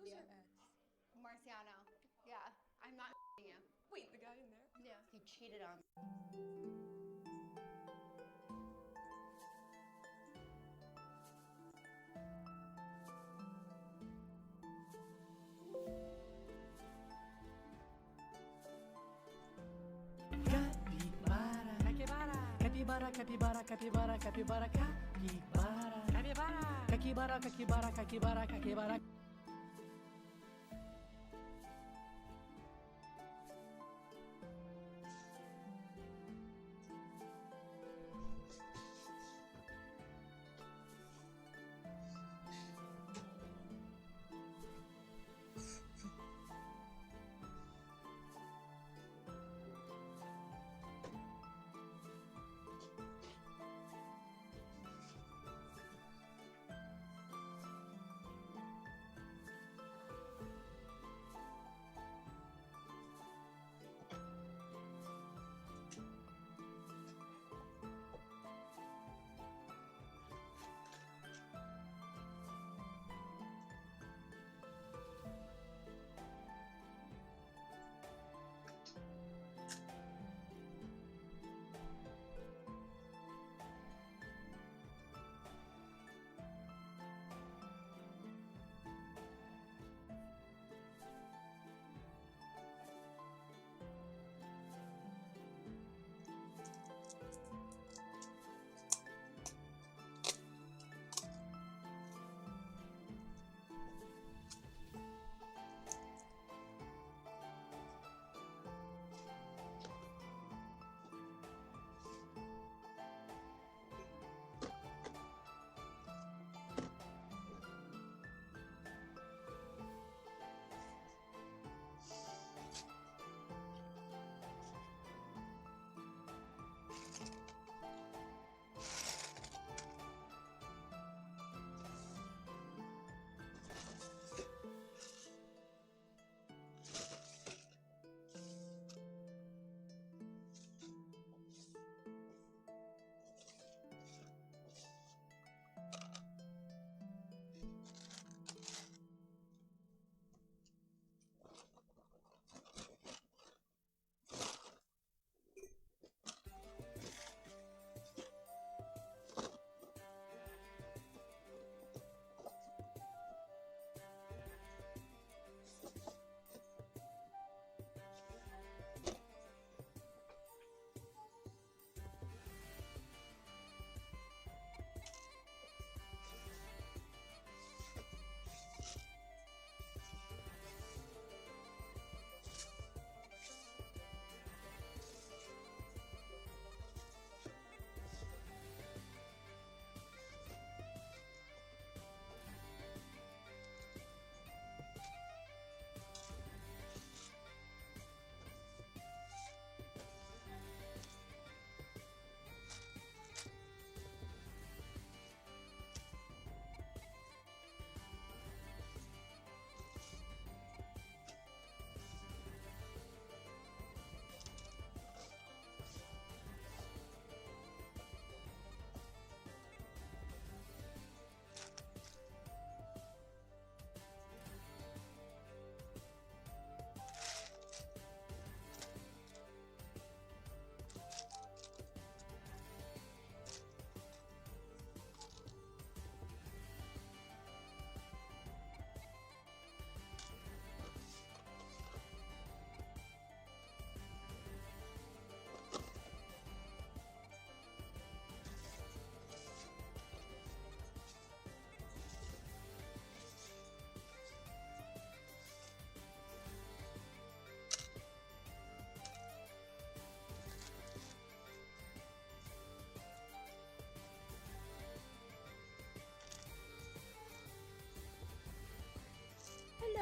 Who's your ex? Marciano. Yeah, I'm not you. Wait, the guy in there? Yeah. He cheated on me. Capibara, capibara, capibara, capibara, capibara, capibara. Capibara. Capibara, capibara, capibara, capibara.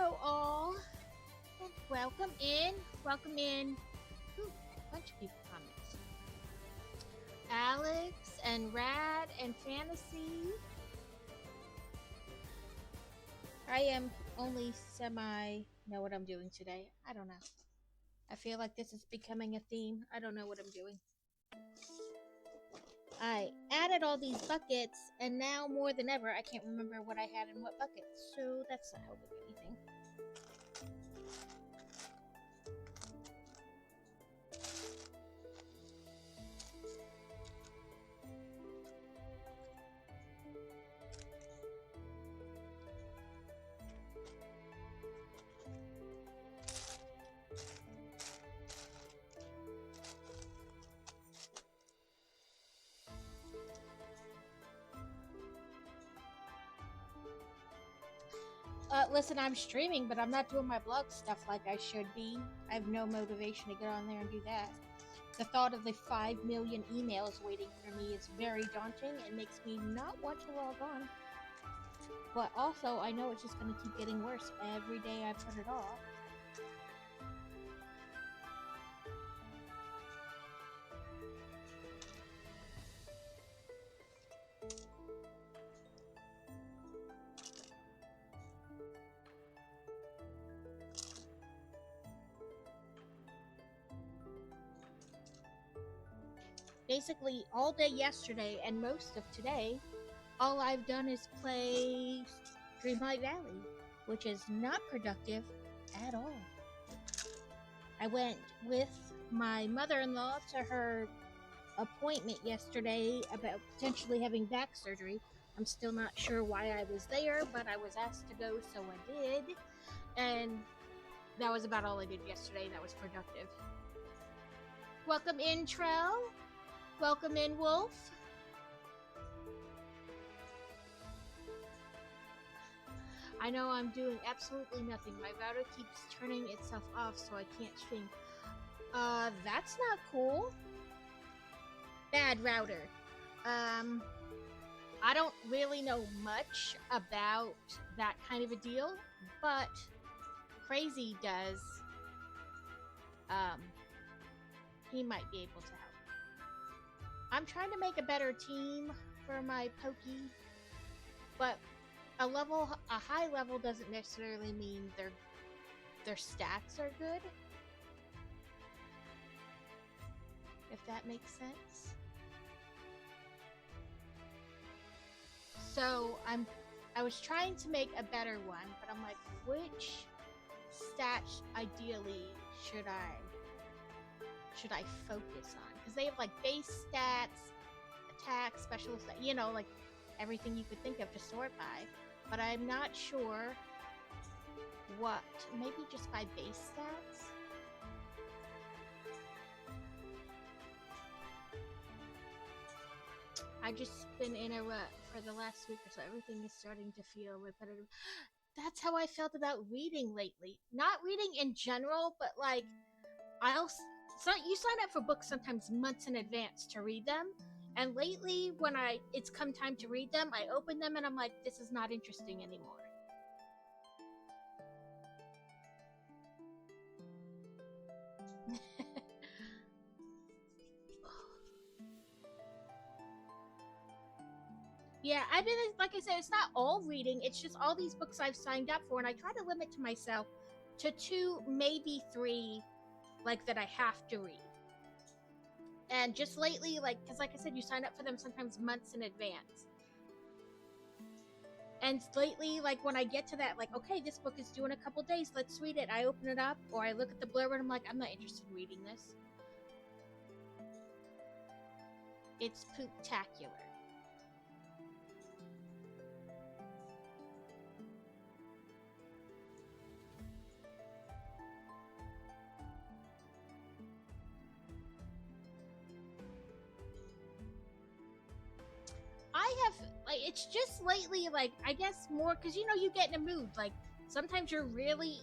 Hello, all. And welcome in. Welcome in. Ooh, a bunch of people comments. Alex and Rad and Fantasy. I am only know what I'm doing today. I don't know. I feel like this is becoming a theme. I don't know what I'm doing. I added all these buckets, and now more than ever, I can't remember what I had in what buckets. So that's not helping anything. Listen, I'm streaming, but I'm not doing my blog stuff like I should be. I have no motivation to get on there and do that. The thought of the 5 million emails waiting for me is very daunting and makes me not want to log on. But also, I know it's just going to keep getting worse every day I put it off. Basically, all day yesterday and most of today, all I've done is play Dreamlight Valley, which is not productive at all. I went with my mother-in-law to her appointment yesterday about potentially having back surgery. I'm still not sure why I was there, but I was asked to go, so I did. And that was about all I did yesterday that was productive. Welcome in, Trell. Welcome in, Wolf. I know I'm doing absolutely nothing. My router keeps turning itself off, so I can't stream. That's not cool. Bad router. I don't really know much about that kind of a deal, but Crazy does. He might be able to help. I'm trying to make a better team for my Pokey, but a high level doesn't necessarily mean their stats are good. If that makes sense. So I was trying to make a better one, but I'm like, which stats ideally should I focus on? Because they have like base stats, attack, special, you know, like everything you could think of to sort by. But I'm not sure what. Maybe just by base stats. I've just been in a rut for the last week or so. Everything is starting to feel repetitive. That's how I felt about reading lately. Not reading in general, but like you sign up for books sometimes months in advance to read them. And lately, when it's come time to read them, I open them and I'm like, this is not interesting anymore. Yeah, I've been, like I said, it's not all reading. It's just all these books I've signed up for, and I try to limit to myself to 2, maybe 3, like, that I have to read. And just lately, like, because like I said, you sign up for them sometimes months in advance. And lately, like, when I get to that, like, okay, this book is due in a couple days, let's read it. I open it up, or I look at the blurb, and I'm like, I'm not interested in reading this. It's poop-tacular. It's just lately, like, I guess more, because, you know, you get in a mood, like, sometimes you're really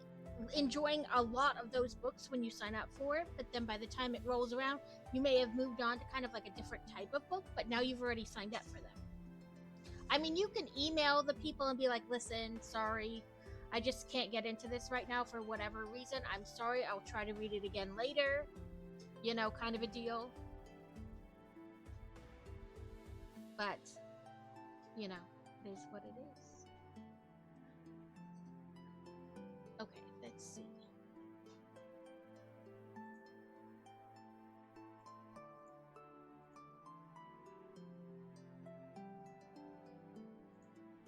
enjoying a lot of those books when you sign up for it, but then by the time it rolls around, you may have moved on to kind of like a different type of book, but now you've already signed up for them. I mean, you can email the people and be like, listen, sorry, I just can't get into this right now for whatever reason. I'm sorry. I'll try to read it again later. You know, kind of a deal. But, you know, it is what it is. Okay, let's see.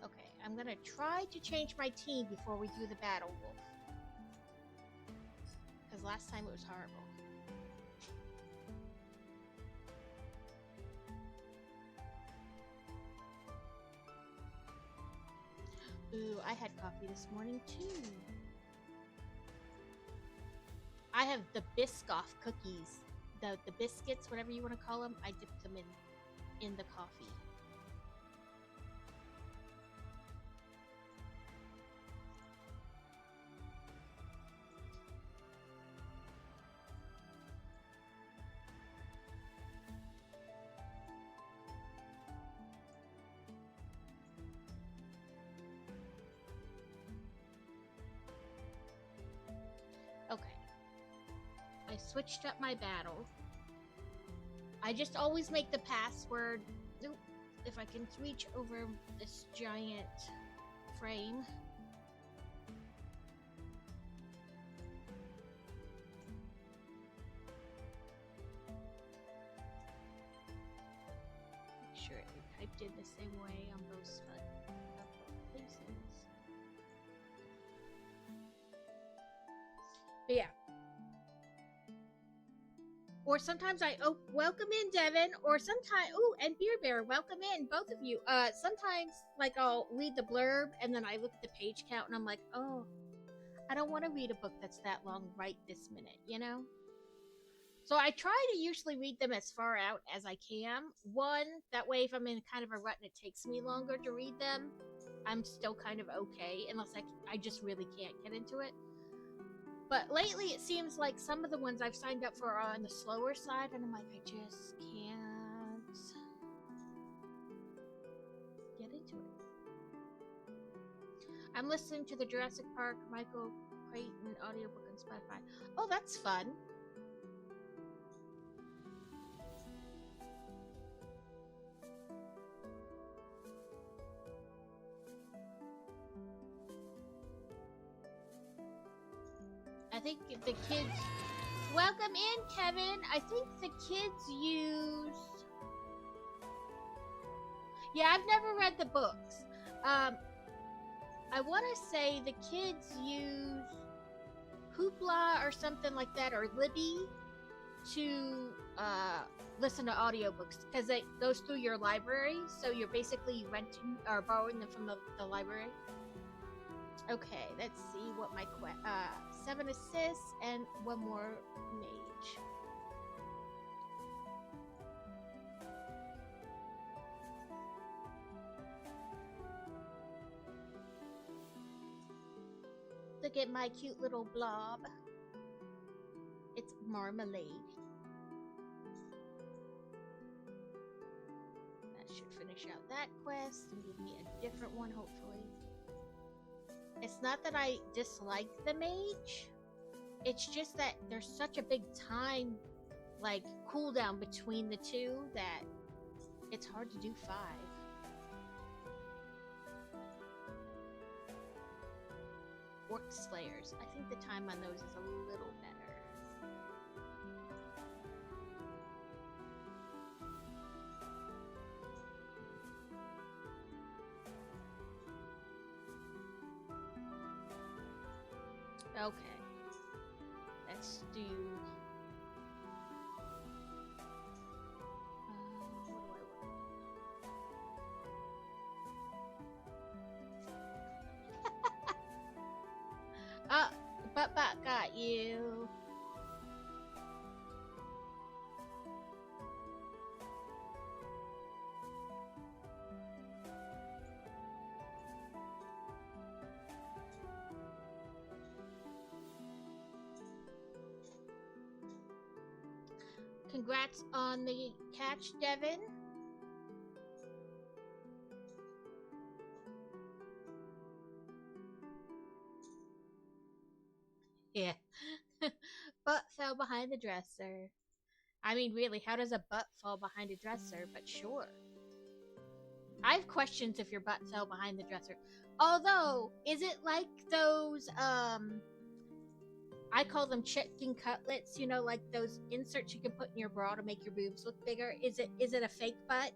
Okay, I'm gonna try to change my team before we do the battle wolf. Because last time it was horrible. Ooh, I had coffee this morning too. I have the Biscoff cookies. The biscuits, whatever you want to call them, I dipped them in the coffee. Okay. I switched up my battle. I just always make the password. Nope. If I can reach over this giant frame. Make sure I typed in the same way on both places. But yeah. Or sometimes I welcome in Devin, or sometimes and Beer Bear, welcome in, both of you. Sometimes like I'll read the blurb and then I look at the page count and I'm like, oh, I don't want to read a book that's that long right this minute, you know? So I try to usually read them as far out as I can. One, that way if I'm in kind of a rut and it takes me longer to read them, I'm still kind of okay, unless I just really can't get into it. But lately, it seems like some of the ones I've signed up for are on the slower side, and I'm like, I just can't get into it. I'm listening to the Jurassic Park Michael Crichton audiobook on Spotify. Oh, that's fun. I think the kids... Welcome in, Kevin! I think the kids use... Yeah, I've never read the books. I want to say the kids use Hoopla or something like that, or Libby, to listen to audiobooks, because it goes through your library, so you're basically renting or borrowing them from the library. Okay, let's see what my 7 assists and 1 more mage. Look at my cute little blob. It's marmalade. That should finish out that quest and give me a different one, hopefully. It's not that I dislike the mage. It's just that there's such a big time, like, cooldown between the two that it's hard to do 5. Orc Slayers. I think the time on those is a little better. Okay. Let's do... what do I want? But got you. Congrats on the catch, Devin. Yeah. Butt fell behind the dresser. I mean, really, how does a butt fall behind a dresser? But sure. I have questions if your butt fell behind the dresser. Although, is it like those, I call them chicken cutlets, you know, like those inserts you can put in your bra to make your boobs look bigger? Is it a fake butt?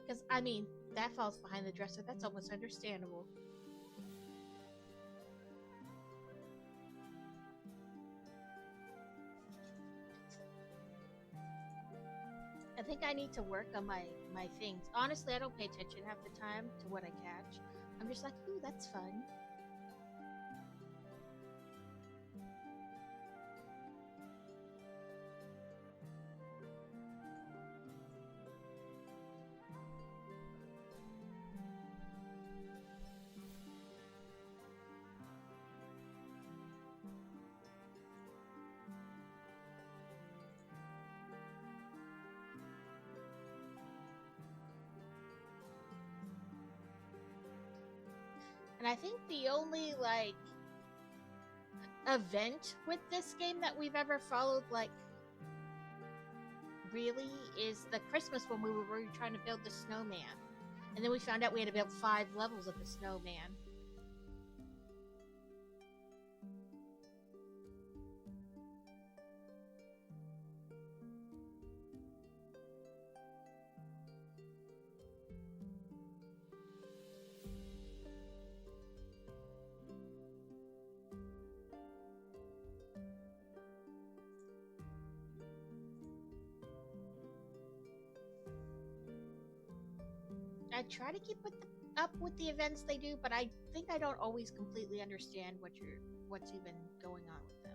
Because, I mean, that falls behind the dresser. That's almost understandable. I think I need to work on my things. Honestly, I don't pay attention half the time to what I catch. I'm just like, ooh, that's fun. And I think the only, like, event with this game that we've ever followed, like, really, is the Christmas one we were trying to build the snowman. And then we found out we had to build 5 levels of the snowman. I try to keep up with the events they do, but I think I don't always completely understand what's even going on with them.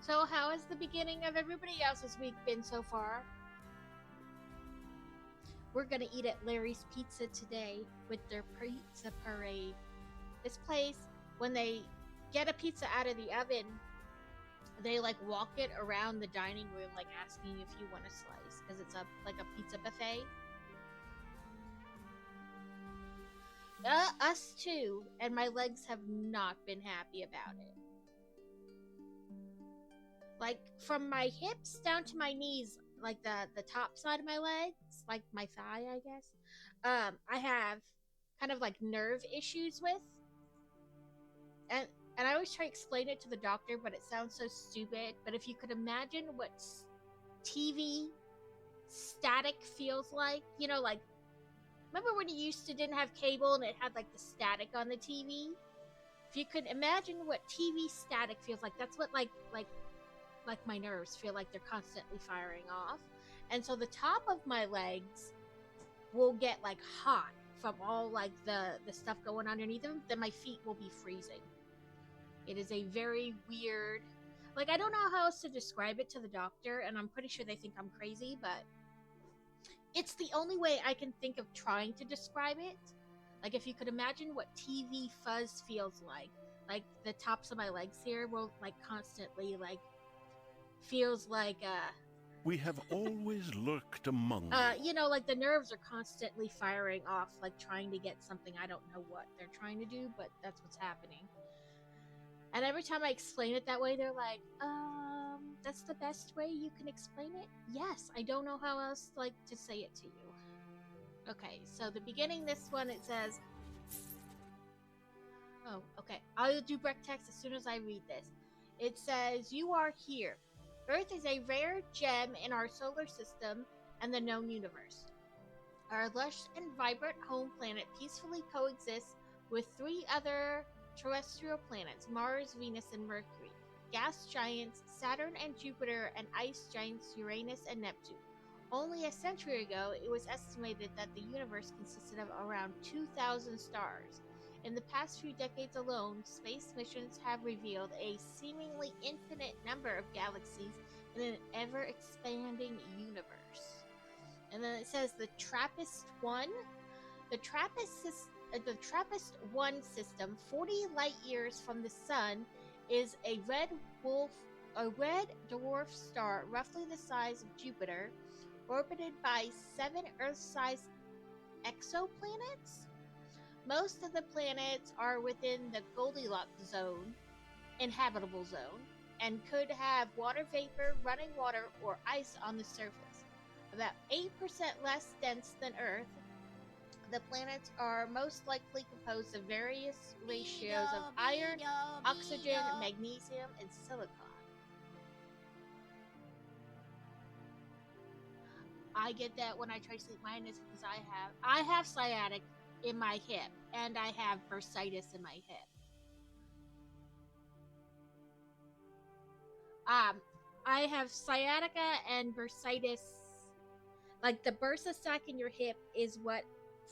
So, how has the beginning of everybody else's week been so far? We're gonna eat at Larry's Pizza today with their pizza parade. This place, when they get a pizza out of the oven, they like walk it around the dining room, like asking if you want a slice, because it's like a pizza buffet. Us too, and my legs have not been happy about it. Like from my hips down to my knees, like the top side of my legs, like my thigh, I guess. I have kind of like nerve issues with, and I always try to explain it to the doctor, but it sounds so stupid. But if you could imagine what TV static feels like, you know, like remember when you used to didn't have cable and it had like the static on the TV? If you could imagine what TV static feels like, that's what like my nerves feel like they're constantly firing off. And so the top of my legs will get like hot from all like the stuff going underneath them. Then my feet will be freezing. It is a very weird, like, I don't know how else to describe it to the doctor, and I'm pretty sure they think I'm crazy, but it's the only way I can think of trying to describe it. Like, if you could imagine what TV fuzz feels like the tops of my legs here will like constantly like feels like We have always lurked among you know, like the nerves are constantly firing off, like trying to get something. I don't know what they're trying to do, but that's what's happening. And every time I explain it that way, they're like, that's the best way you can explain it? Yes, I don't know how else like to say it to you. Okay, so the beginning, this one, it says, oh, okay, I'll do break text as soon as I read this. It says, you are here. Earth is a rare gem in our solar system and the known universe. Our lush and vibrant home planet peacefully coexists with 3 other terrestrial planets, Mars, Venus, and Mercury, gas giants Saturn and Jupiter, and ice giants Uranus and Neptune. Only a century ago, it was estimated that the universe consisted of around 2,000 stars. In the past few decades alone, space missions have revealed a seemingly infinite number of galaxies in an ever-expanding universe. And then it says the TRAPPIST-1. The TRAPPIST-1 system, 40 light years from the sun, is a red dwarf star roughly the size of Jupiter, orbited by 7 Earth-sized exoplanets. Most of the planets are within the Goldilocks zone, inhabitable zone, and could have water vapor, running water, or ice on the surface. About 8% less dense than Earth, the planets are most likely composed of various ratios of iron, oxygen, magnesium, and silicon. I get that when I try to sleep. Mine is because I have sciatic in my hip, and I have bursitis in my hip. I have sciatica and bursitis. Like, the bursa sac in your hip is what,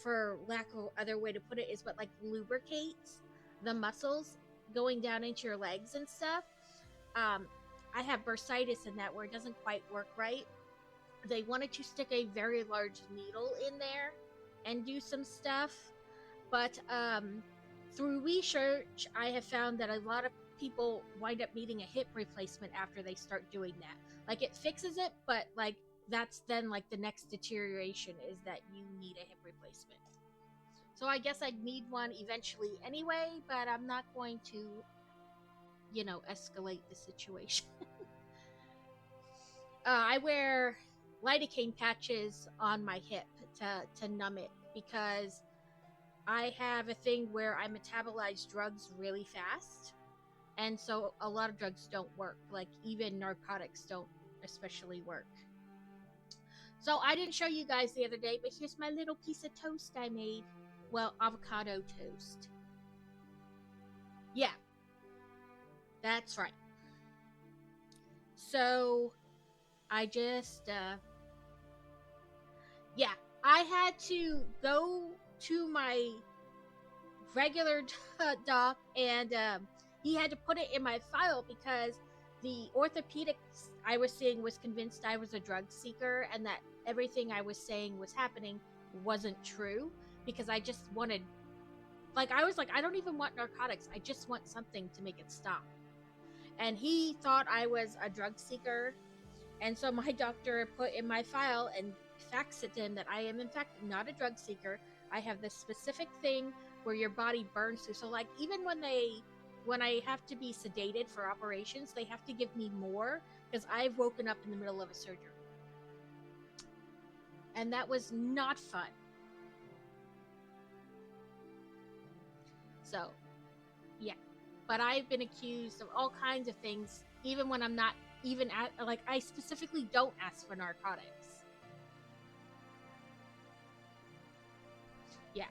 for lack of other way to put it, is what like lubricates the muscles going down into your legs and stuff. I have bursitis in that, where it doesn't quite work right. They wanted to stick a very large needle in there and do some stuff, but through research, I have found that a lot of people wind up needing a hip replacement after they start doing that. Like, it fixes it, but like that's then like the next deterioration is that you need a hip replacement. So I guess I'd need one eventually anyway, but I'm not going to, escalate the situation. I wear lidocaine patches on my hip to numb it, because I have a thing where I metabolize drugs really fast, and so a lot of drugs don't work. Like, even narcotics don't especially work. So I didn't show you guys the other day, but here's my little piece of toast I made. Well, avocado toast. Yeah, that's right. So I just I had to go to my regular doc, and he had to put it in my file because the orthopedics I was seeing was convinced I was a drug seeker, and that everything I was saying was happening wasn't true, because I just wanted, like, I was like, I don't even want narcotics, I just want something to make it stop. And he thought I was a drug seeker, and so my doctor put in my file and faxed it to him that I am in fact not a drug seeker. I have this specific thing where your body burns through. So like, even when I have to be sedated for operations, they have to give me more, because I've woken up in the middle of a surgery. And that was not fun. So, yeah. But I've been accused of all kinds of things, even when I'm not even like, I specifically don't ask for narcotics. Yeah.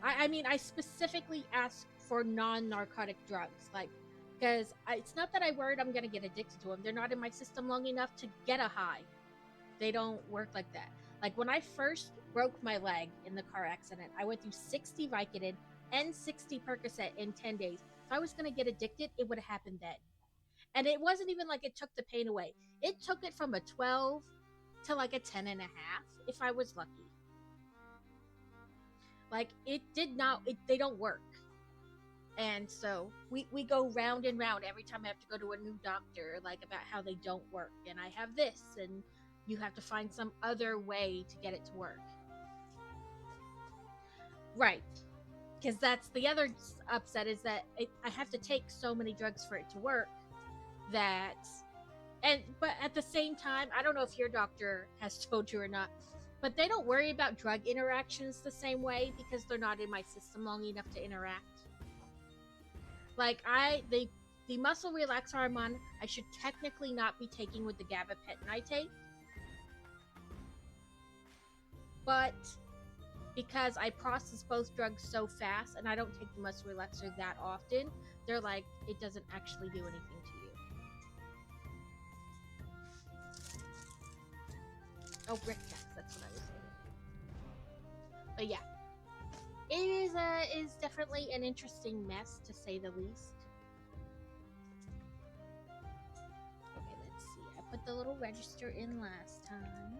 I mean, I specifically ask for non-narcotic drugs, like, because it's not that I worried I'm going to get addicted to them. They're not in my system long enough to get a high. They don't work like that. Like, when I first broke my leg in the car accident, I went through 60 Vicodin and 60 Percocet in 10 days. If I was going to get addicted, it would have happened then. And it wasn't even like it took the pain away. It took it from a 12 to like a 10 and a half, if I was lucky. Like, they don't work. And so we go round and round every time I have to go to a new doctor, like, about how they don't work. And I have this, and you have to find some other way to get it to work. Right. Because that's the other upset, is that I have to take so many drugs for it to work. But at the same time, I don't know if your doctor has told you or not, but they don't worry about drug interactions the same way, because they're not in my system long enough to interact. Like, the muscle relaxer I'm on, I should technically not be taking with the gabapentin I take. But because I process both drugs so fast and I don't take the muscle relaxer that often, they're like, it doesn't actually do anything to you. Oh, brick tax, that's what I was saying. But yeah, it is definitely an interesting mess, to say the least. Okay, let's see. I put the little register in last time.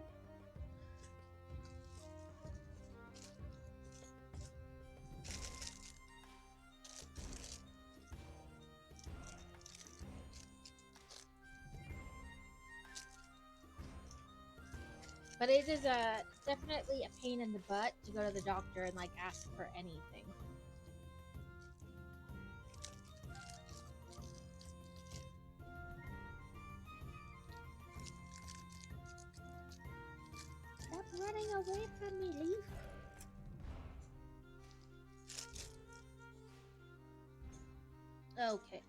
But it is definitely a pain in the butt to go to the doctor and like ask for anything. Stop running away from me, Leaf. Okay.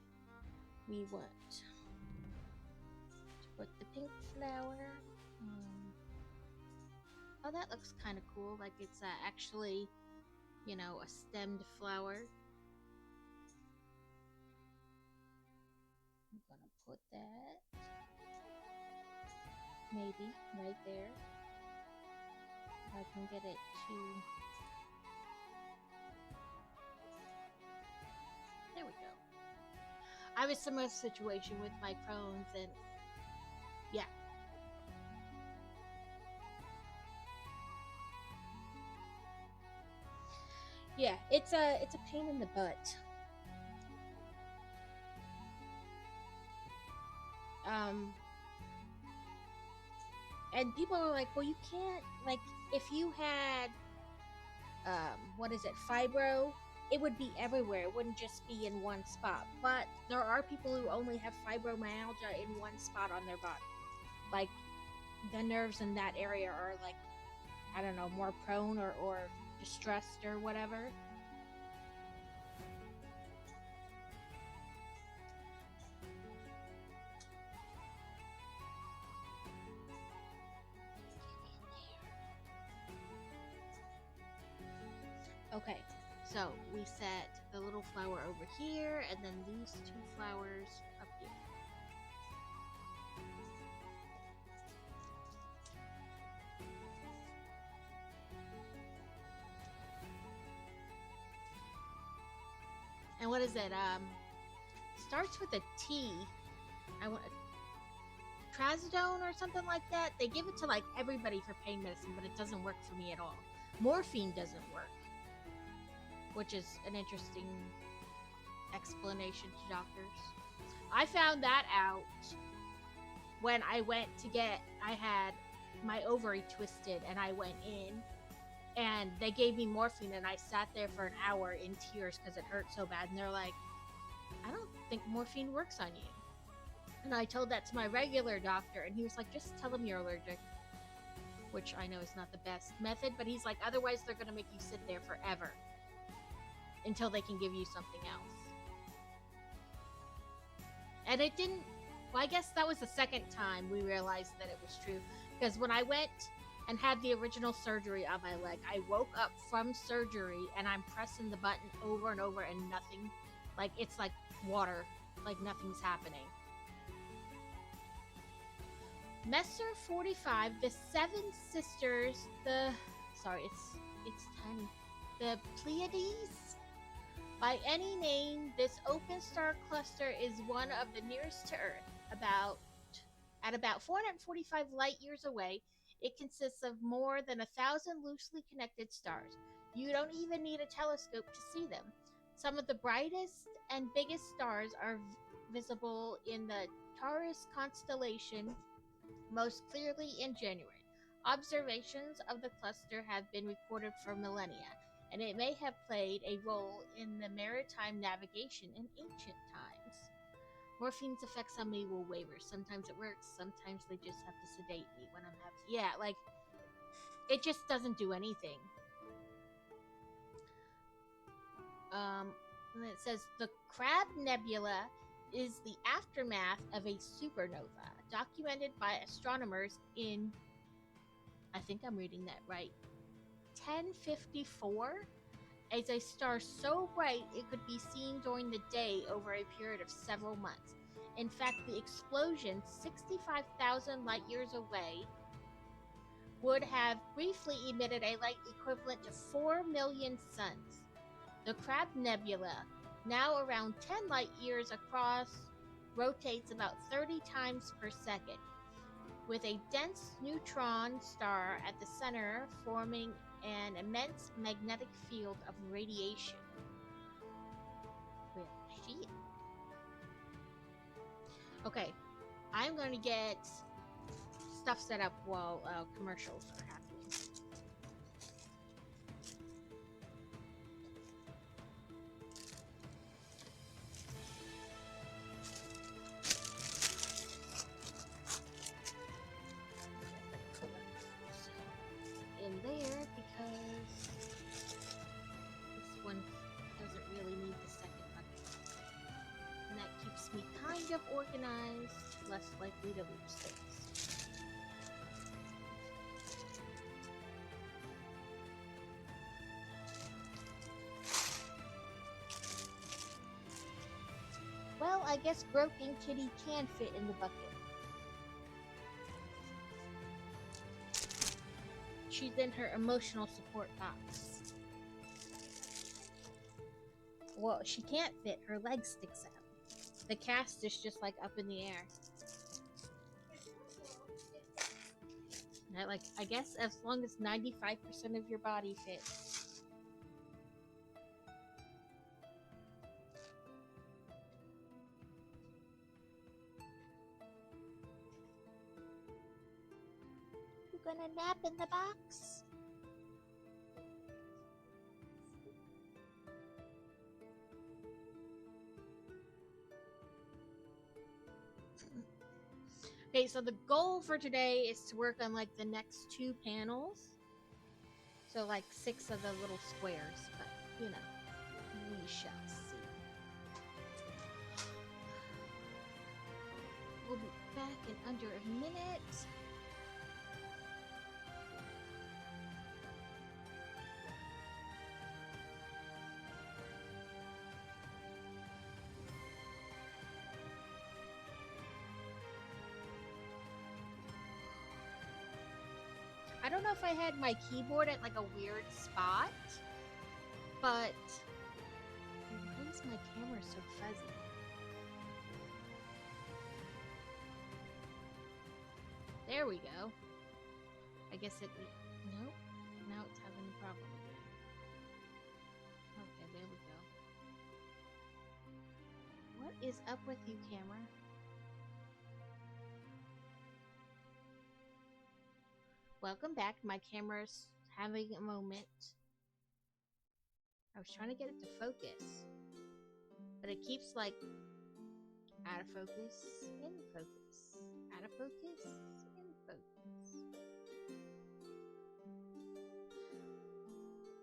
We want to put the pink flower. Oh, that looks kind of cool. Like it's actually, you know, a stemmed flower. I'm gonna put that maybe right there. If I can get it to... There we go. I have a similar situation with my Crohn's, and yeah. Yeah, it's a pain in the butt. And people are like, well, you can't, like, if you had, what is it, fibro, it would be everywhere. It wouldn't just be in one spot. But there are people who only have fibromyalgia in one spot on their body. Like, the nerves in that area are, like, I don't know, more prone or distressed or whatever. Okay, so we set the little flower over here, and then these two flowers up here. And what is it? Starts with a T. I want trazodone or something like that. They give it to like everybody for pain medicine, but it doesn't work for me at all. Morphine doesn't work, which is an interesting explanation to doctors. I found that out when I went to get, I had my ovary twisted, and I went in and they gave me morphine, and I sat there for an hour in tears because it hurt so bad. And they're like, I don't think morphine works on you. And I told that to my regular doctor, and he was like, just tell them you're allergic. Which I know is not the best method, but he's like, otherwise they're going to make you sit there forever until they can give you something else. And it didn't, well, I guess that was the second time we realized that it was true. Because when I went and had the original surgery on my leg, I woke up from surgery and I'm pressing the button over and over and nothing, like it's like water, like nothing's happening. Messer 45, the Seven Sisters, it's tiny, the Pleiades. By any name, this open star cluster is one of the nearest to Earth. At about 445 light years away, it consists of more than 1,000 loosely connected stars. You don't even need a telescope to see them. Some of the brightest and biggest stars are visible in the Taurus constellation most clearly in January. Observations of the cluster have been recorded for millennia, and it may have played a role in the maritime navigation in ancient times. Morphine's effects on me will waver. Sometimes it works, sometimes they just have to sedate me when I'm having... Yeah, like, it just doesn't do anything. And it says, the Crab Nebula is the aftermath of a supernova, documented by astronomers in, I think I'm reading that right, 1054 is a star so bright it could be seen during the day over a period of several months. In fact, the explosion, 65,000 light years away, would have briefly emitted a light equivalent to 4 million suns. The Crab Nebula, now around 10 light years across, rotates about 30 times per second, with a dense neutron star at the center forming an immense magnetic field of radiation. Well, shit. Okay, I'm going to get stuff set up while commercials are happening. In there because this one doesn't really need the second bucket. And that keeps me kind of organized, less likely to lose things. Well, I guess Broken Kitty can fit in the bucket. She's in her emotional support box. Well, she can't fit. Her leg sticks out. The cast is just like up in the air. I guess as long as 95% of your body fits. You gonna nap in the box? Okay, so the goal for today is to work on like the next 2 panels. So like 6 of the little squares, but you know, we shall see. We'll be back in under a minute. I don't know if I had my keyboard at like a weird spot, but why is my camera so fuzzy? There we go. I guess it... Nope. Now it's having a problem again. Okay, there we go. What is up with you, camera? Welcome back. My camera's having a moment. I was trying to get it to focus, but it keeps like out of focus, in focus, out of focus, in focus.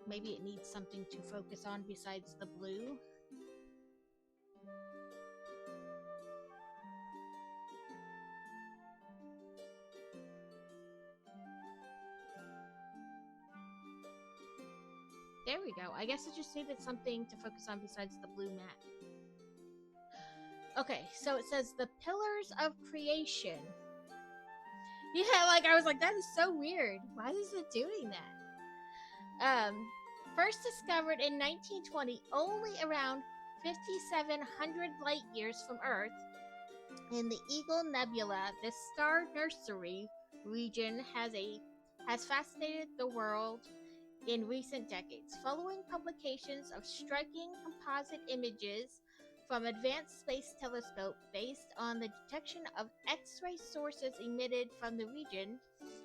Maybe it needs something to focus on besides the blue. There we go. I guess it just needed something to focus on besides the blue mat. Okay, so it says the pillars of creation. Yeah, like I was like, that is so weird. Why is it doing that? First discovered in 1920, only around 5,700 light years from Earth, in the Eagle Nebula, this star nursery region has fascinated the world in recent decades. Following publications of striking composite images from Advanced Space Telescope based on the detection of X-ray sources emitted from the region,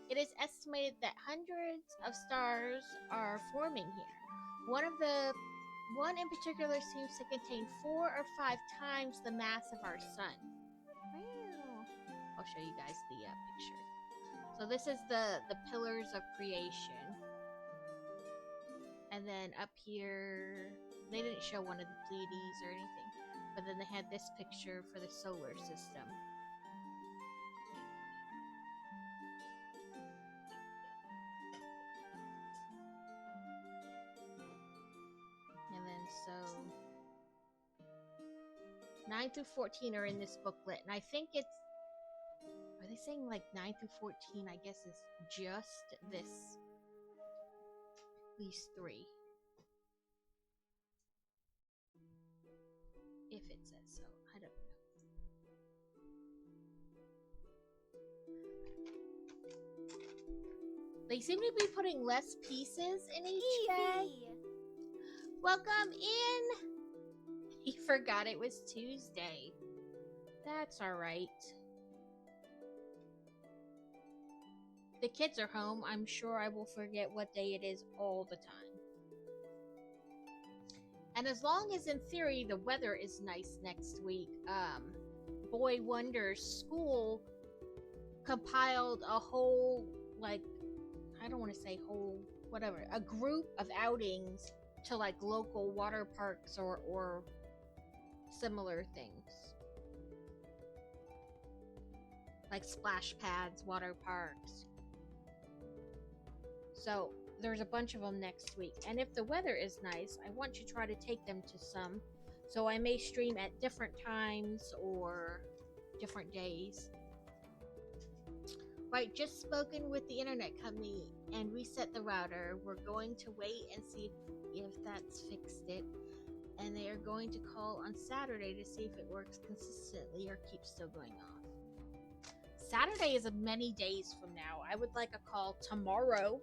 it is estimated that hundreds of stars are forming here. One in particular seems to contain 4 or 5 times the mass of our sun. Wow. I'll show you guys the picture. So this is the pillars of creation. And then up here, they didn't show one of the Pleiades or anything, but then they had this picture for the solar system. 9 through 14 are in this booklet, and I think it's... Are they saying like 9 through 14, I guess, is just this... these 3. If it says so. I don't know. They seem to be putting less pieces in each bag. Welcome in! He forgot it was Tuesday. That's alright. The kids are home. I'm sure I will forget what day it is all the time. And as long as in theory the weather is nice next week, Boy Wonder's school compiled a whole, like, I don't want to say whole, whatever, a group of outings to like local water parks or similar things. Like splash pads, water parks. So there's a bunch of them next week. And if the weather is nice, I want to try to take them to some. So I may stream at different times or different days. Right, just spoken with the internet company and reset the router. We're going to wait and see if that's fixed it. And they are going to call on Saturday to see if it works consistently or keeps still going off. Saturday is many days from now. I would like a call tomorrow.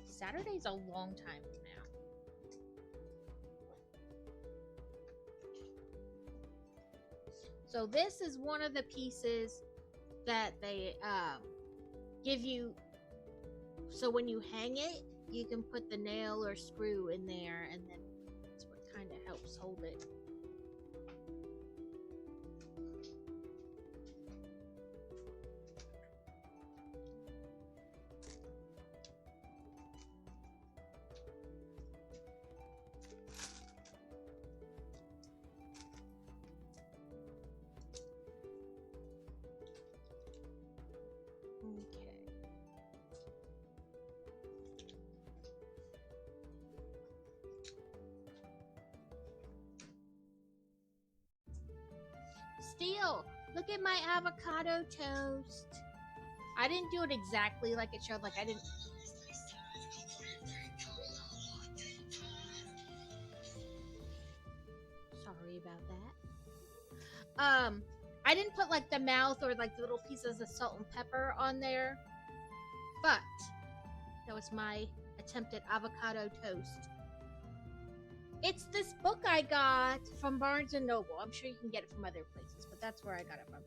Saturday's a long time from now. So this is one of the pieces that they give you. So when you hang it, you can put the nail or screw in there, and then that's what kind of helps hold it. Steel, look at my avocado toast. I didn't do it exactly like it showed. Like I didn't. Sorry about that. I didn't put like the mouth or like the little pieces of salt and pepper on there, but that was my attempt at avocado toast. It's this book I got from Barnes & Noble. I'm sure you can get it from other places, but that's where I got it from.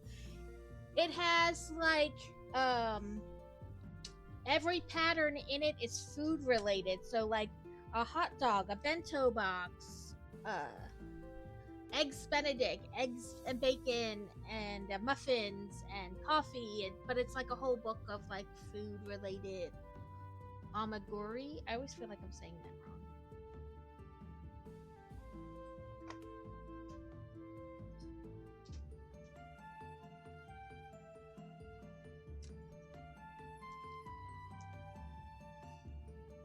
It has, like, every pattern in it is food related. So, like, a hot dog, a bento box, eggs Benedict, eggs and bacon, and muffins, and coffee. But it's, like, a whole book of, like, food related amaguri. I always feel like I'm saying that wrong.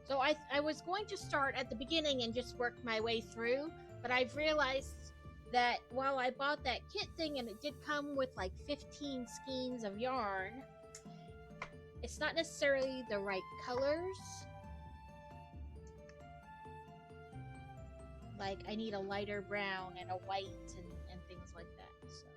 So I was going to start at the beginning and just work my way through, but I've realized that while I bought that kit thing and it did come with like 15 skeins of yarn, it's not necessarily the right colors. Like I need a lighter brown and a white and things like that. So.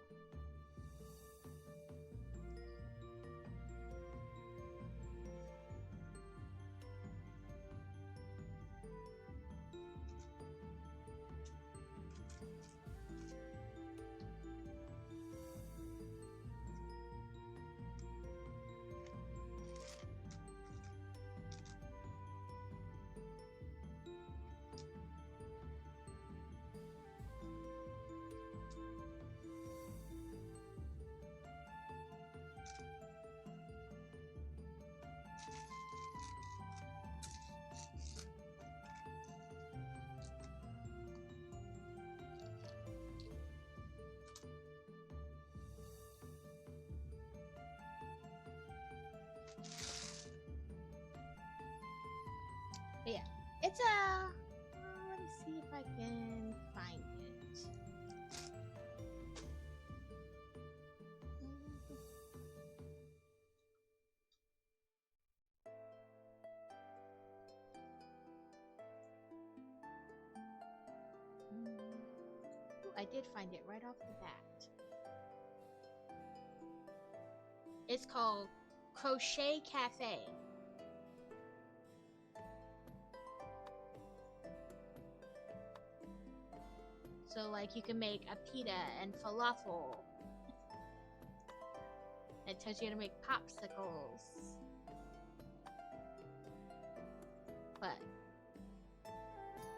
Yeah, it's a. Let me see if I I can find it. Ooh, I did find it right off the bat. It's called Crochet Cafe. So, like, you can make a pita and falafel. It tells you how to make popsicles. But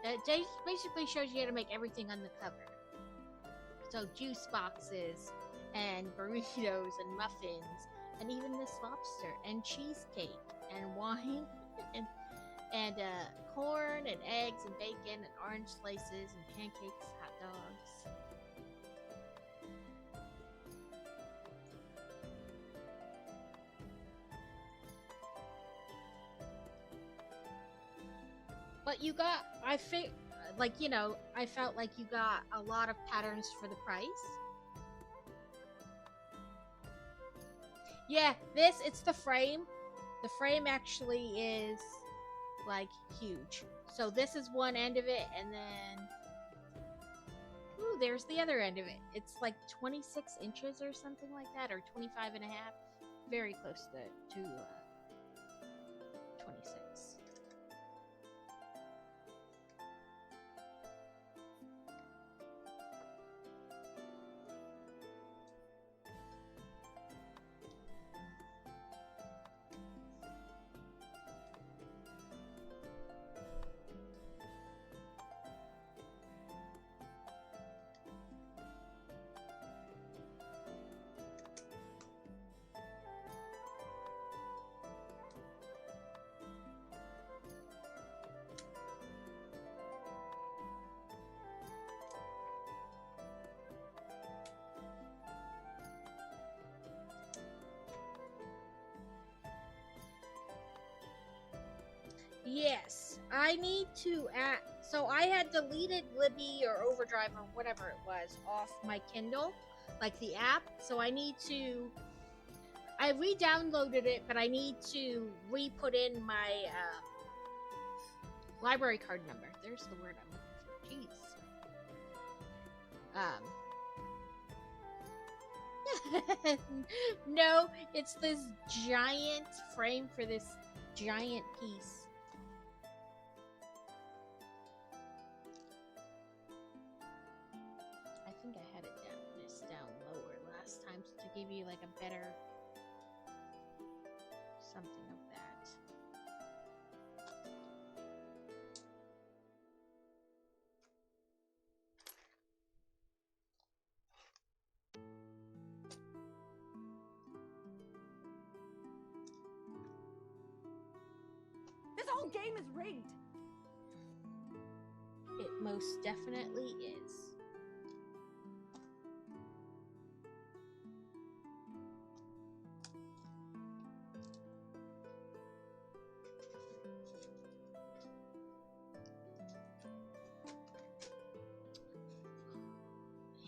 it basically shows you how to make everything on the cover. So, juice boxes, and burritos, and muffins, and even this lobster, and cheesecake, and wine, and corn, and eggs, and bacon, and orange slices, and pancakes, hot dogs. But you got, I felt like you got a lot of patterns for the price. Yeah, it's the frame. The frame actually is, like, huge. So this is one end of it, and then... Ooh, there's the other end of it. It's like 26 inches or something like that, or 25 and a half. Very close to 26. Yes, I need to add. So I had deleted Libby or Overdrive or whatever it was off my Kindle, like the app. So I need to. I re-downloaded it, but I need to re-put in my library card number. There's the word I'm looking for. Jeez. No, it's this giant frame for this giant piece. I think I had it down lower last time to give you like a better something of that. This whole game is rigged. It most definitely is.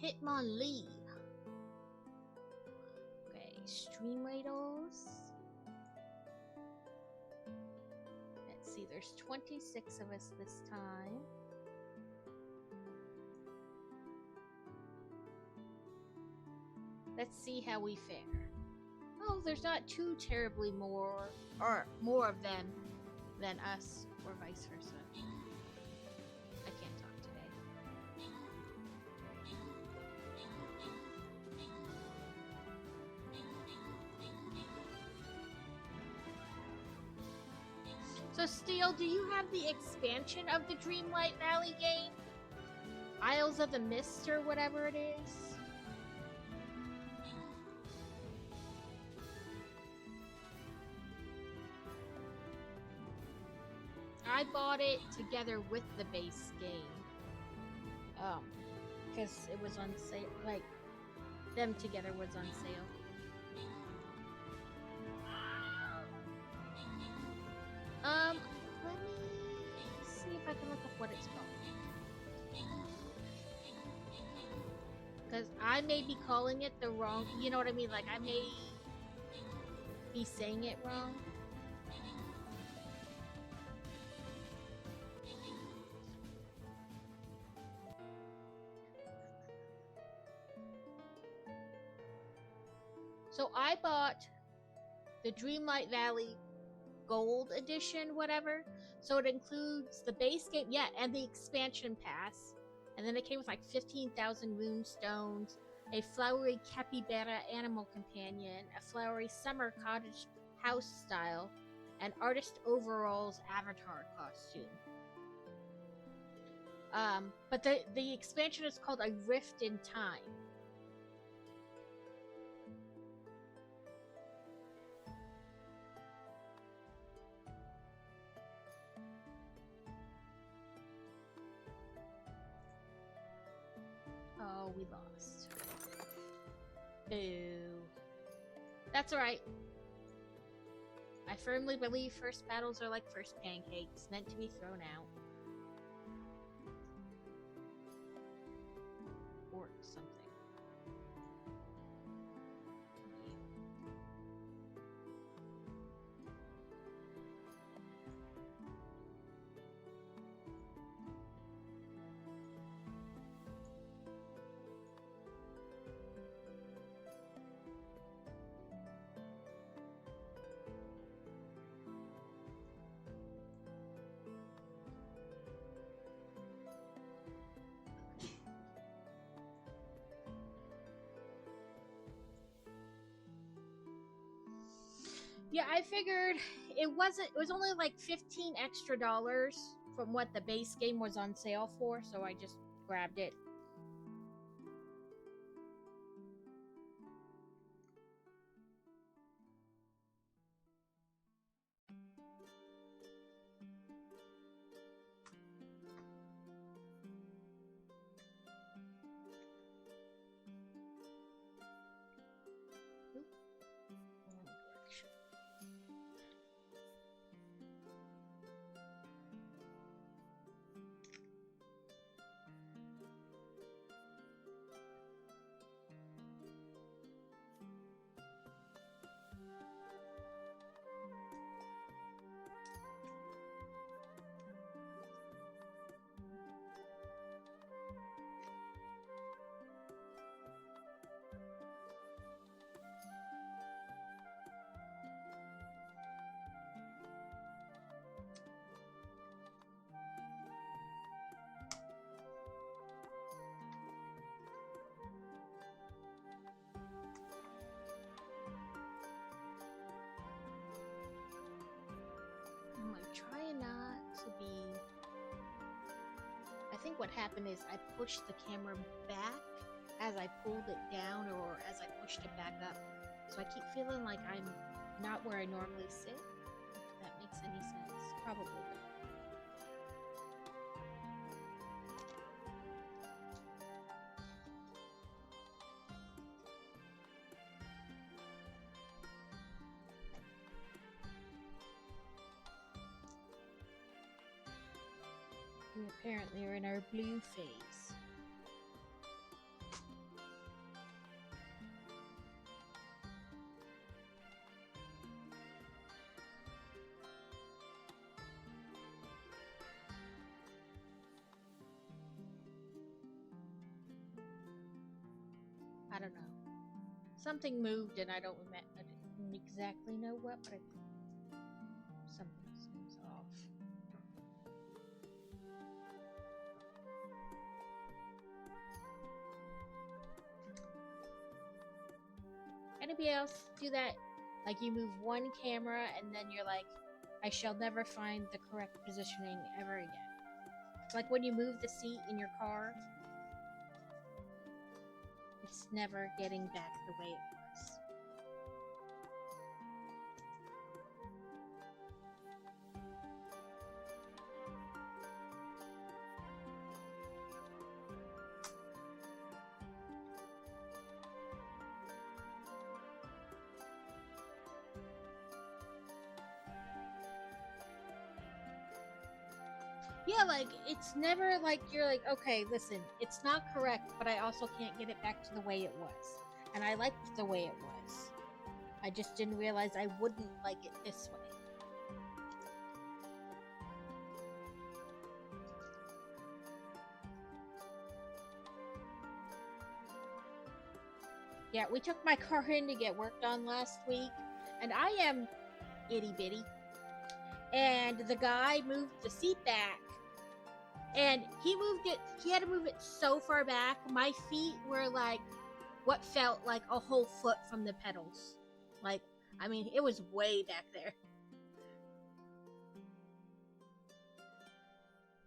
Hitmonlee. Okay, stream rados. Let's see, there's 26 of us this time. Let's see how we fare. Oh, there's not too terribly more of them than us, or vice versa. I can't talk today. So, Steel, do you have the expansion of the Dreamlight Valley game? Isles of the Mist or whatever it is? I bought it together with the base game. Because it was on sale, like, them together was on sale. Let me see if I can look up what it's called. Because I may be calling it the wrong, you know what I mean? Like, I may be saying it wrong. So I bought the Dreamlight Valley Gold Edition, whatever. So it includes the base game, yeah, and the expansion pass. And then it came with like 15,000 moonstones, a flowery capybara animal companion, a flowery summer cottage house style, and artist overalls avatar costume. But the expansion is called A Rift in Time. Oh, we lost. Boo. That's alright. I firmly believe first battles are like first pancakes, meant to be thrown out. Or something. Yeah, I figured it was only like $15 extra from what the base game was on sale for, so I just grabbed it. I'm like trying not to be. I think what happened is I pushed the camera back as I pulled it down or as I pushed it back up. So I keep feeling like I'm not where I normally sit. If that makes any sense. Probably not. We apparently are in our blue phase. I don't know. Something moved and I didn't exactly know what, but something seems off. Anybody else do that? Like you move one camera and then you're like, I shall never find the correct positioning ever again. Like when you move the seat in your car, it's never getting back the way it was. Yeah, like it's never like you're like, okay, listen, it's not correct, but I also can't get it back to the way it was. And I liked the way it was. I just didn't realize I wouldn't like it this way. Yeah, we took my car in to get worked on last week, and I am itty bitty. And the guy moved the seat back, and he had to move it so far back. My feet were like what felt like a whole foot from the pedals. Like, I mean, it was way back there.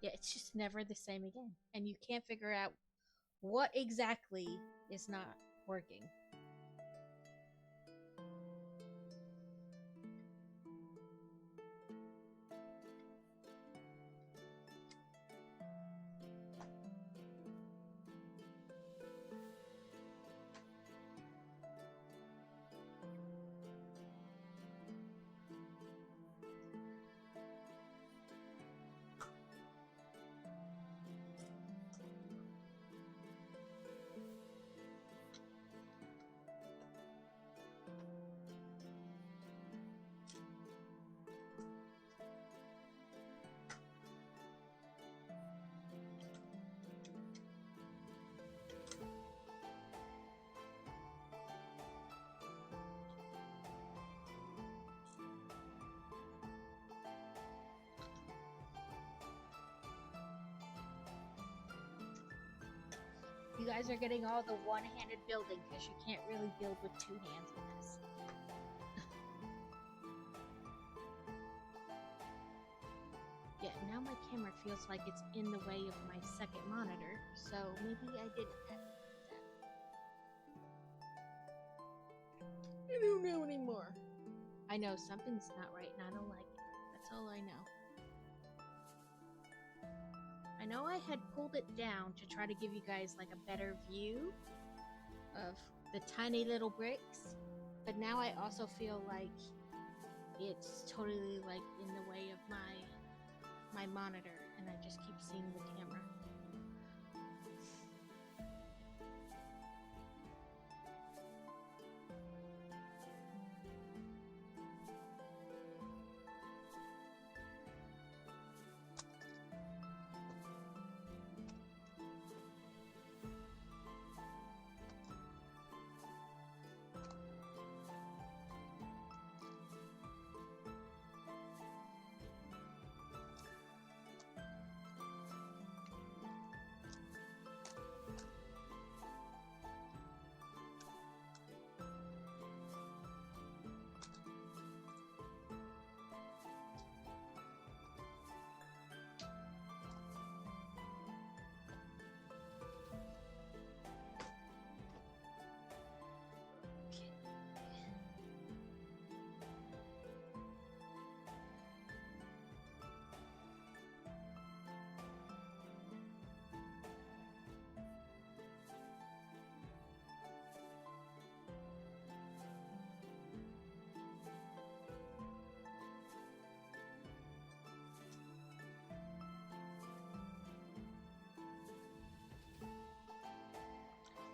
Yeah, it's just never the same again. And you can't figure out what exactly is not working. You guys are getting all the one-handed building because you can't really build with two hands in this. Yeah, now my camera feels like it's in the way of my second monitor, so maybe I didn't have to do that. I don't know anymore. I know something's not right and I don't like it. That's all I know. I know I had pulled it down to try to give you guys like a better view of the tiny little bricks, but now I also feel like it's totally like in the way of my monitor, and I just keep seeing the camera.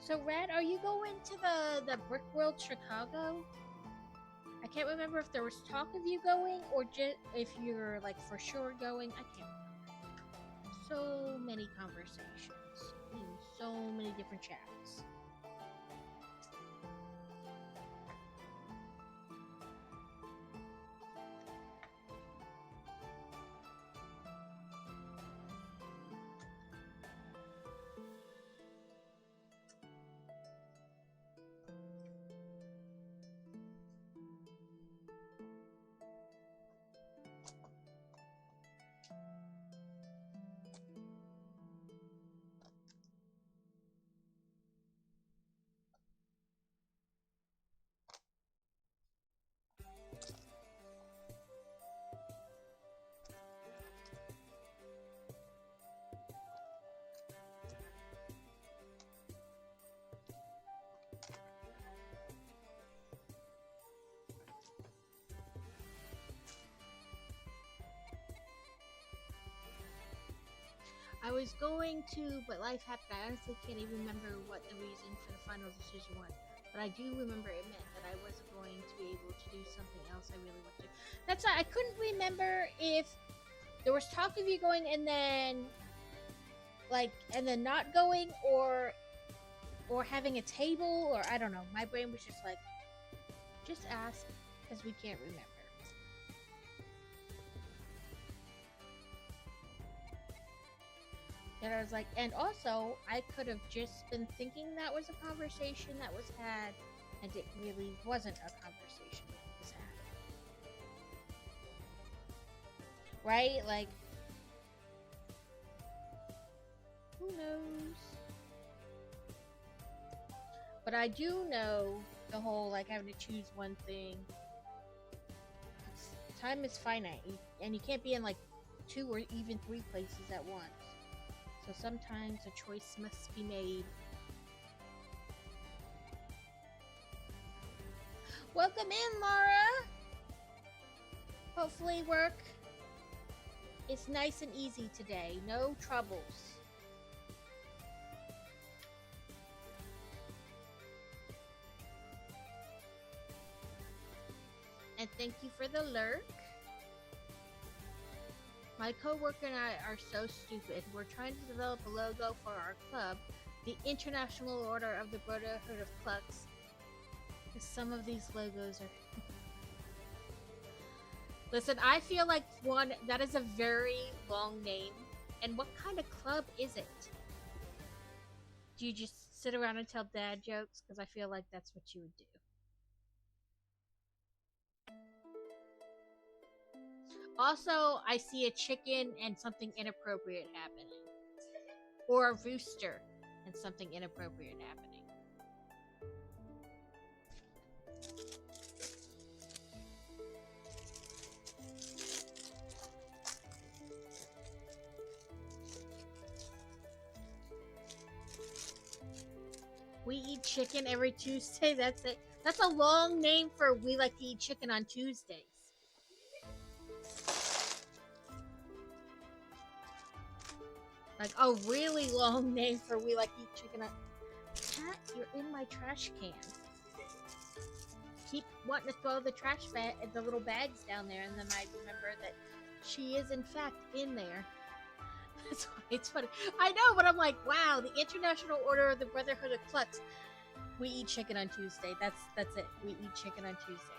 So, Red, are you going to the Brick World Chicago? I can't remember if there was talk of you going or just if you're like for sure going. I can't remember. So many conversations in so many different chats. I was going to, but life happened. I honestly can't even remember what the reason for the final decision was. But I do remember it meant that I wasn't going to be able to do something else I really wanted to. That's why I couldn't remember if there was talk of you going and then not going, or having a table, or I don't know. My brain was just like, just ask, because we can't remember. And I was like, and also, I could have just been thinking that was a conversation that was had, and it really wasn't a conversation that was had. Right? Like, who knows? But I do know the whole, like, having to choose one thing. Time is finite, and you can't be in, like, 2 or even 3 places at once. So sometimes a choice must be made. Welcome in, Laura! Hopefully work is nice and easy today. No troubles. And thank you for the lurk. My coworker and I are so stupid. We're trying to develop a logo for our club, the International Order of the Brotherhood of Clucks. Because some of these logos are... Listen, I feel like that is a very long name. And what kind of club is it? Do you just sit around and tell dad jokes? Because I feel like that's what you would do. Also, I see a chicken and something inappropriate happening. Or a rooster and something inappropriate happening. We eat chicken every Tuesday. That's it. That's a long name for we like to eat chicken on Tuesdays. Like a really long name for we like to eat chicken on... Cat, you're in my trash can. Keep wanting to throw the trash bag, the little bags down there, and then I remember that she is in fact in there. That's why it's funny. I know, but I'm like, wow, the International Order of the Brotherhood of Clucks. We eat chicken on Tuesday. That's it. We eat chicken on Tuesdays.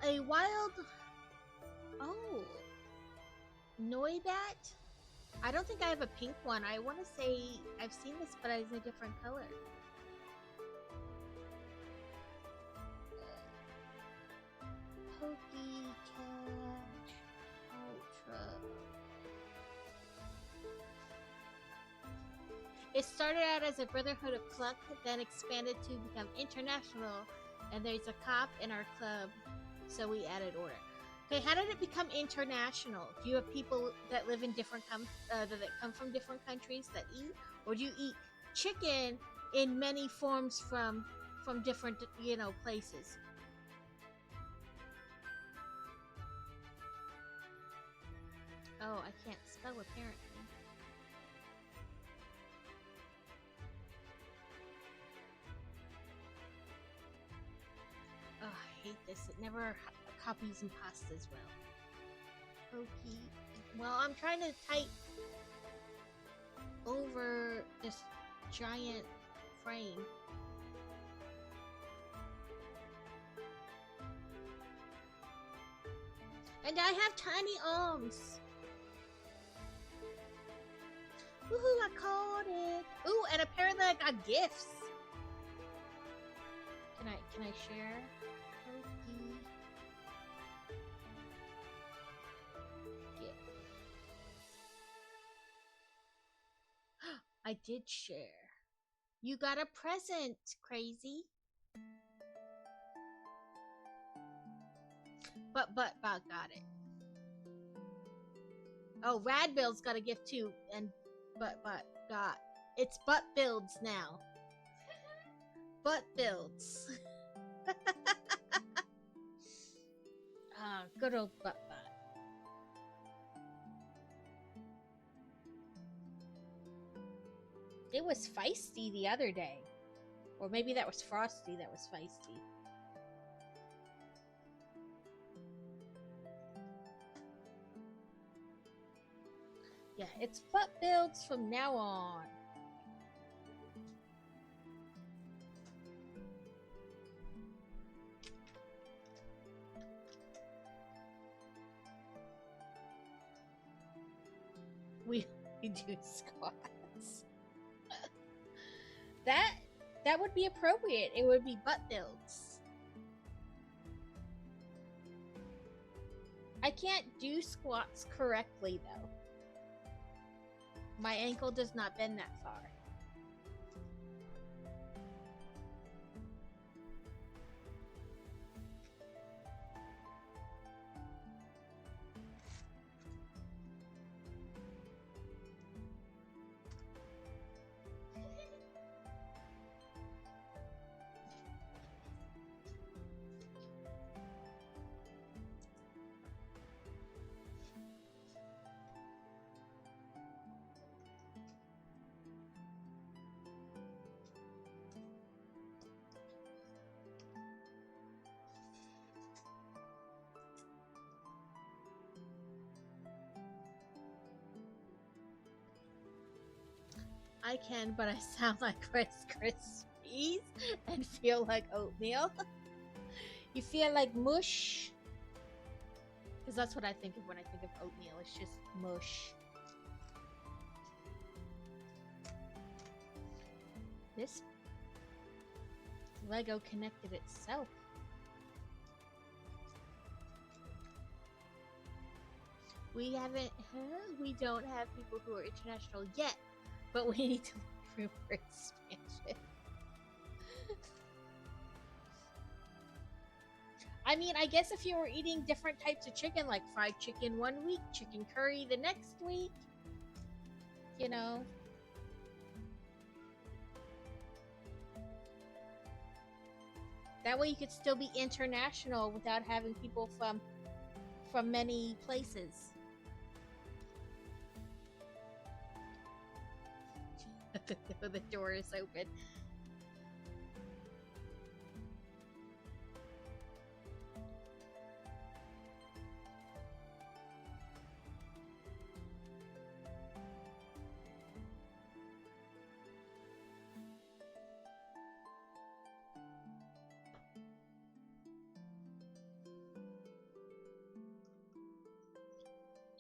A wild... Oh. Noibat? I don't think I have a pink one. I want to say I've seen this, but it's a different color. Pokey Catch Ultra. It started out as a Brotherhood of Cluck, then expanded to become international, and there's a cop in our club. So we added order. Okay, how did it become international? Do you have people that live in different that come from different countries that eat, or do you eat chicken in many forms from different places? Oh, I can't spell apparently. Oh, I hate this. It never copies and pastas well. Okay. Well, I'm trying to type over this giant frame. And I have tiny arms. Woohoo, I caught it. Ooh, and apparently I got gifts. Can I share? Okay. Gift. I did share. You got a present, Crazy. But got it. Oh, Radbill's got a gift too, and but got it's butt builds now. Butt builds. Ah, good old butt. It was feisty the other day. Or maybe that was Frosty that was feisty. Yeah, it's butt builds from now on. We do squats. That would be appropriate. It would be butt builds. I can't do squats correctly though. My ankle does not bend that far. I can, but I sound like Rice Krispies and feel like oatmeal. You feel like mush? Because that's what I think of when I think of oatmeal. It's just mush. This Lego connected itself. We don't have people who are international yet. But we need to look for expansion. I mean, I guess if you were eating different types of chicken, like fried chicken one week, chicken curry the next week, you know. That way you could still be international without having people from many places. The door is open.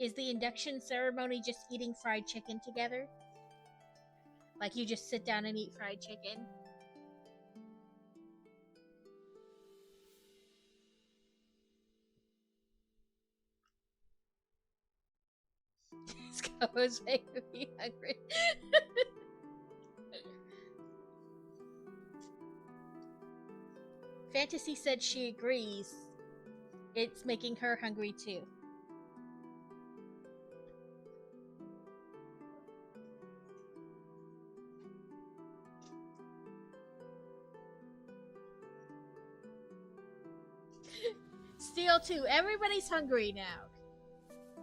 Is the induction ceremony just eating fried chicken together? Like you just sit down and eat fried chicken? This goes making me hungry. Fantasy said she agrees. It's making her hungry too. Steel too. Everybody's hungry now.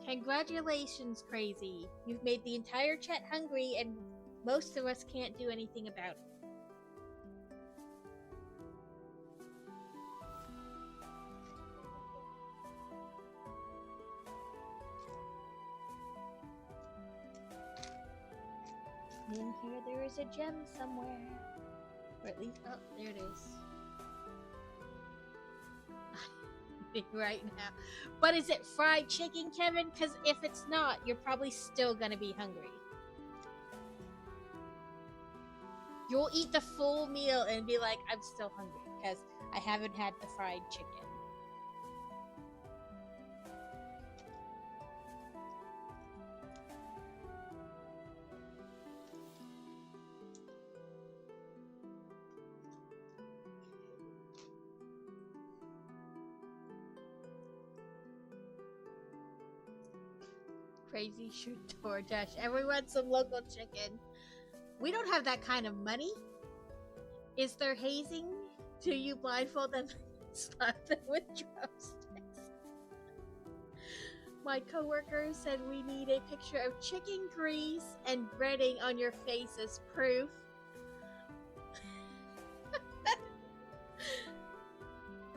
Congratulations, Crazy. You've made the entire chat hungry and most of us can't do anything about it. In here there is a gem somewhere. Or at least, oh, there it is. Right now. But is it fried chicken, Kevin? Because if it's not, you're probably still gonna be hungry. You'll eat the full meal and be like, I'm still hungry because I haven't had the fried chicken. Crazy shoot DoorDash. Everyone some local chicken. We don't have that kind of money. Is there hazing? Do you blindfold them and slap them with drumsticks? My coworker said we need a picture of chicken grease and breading on your face as proof.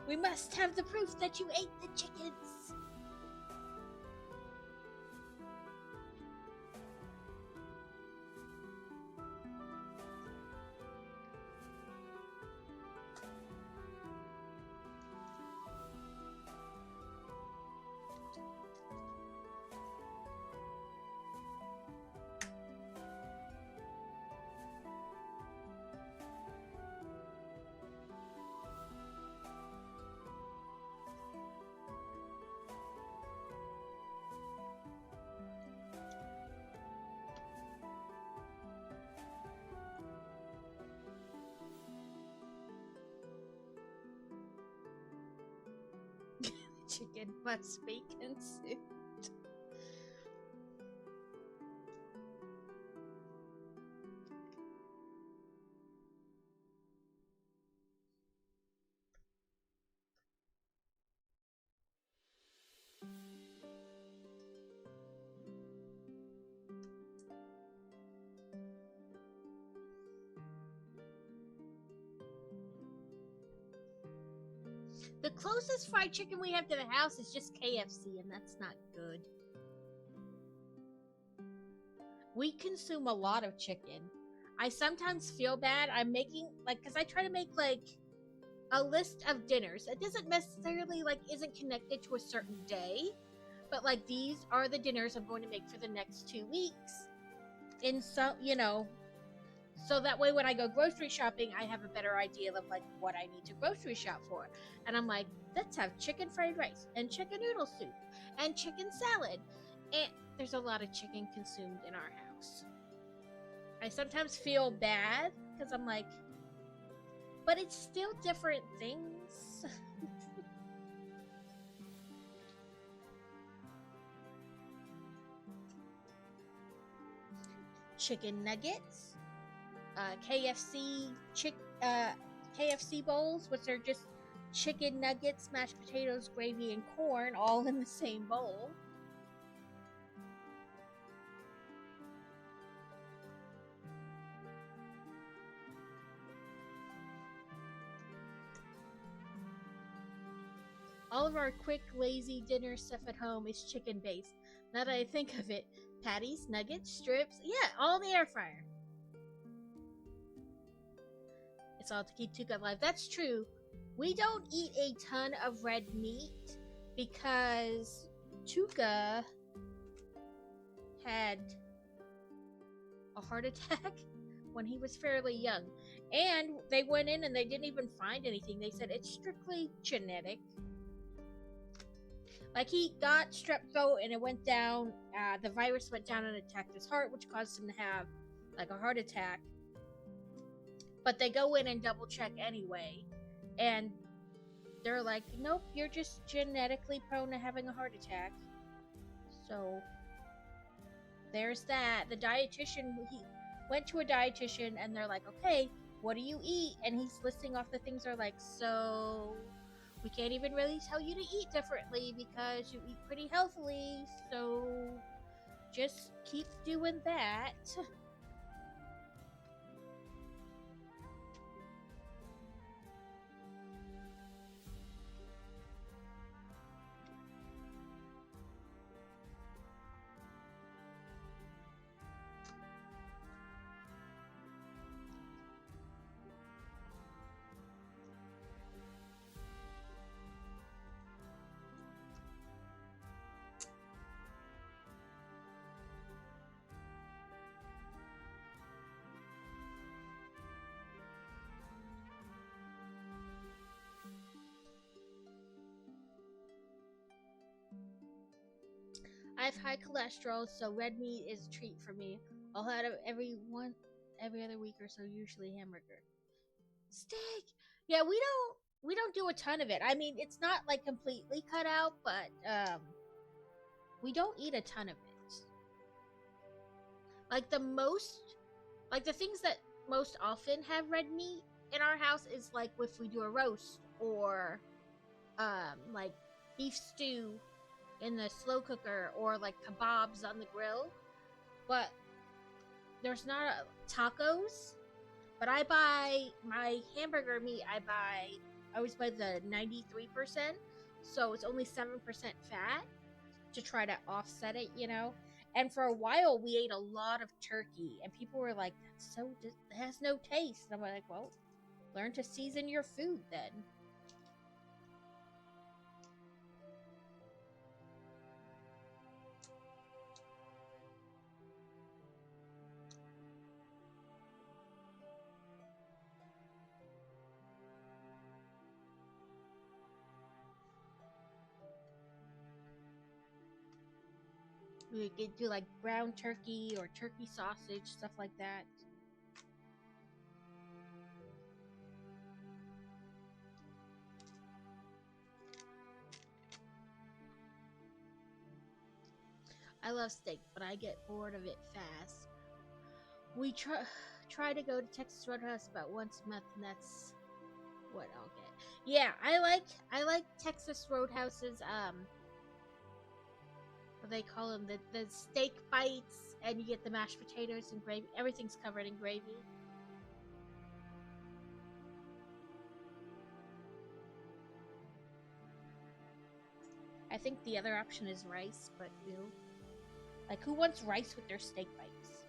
We must have the proof that you ate the chickens. Chicken must be consumed. The closest fried chicken we have to the house is just KFC, and that's not good. We consume a lot of chicken. I sometimes feel bad. I'm making, because I try to make, a list of dinners. It doesn't necessarily, isn't connected to a certain day, but, these are the dinners I'm going to make for the next 2 weeks. And so, so that way when I go grocery shopping, I have a better idea of, what I need to grocery shop for. And I'm like, let's have chicken fried rice, and chicken noodle soup, and chicken salad. And there's a lot of chicken consumed in our house. I sometimes feel bad, because I'm like, but it's still different things. Chicken nuggets. KFC bowls, which are just chicken nuggets, mashed potatoes, gravy, and corn, all in the same bowl. All of our quick, lazy dinner stuff at home is chicken based. Now that I think of it, patties, nuggets, strips, yeah, all in the air fryer. It's all to keep Tuka alive. That's true. We don't eat a ton of red meat because Tuka had a heart attack when he was fairly young. And they went in and they didn't even find anything. They said it's strictly genetic. He got strep throat and it went down. The virus went down and attacked his heart, which caused him to have a heart attack. But they go in and double check anyway. And they're like, nope, you're just genetically prone to having a heart attack. So there's that. The dietitian, he went to a dietitian and they're like, okay, what do you eat? And he's listing off the things. They're like, so we can't even really tell you to eat differently because you eat pretty healthily. So just keep doing that. I have high cholesterol, so red meat is a treat for me. I'll have it every other week or so, usually hamburger. Steak! Yeah, we don't do a ton of it. I mean, it's not completely cut out, but we don't eat a ton of it. Like the things that most often have red meat in our house is like if we do a roast or like beef stew in the slow cooker or like kebabs on the grill. But there's not tacos. But I buy my hamburger meat. I always buy the 93%, so it's only 7% fat to try to offset it, you know. And for a while, we ate a lot of turkey, and people were like, "It has no taste." And I'm like, "Well, learn to season your food then." We could do like ground turkey or turkey sausage, stuff like that. I love steak, but I get bored of it fast. We try to go to Texas Roadhouse about once a month, and that's what I'll get. Yeah, I like Texas Roadhouse's what they call them, the steak bites, and you get the mashed potatoes and gravy. Everything's covered in gravy. I think the other option is rice, but ew. Like, who wants rice with their steak bites?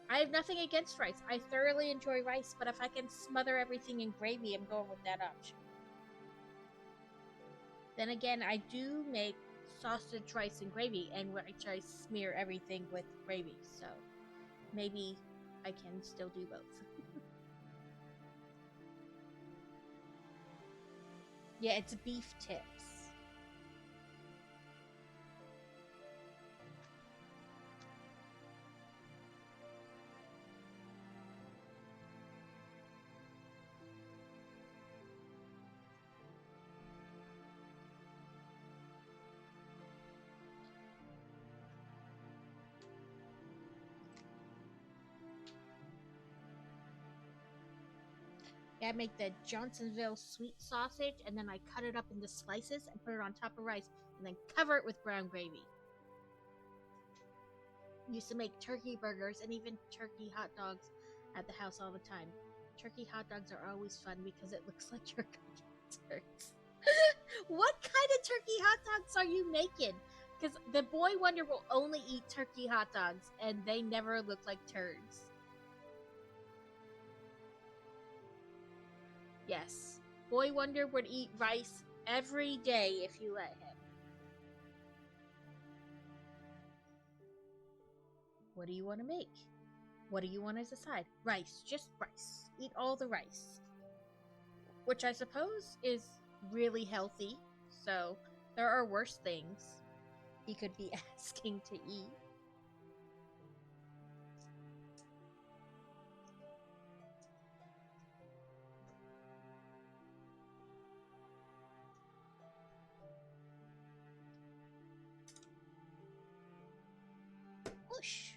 I have nothing against rice. I thoroughly enjoy rice, but if I can smother everything in gravy, I'm going with that option. Then again, I do make sausage, rice, and gravy, and I smear everything with gravy, so maybe I can still do both. Yeah, it's beef tips. I make the Johnsonville sweet sausage, and then I cut it up into slices and put it on top of rice, and then cover it with brown gravy. Used to make turkey burgers and even turkey hot dogs at the house all the time. Turkey hot dogs are always fun because it looks like you're cooking turds. What kind of turkey hot dogs are you making? Because the boy wonder will only eat turkey hot dogs, and they never look like turds. Yes, Boy Wonder would eat rice every day if you let him. What do you want to make? What do you want as a side? Rice, just rice. Eat all the rice. Which I suppose is really healthy, so there are worse things he could be asking to eat. Whoosh.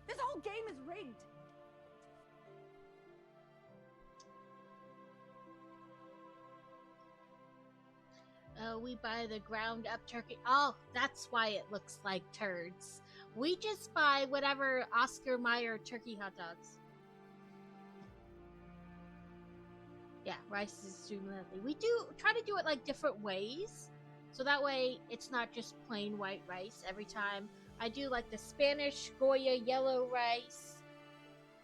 This whole game is rigged. We buy the ground up turkey. Oh, that's why it looks like turds. We just buy whatever Oscar Mayer turkey hot dogs. Yeah, rice is extremely healthy. We do try to do it like different ways, so that way it's not just plain white rice every time. I do like the Spanish Goya yellow rice,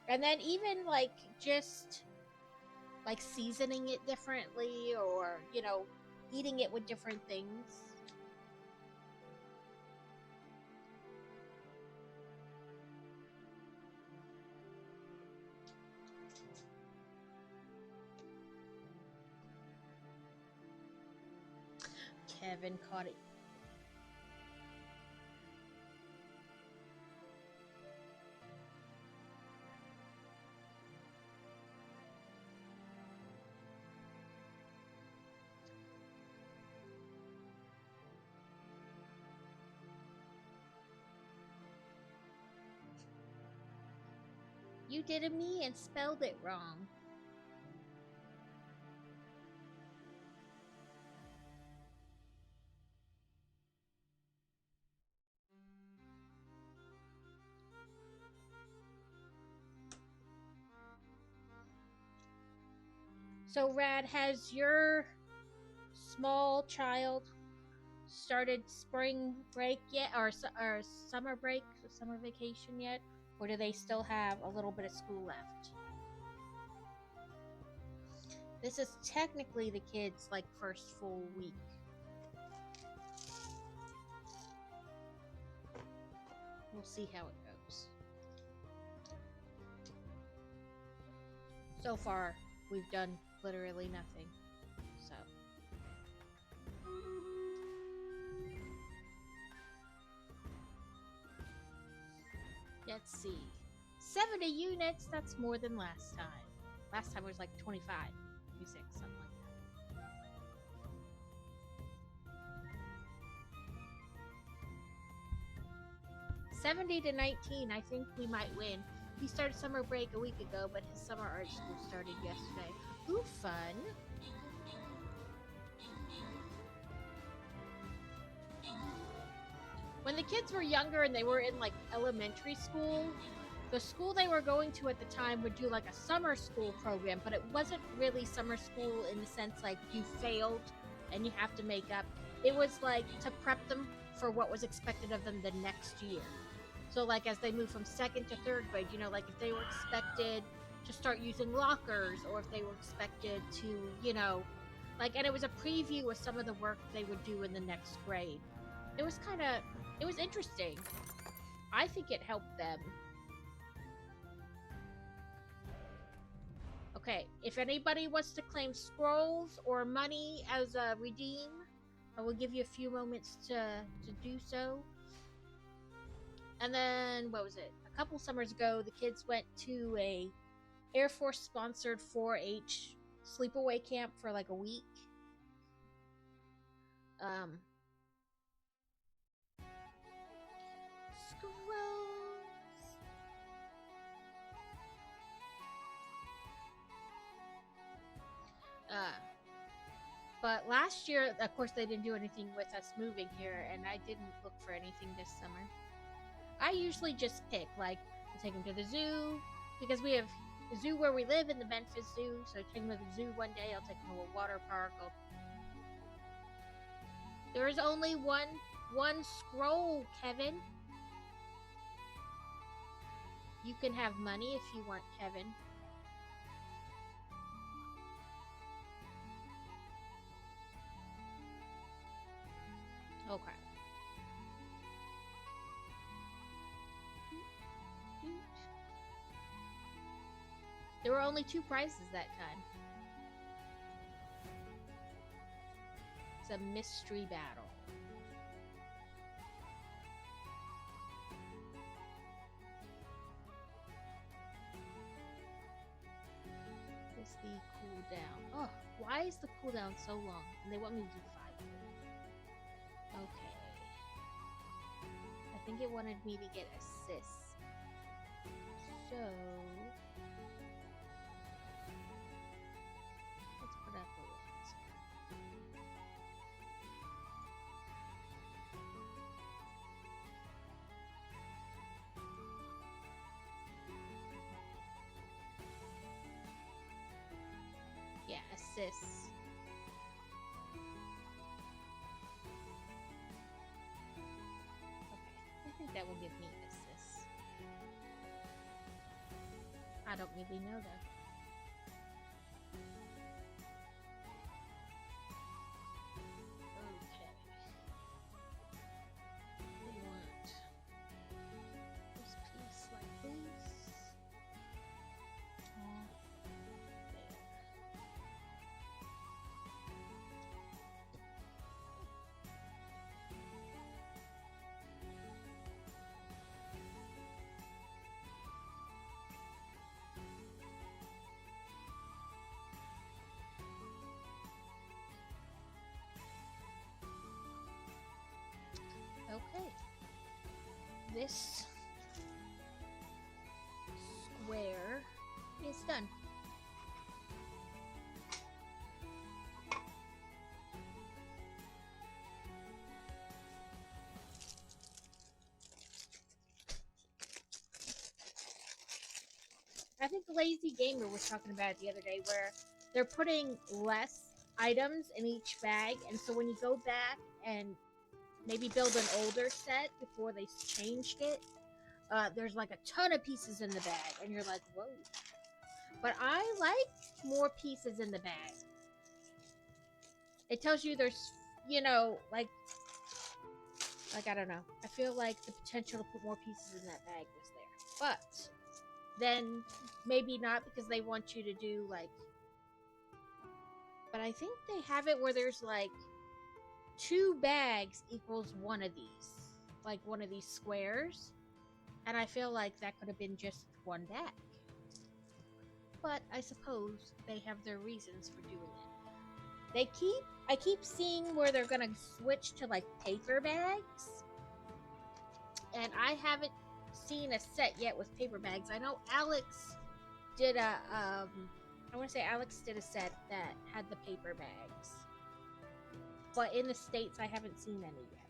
and then even like just like seasoning it differently, or eating it with different things. Kevin caught it. You did a me and spelled it wrong. So, Rad, has your small child started spring break yet, or summer break, summer vacation yet, or do they still have a little bit of school left? This is technically the kids' like first full week. We'll see how it goes. So far, we've done literally nothing. So. Let's see. 70 units, that's more than last time. Last time it was like 25, 26, something like that. 70 to 19, I think we might win. He started summer break a week ago, but his summer art school started yesterday. Ooh, fun. When the kids were younger and they were in like elementary school, the school they were going to at the time would do like a summer school program, but it wasn't really summer school in the sense like you failed and you have to make up. It was like to prep them for what was expected of them the next year. So like as they move from 2nd to 3rd grade, you know, like if they were expected to start using lockers, or if they were expected to, you know, like, and it was a preview of some of the work they would do in the next grade. It was interesting. I think it helped them. Okay, if anybody wants to claim scrolls or money as a redeem, I will give you a few moments to do so. And then, what was it? A couple summers ago, the kids went to a Air Force sponsored 4-H sleepaway camp for like a week. Scrolls. But last year, of course, they didn't do anything with us moving here, and I didn't look for anything this summer. I usually just pick, like, I'll take them to the zoo, because we have a zoo where we live in the Memphis Zoo, so I take them to the zoo one day, I'll take them to a water park. There is only one scroll, Kevin. You can have money if you want, Kevin. Okay. There were only 2 prizes that time. It's a mystery battle. Is the cooldown? Oh, why is the cooldown so long? And they want me to do 5. Okay. I think it wanted me to get assists. So let's put up a list. Yeah, assists. I think that will give me assists. I don't really know though. Okay. We want this piece like this. There. Okay. This square It's done. I think the Lazy Gamer was talking about it the other day, where they're putting less items in each bag, and so when you go back and maybe build an older set before they changed it, there's like a ton of pieces in the bag, and you're like, whoa. But I like more pieces in the bag. It tells you there's, you know, like I don't know. I feel like the potential to put more pieces in that bag was there. But then maybe not, because they want you to do like, but I think they have it where there's like 2 bags equals one of these, like one of these squares, and I feel like that could have been just one bag. But I suppose they have their reasons for doing it. I keep seeing where they're gonna switch to like paper bags, and I haven't seen a set yet with paper bags. I know Alex did a I want to say Alex did a set that had the paper bags, but in the States I haven't seen any yet.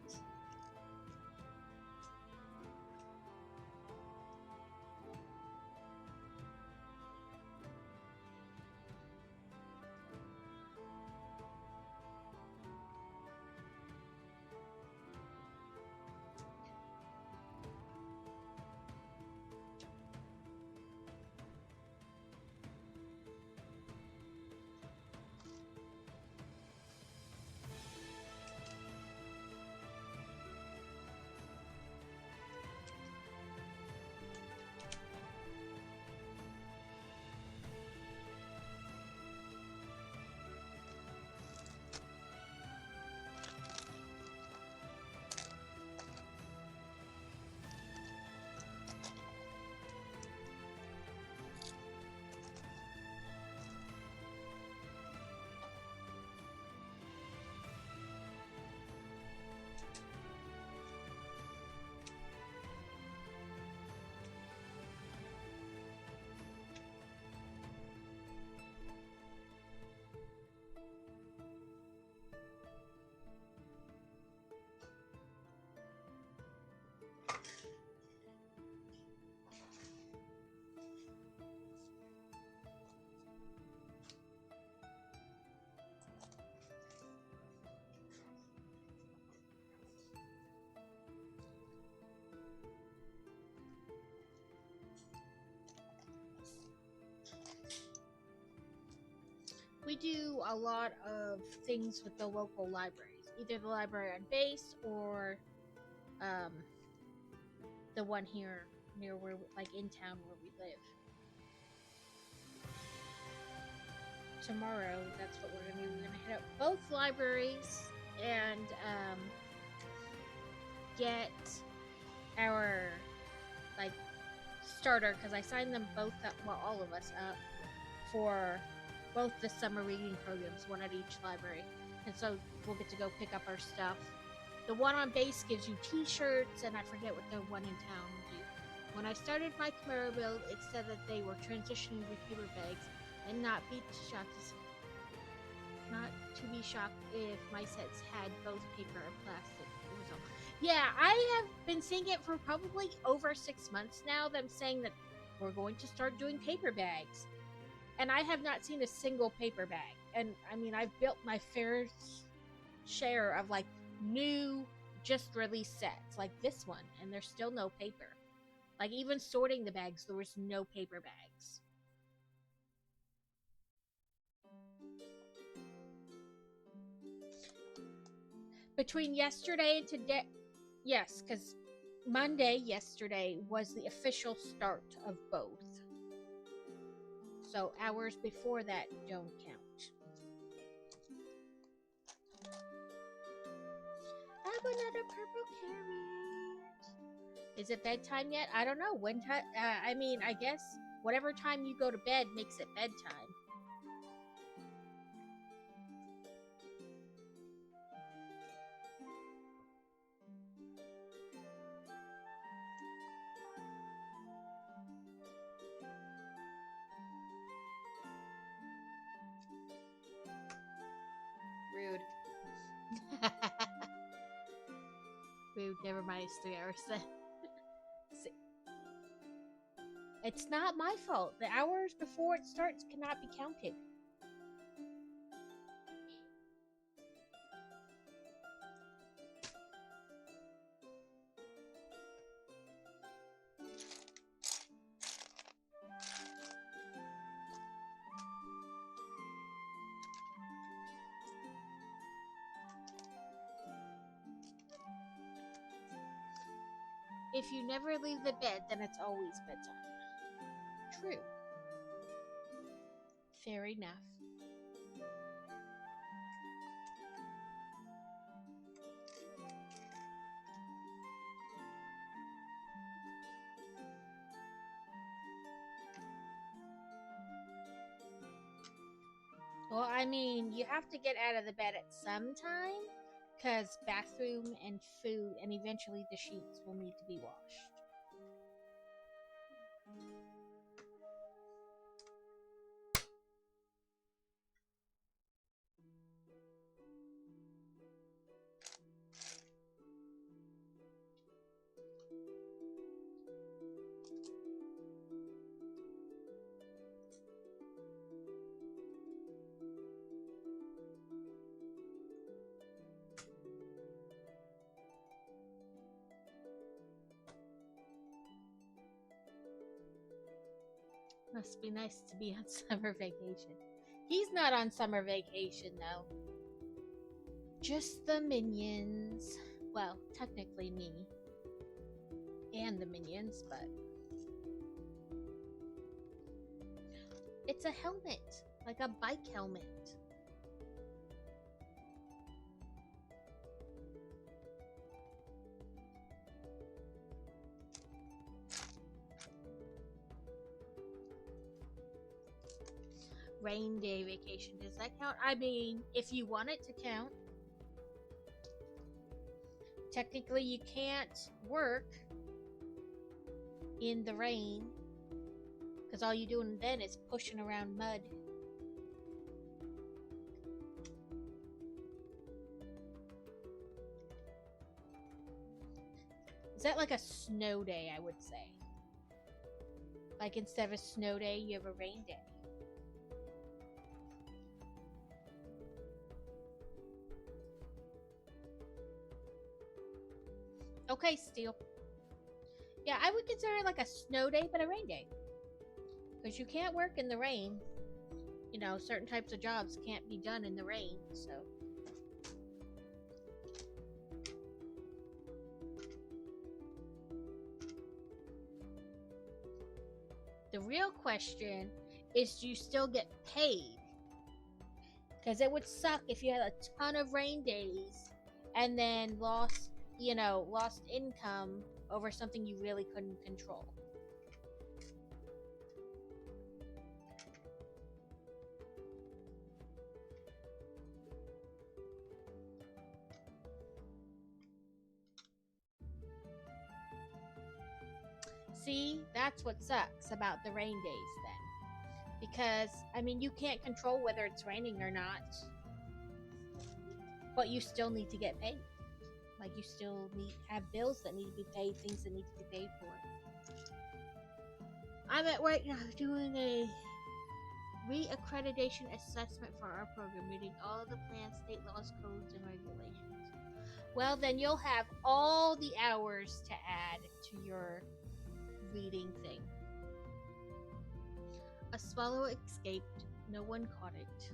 We do a lot of things with the local libraries, either the library on base or the one here near where, like in town where we live. Tomorrow, that's what we're gonna do. We're gonna hit up both libraries and get our like starter, because I signed them both up, well, all of us up for both the summer reading programs, one at each library, and so we'll get to go pick up our stuff. The one on base gives you t-shirts, and I forget what the one in town do. When I started my Camaro build, it said that they were transitioning to paper bags, and not to be shocked if my sets had both paper or plastic. It was all. Yeah, I have been seeing it for probably over 6 months now, them saying that we're going to start doing paper bags. And I have not seen a single paper bag. And I mean, I've built my fair share of like new, just released sets, like this one, and there's still no paper. Like even sorting the bags, there was no paper bags. Between yesterday and today, yes, because Monday, yesterday, was the official start of both. So hours before that don't count. I have another purple carrot. Is it bedtime yet? I don't know. When time? I mean, I guess whatever time you go to bed makes it bedtime. food. Never mind, it's 3 hours then. It's not my fault. The hours before it starts cannot be counted. If you never leave the bed, then it's always bedtime. True. Fair enough. Well, I mean, you have to get out of the bed at some time, because bathroom and food and eventually the sheets will need to be washed. Must be nice to be on summer vacation. He's not on summer vacation, though. Just the minions. Well, technically me. And the minions, but... It's a helmet. Like a bike helmet. Rain day vacation, does that count? I mean, if you want it to count. Technically, you can't work in the rain, because all you're doing then is pushing around mud. Is that like a snow day, I would say? Like instead of a snow day, you have a rain day. Okay, Steel. Yeah, I would consider it like a snow day, but a rain day. Because you can't work in the rain. You know, certain types of jobs can't be done in the rain, so... The real question is, do you still get paid? Because it would suck if you had a ton of rain days and then lost income over something you really couldn't control. See, that's what sucks about the rain days then. Because, I mean, you can't control whether it's raining or not. But you still need to get paid. Like, you still have bills that need to be paid, things that need to be paid for. I'm at work now doing a re-accreditation assessment for our program, reading all the plans, state laws, codes, and regulations. Well, then you'll have all the hours to add to your reading thing. A swallow escaped. No one caught it.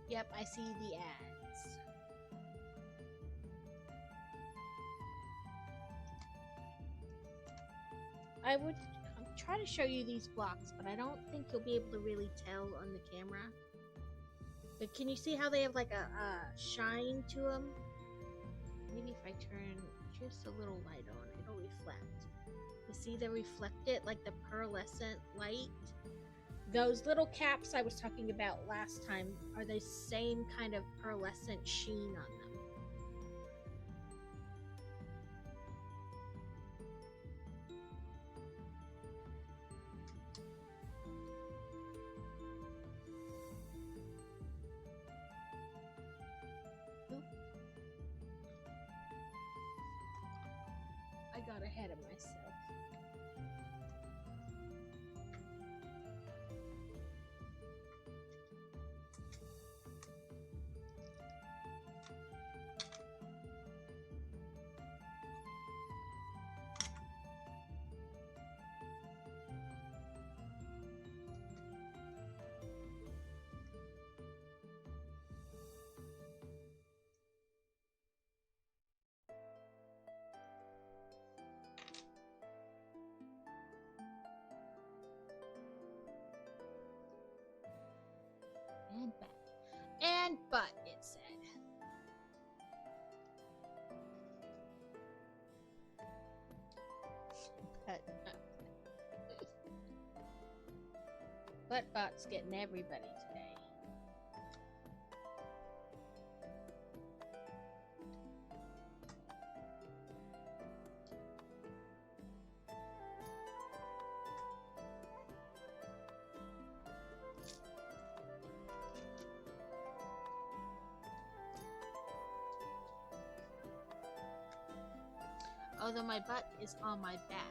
Yep, I see the ads. I would try to show you these blocks, but I don't think you'll be able to really tell on the camera. But can you see how they have like a shine to them? Maybe if I turn just a little light on, it'll reflect. You see the reflected, like the pearlescent light? Those little caps I was talking about last time are the same kind of pearlescent sheen on them. I got ahead of myself. And back. And butt, it said. Buttbot's getting everybody today. Although my butt is on my back.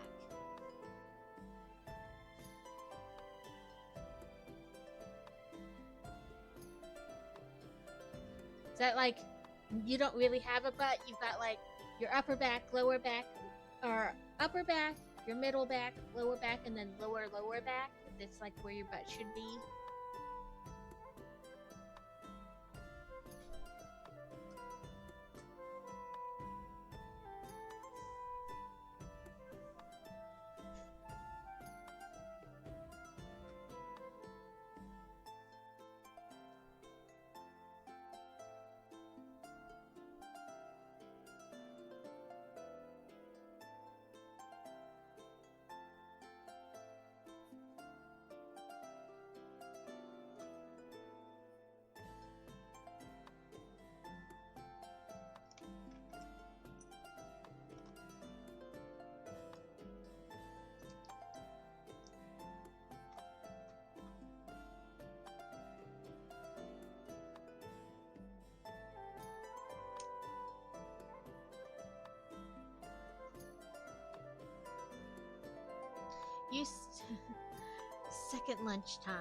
Is that like, you don't really have a butt? You've got like your upper back, lower back, or upper back, your middle back, lower back, and then lower back? That's like where your butt should be. Second lunchtime.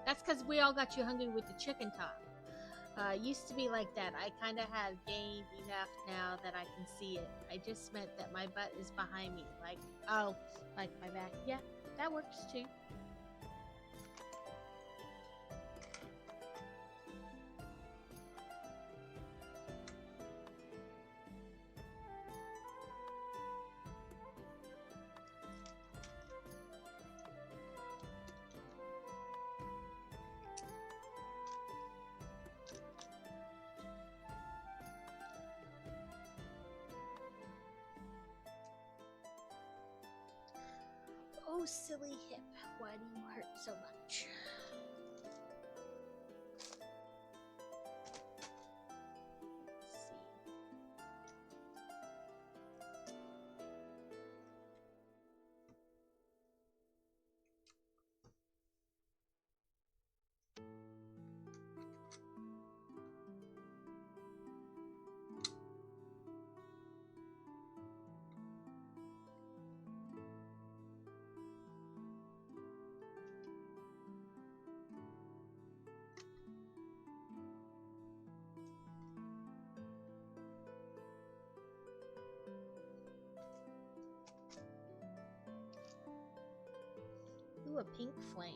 That's because we all got you hungry with the chicken talk. Used to be like that. I kind of have gained enough now that I can see it. I just meant that my butt is behind me. Like, oh, like my back. Yeah, that works too. Oh, silly hip, why do you hurt so much? Let's see. Ooh, a pink flame.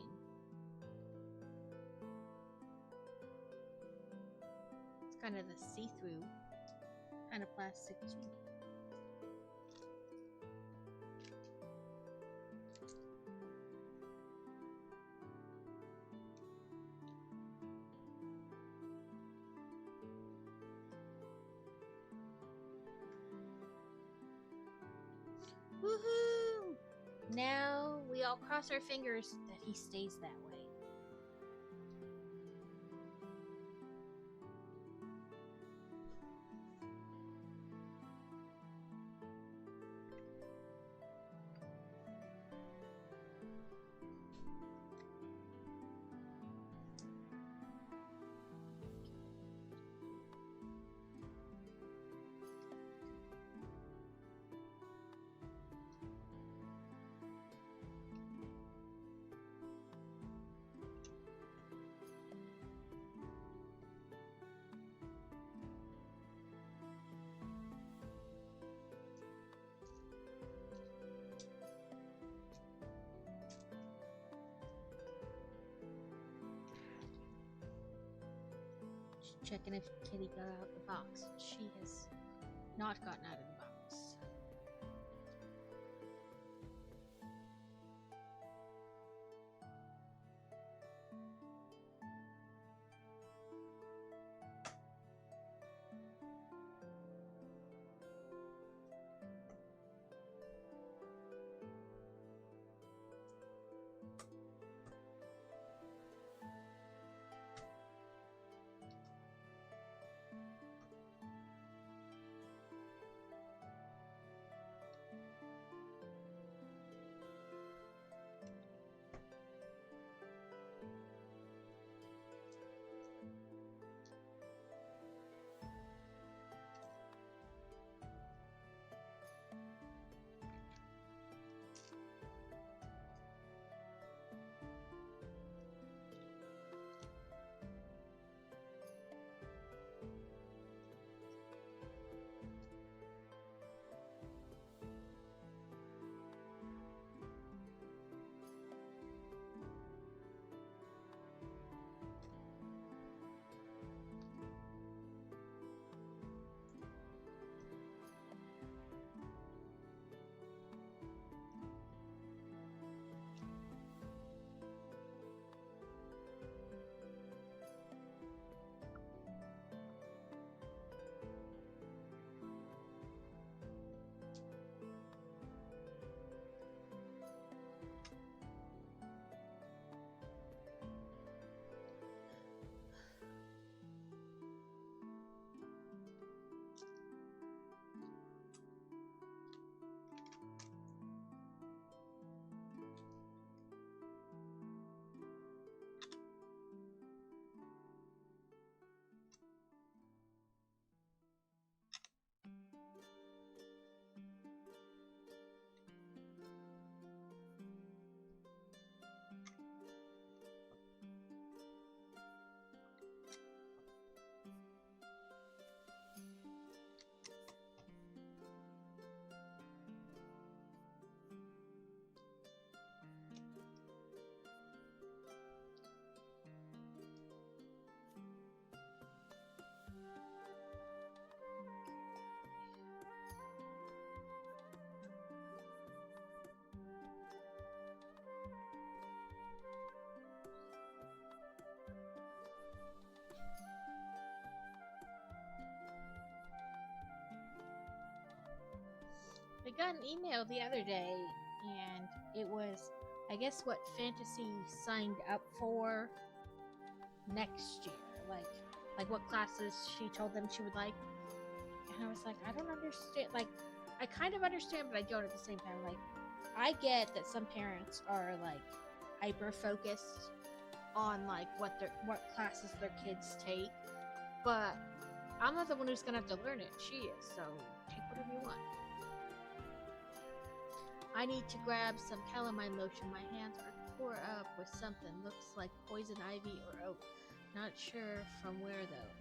It's kind of the see-through kind of plastic too. Woohoo! Now we all cross our fingers that he stays that way. Checking if Kitty got out of the box. She has not gotten out of the box. I got an email the other day, and it was, I guess, what Fantasy signed up for next year. Like what classes she told them she would like. And I was like, I don't understand. Like, I kind of understand, but I don't at the same time. Like, I get that some parents are like hyper focused on like what classes their kids take, but I'm not the one who's gonna have to learn it. She is. So take whatever you want. I need to grab some calamine lotion. My hands are tore up with something. Looks like poison ivy or oak. Not sure from where though.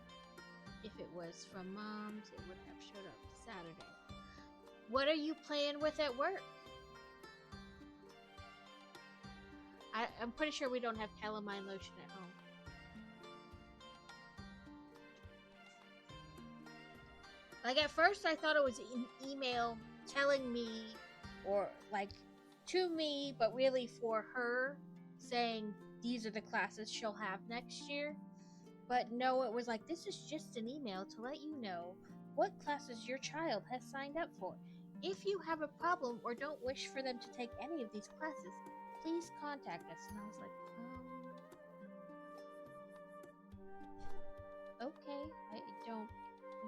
If it was from Mom's, it would have showed up Saturday. What are you playing with at work? I'm pretty sure we don't have calamine lotion at home. Like, at first I thought it was an email telling me, or like to me, but really for her, saying these are the classes she'll have next year. But no, it was like, this is just an email to let you know what classes your child has signed up for. If you have a problem or don't wish for them to take any of these classes, please contact us. And I was like, okay, I don't,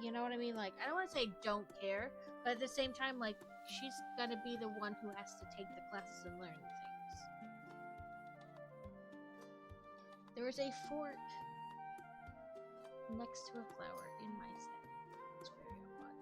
you know what I mean? Like, I don't want to say don't care, but at the same time, like, she's gonna be the one who has to take the classes and learn things. There is a fort next to a flower in my set. It's very odd.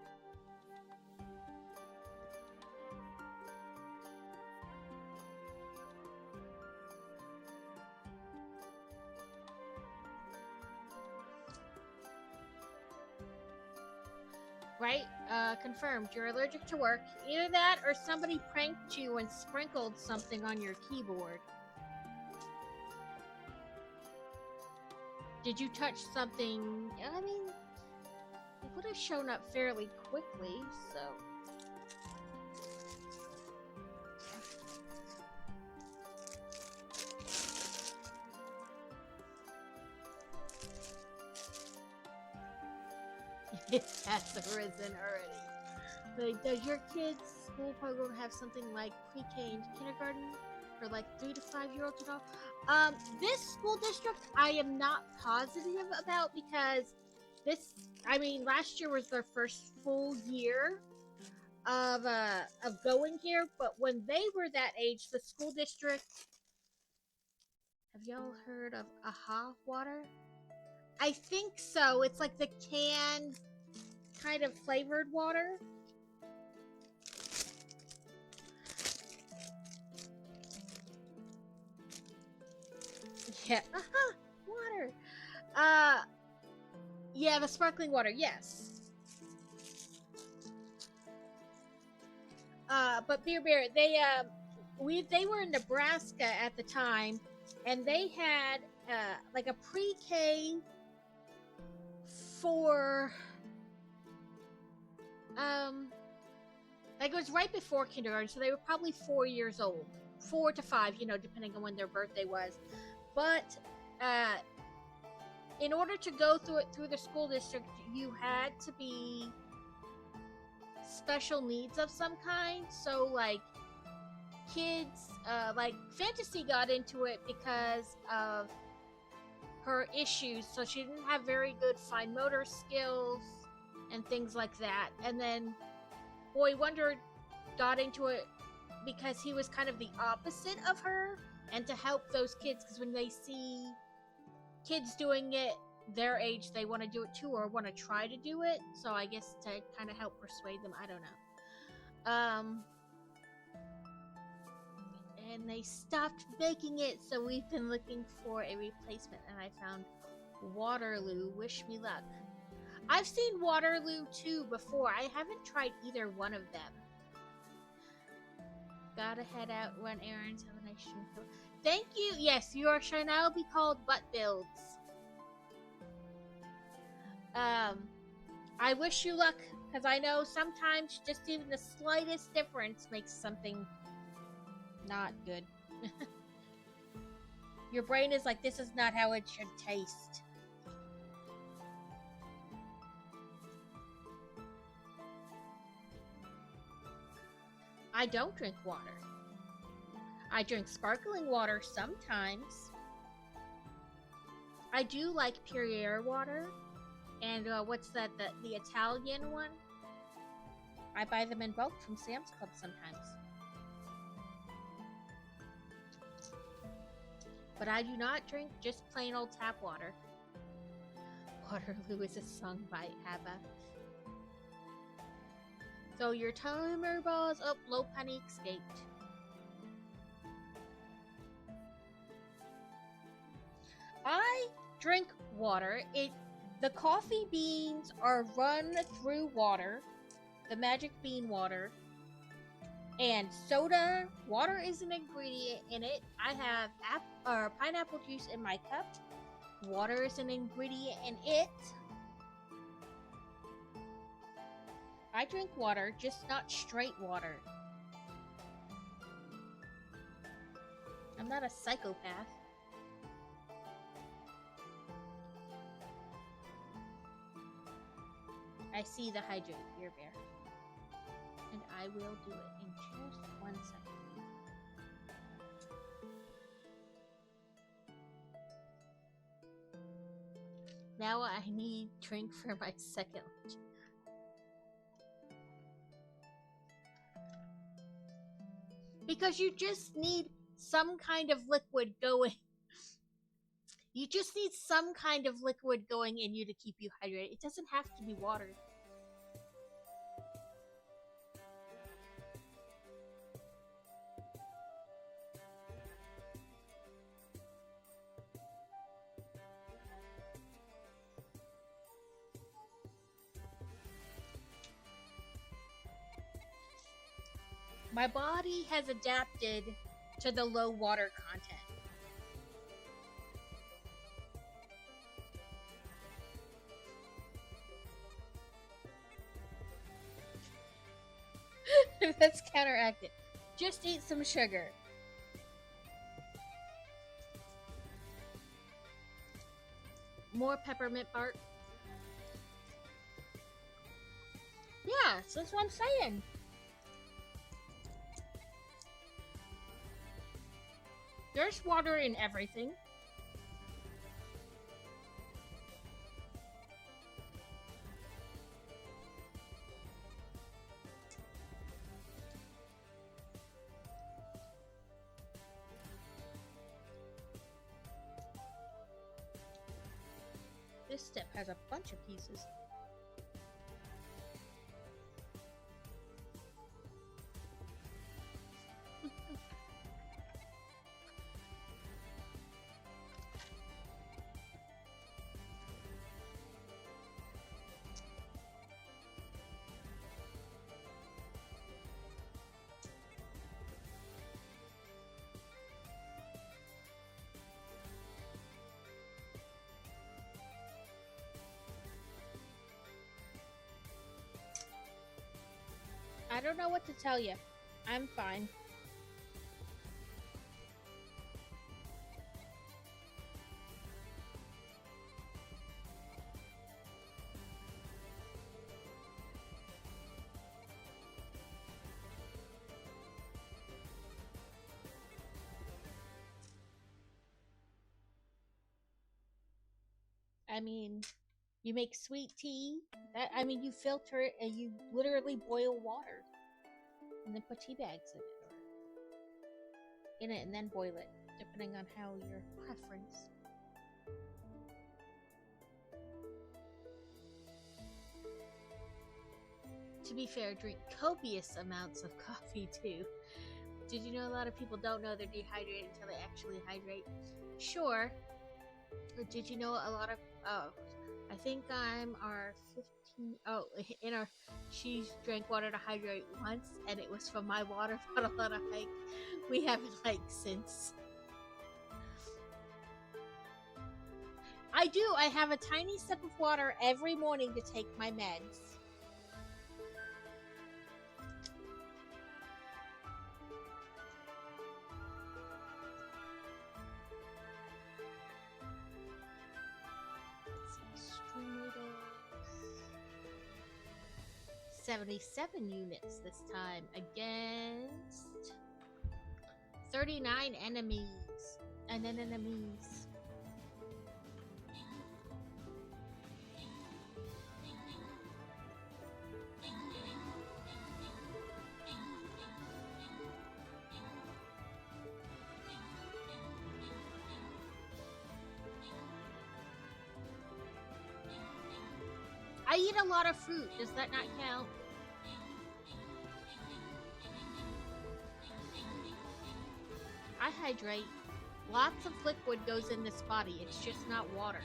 Right? Confirmed. You're allergic to work. Either that or somebody pranked you and sprinkled something on your keyboard. Did you touch something? I mean, it would have shown up fairly quickly, so. It has arisen already. Like, does your kids' school program have something like pre-K and kindergarten for like 3 to 5-year-olds and all? This school district I am not positive about because last year was their first full year of going here, but when they were that age, the school district, have y'all heard of AHA water? I think so. It's like the canned kind of flavored water. Yeah. Aha! Water. Yeah, the sparkling water, yes. But Beer, they were in Nebraska at the time, and they had like a pre-K for like it was right before kindergarten, so they were probably 4 years old, 4 to 5, depending on when their birthday was. But in order to go through the school district, you had to be special needs of some kind. So like kids, like Fantasy got into it because of her issues, so she didn't have very good fine motor skills and things like that. And then Boy Wonder got into it because he was kind of the opposite of her, and to help those kids, because when they see kids doing it their age, they want to do it too, or want to try to do it. So I guess to kind of help persuade them, I don't know. And they stopped making it, so we've been looking for a replacement, and I found Waterloo. Wish me luck. I've seen Waterloo 2 before. I haven't tried either one of them. Gotta head out, run errands, have a nice show. Thank you. Yes, your show now will be called Butt Builds. I wish you luck, because I know sometimes just even the slightest difference makes something not good. Your brain is like, this is not how it should taste. I don't drink water. I drink sparkling water sometimes. I do like Perrier water. And what's that? The Italian one? I buy them in bulk from Sam's Club sometimes. But I do not drink just plain old tap water. Waterloo is a song by ABBA. So your timer balls up, low penny escaped. I drink water. The coffee beans are run through water, the magic bean water, and soda. Water is an ingredient in it. I have pineapple juice in my cup. Water is an ingredient in it. I drink water, just not straight water. I'm not a psychopath. I see the hydrate, Beer Bear. And I will do it in just 1 second. Now I need drink for my second lunch. Because you just need some kind of liquid going. You just need some kind of liquid going in you to keep you hydrated. It doesn't have to be water. My body has adapted to the low water content. Let's counteract it. Just eat some sugar. More peppermint bark. Yeah, so that's what I'm saying. There's water in everything. This step has a bunch of pieces. I don't know what to tell you. I'm fine. I mean, you make sweet tea. You filter it and you literally boil water. And then put tea bags in it and then boil it, depending on how your preference. To be fair, drink copious amounts of coffee too. Did you know a lot of people don't know they're dehydrated until they actually hydrate? Sure. Or did you know a lot of I think I'm our 15 she drank water to hydrate once and it was from my water bottle on a hike. We haven't hiked since. I do. I have a tiny sip of water every morning to take my meds. Stream 77 units this time against 39 enemies. And then enemies. I eat a lot of fruit. Does that not count? I hydrate. Lots of liquid goes in this body. It's just not water.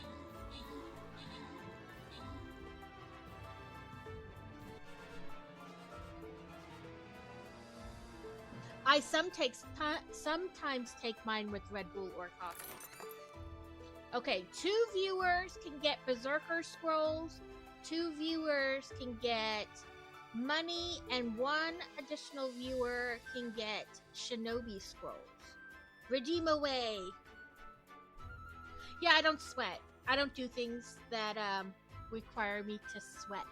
I sometimes take mine with Red Bull or coffee. Okay, 2 viewers can get Berserker Scrolls. 2 viewers can get money, and 1 additional viewer can get Shinobi Scrolls. Redeem away. Yeah, I don't sweat. I don't do things that require me to sweat.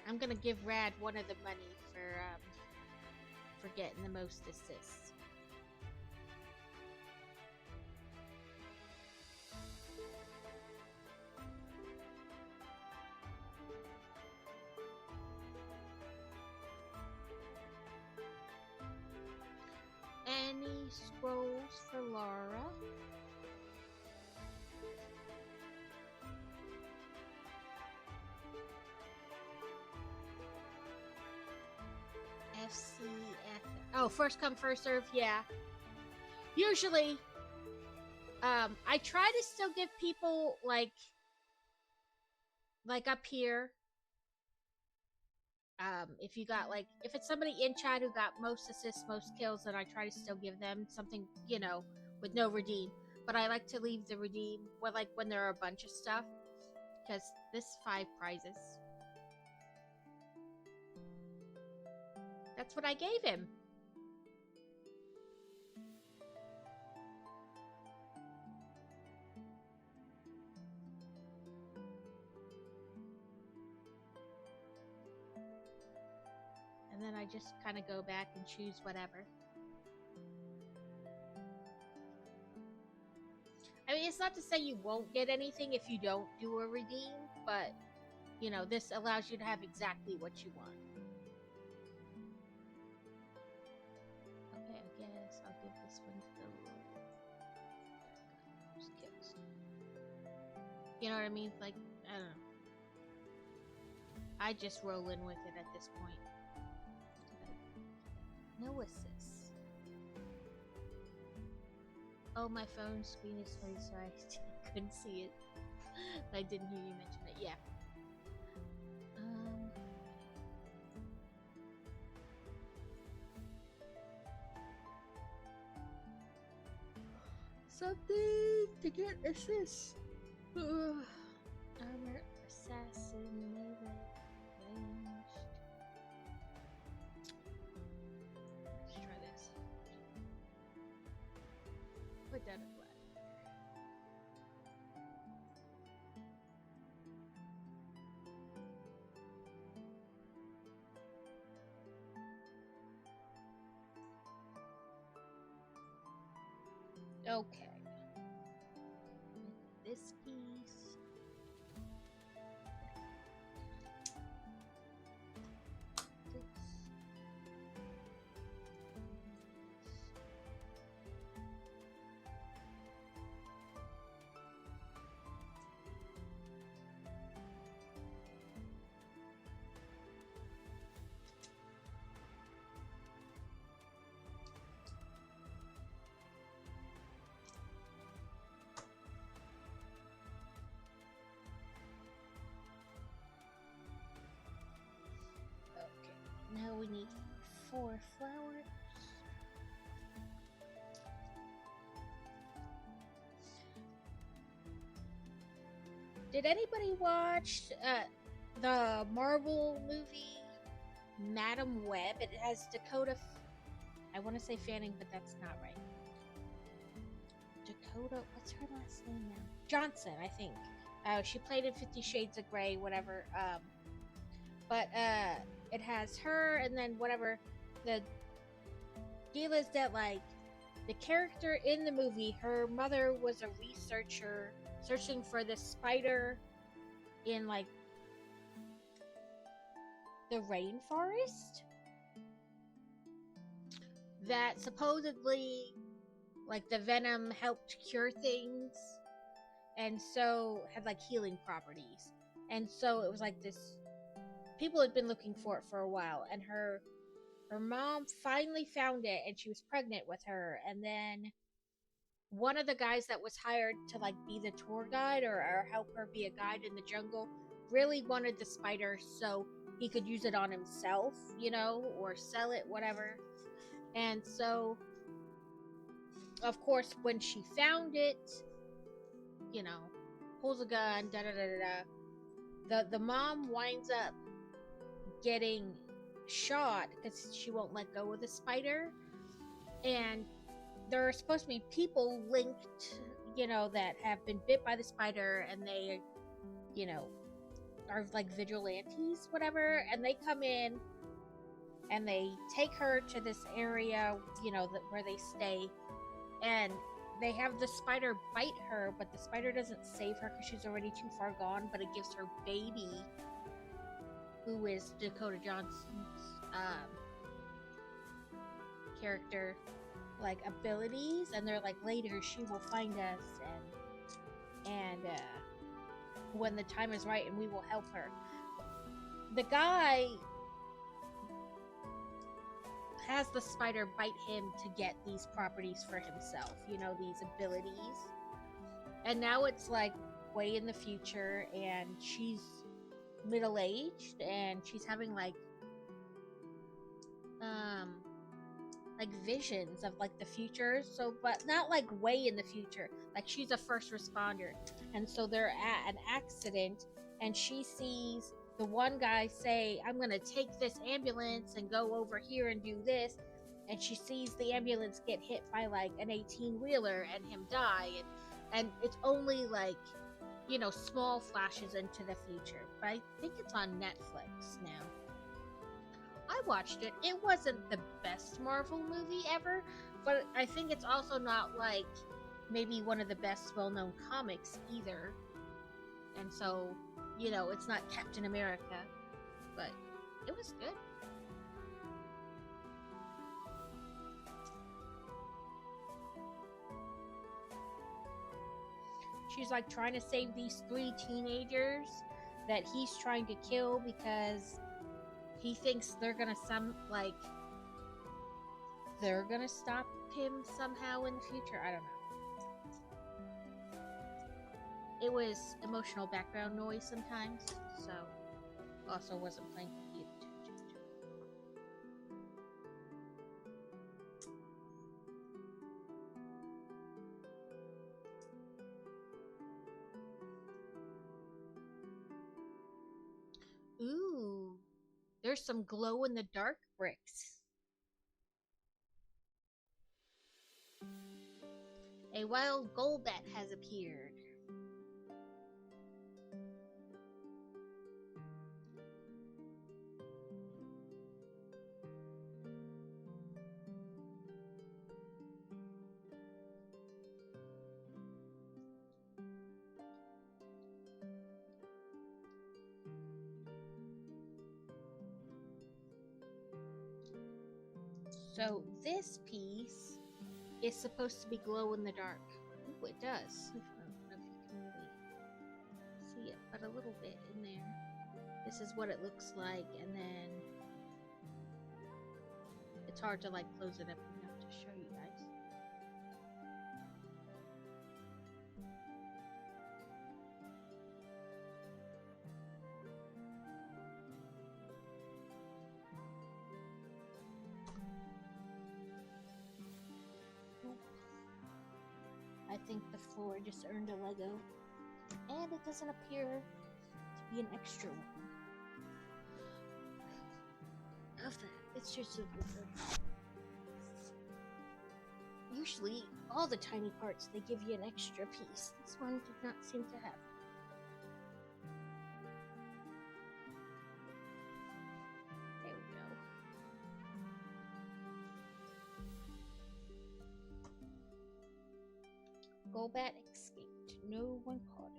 I'm gonna give Rad one of the money for getting the most assists. Any scrolls for Laura? FCF. Oh, first come, first serve. Yeah. Usually, I try to still give people like up here. If you got like, if it's somebody in chat who got most assists, most kills, then I try to still give them something, you know, with no redeem. But I like to leave the redeem, well, like when there are a bunch of stuff, because this 5 prizes. That's what I gave him. And then I just kind of go back and choose whatever. I mean, it's not to say you won't get anything if you don't do a redeem, but, you know, this allows you to have exactly what you want. Okay, I guess I'll give this one to the kids. You know what I mean? Like, I don't know. I just roll in with it at this point. No assists. Oh, my phone screen is very sorry. I couldn't see it. I didn't hear you mention it. Yeah. Something to get assists. Armor assassin melee ranged. Let's try this. Put down a flag. Okay. This piece. Now we need 4 flowers. Did anybody watch the Marvel movie Madam Web? It has Dakota. I want to say Fanning, but that's not right. Dakota. What's her last name now? Johnson, I think. She played in 50 Shades of Grey, whatever. But it has her, and then whatever. The deal is that, like, the character in the movie, her mother was a researcher searching for the spider in, like, the rainforest that supposedly, like, the venom helped cure things, and so had, like, healing properties. And so it was like this, people had been looking for it for a while, and her mom finally found it, and she was pregnant with her. And then one of the guys that was hired to, like, be the tour guide or help her be a guide in the jungle really wanted the spider so he could use it on himself, you know, or sell it, whatever. And so, of course, when she found it, you know, pulls a gun, the mom winds up getting shot because she won't let go of the spider. And there are supposed to be people linked, you know, that have been bit by the spider, and they, you know, are like vigilantes, whatever, and they come in and they take her to this area, where they stay, and they have the spider bite her, but the spider doesn't save her because she's already too far gone, but it gives her baby, who is Dakota Johnson's character, like, abilities, and they're like, later she will find us, and when the time is right, and we will help her. The guy has the spider bite him to get these properties for himself, these abilities. And now it's like way in the future, and she's middle-aged, and she's having like visions of like the future, but not like way in the future, like she's a first responder, and so they're at an accident, and she sees the one guy say, I'm gonna take this ambulance and go over here and do this, and she sees the ambulance get hit by like an 18-wheeler and him die, and it's only like, small flashes into the future. But I think it's on Netflix now. I watched it. It wasn't the best Marvel movie ever, but I think it's also not like maybe one of the best well-known comics either. And so, it's not Captain America, but it was good. She's like trying to save these 3 teenagers that he's trying to kill because he thinks they're gonna stop him somehow in the future. I don't know. It was emotional background noise sometimes, so also wasn't paying complete attention to it. Ooh, there's some glow-in-the-dark bricks. A wild Golbat has appeared. So this piece is supposed to be glow in the dark. Ooh, it does. I don't know if you can really see it, but a little bit in there. This is what it looks like, and then it's hard to like close it up enough to show you guys. I think the floor just earned a Lego, and it doesn't appear to be an extra one. Of that, it's just a usually all the tiny parts they give you an extra piece. This one did not seem to have. There we go. Golbat escaped. No one caught it.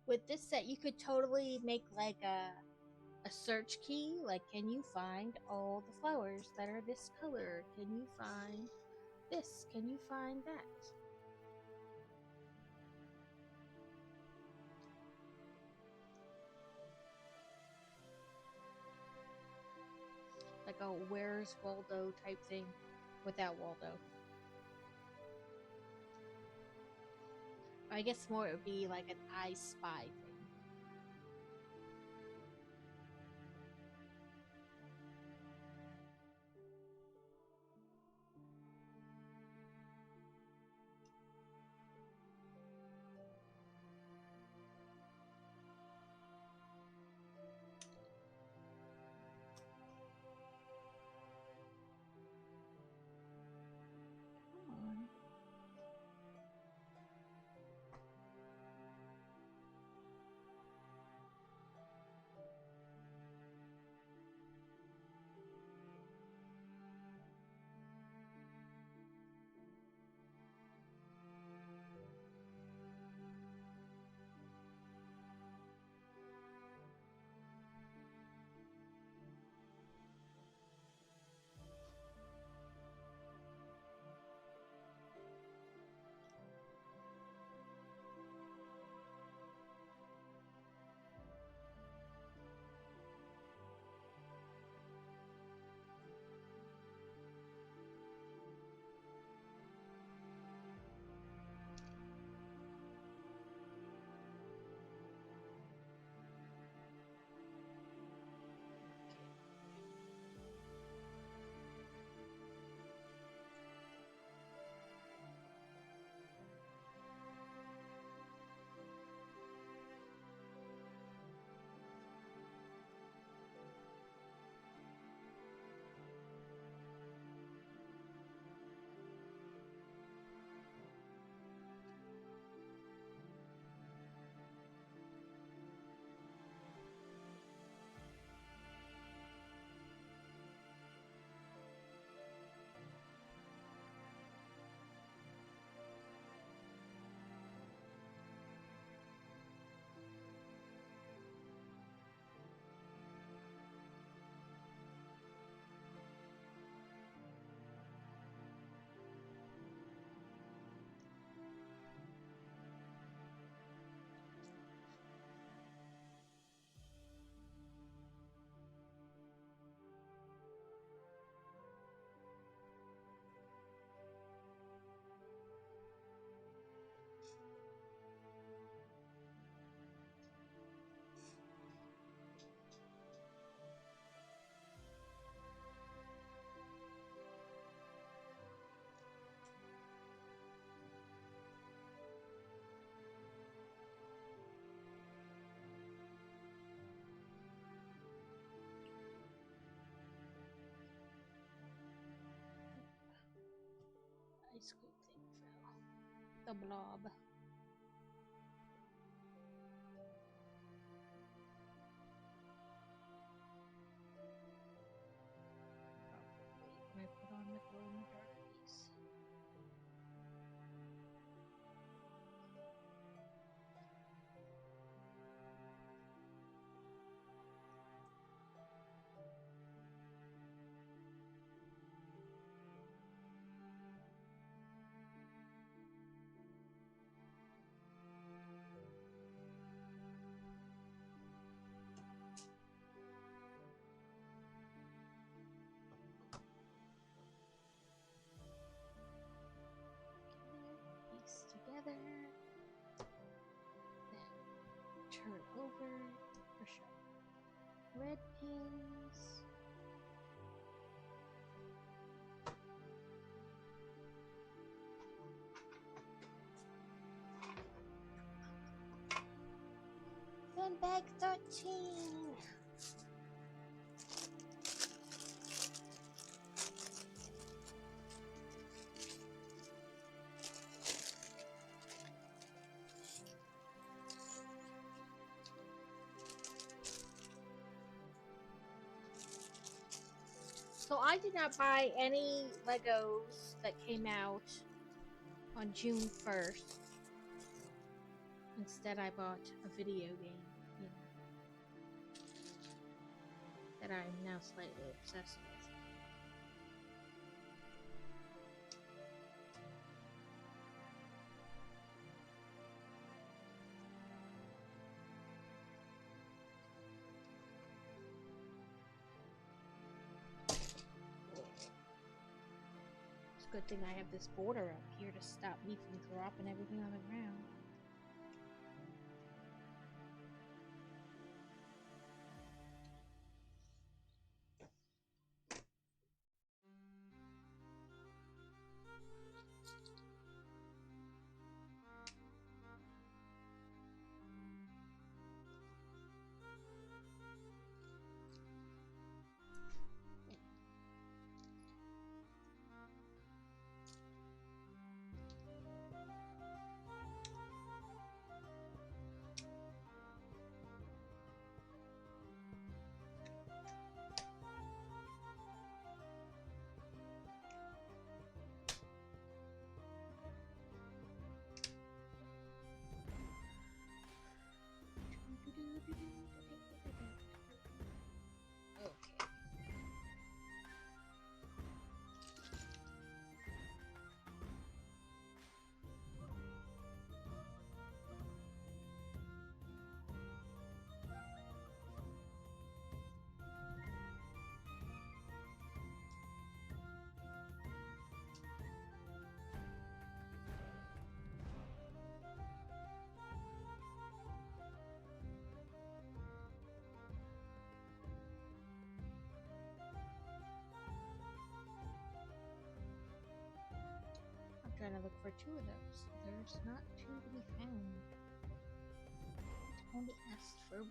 With this set, you could totally make like a search key. Like, can you find all the flowers that are this color? Can you find this? Can you find that? Like a Where's Waldo type thing without Waldo. I guess more it would be like an I Spy thing. Come on. Ice cream thing fell. The blob. When I put on the glow in the dark piece. Piece together. Then turn over for sure. Red pins. Then bag 13. So I did not buy any Legos that came out on June 1st. Instead, I bought a video game, you know, that I'm now slightly obsessed with. It's a good thing I have this border up here to stop me from dropping everything on the ground. Okay. I'm trying to look for two of those. There's not two to be found. It only asked for one.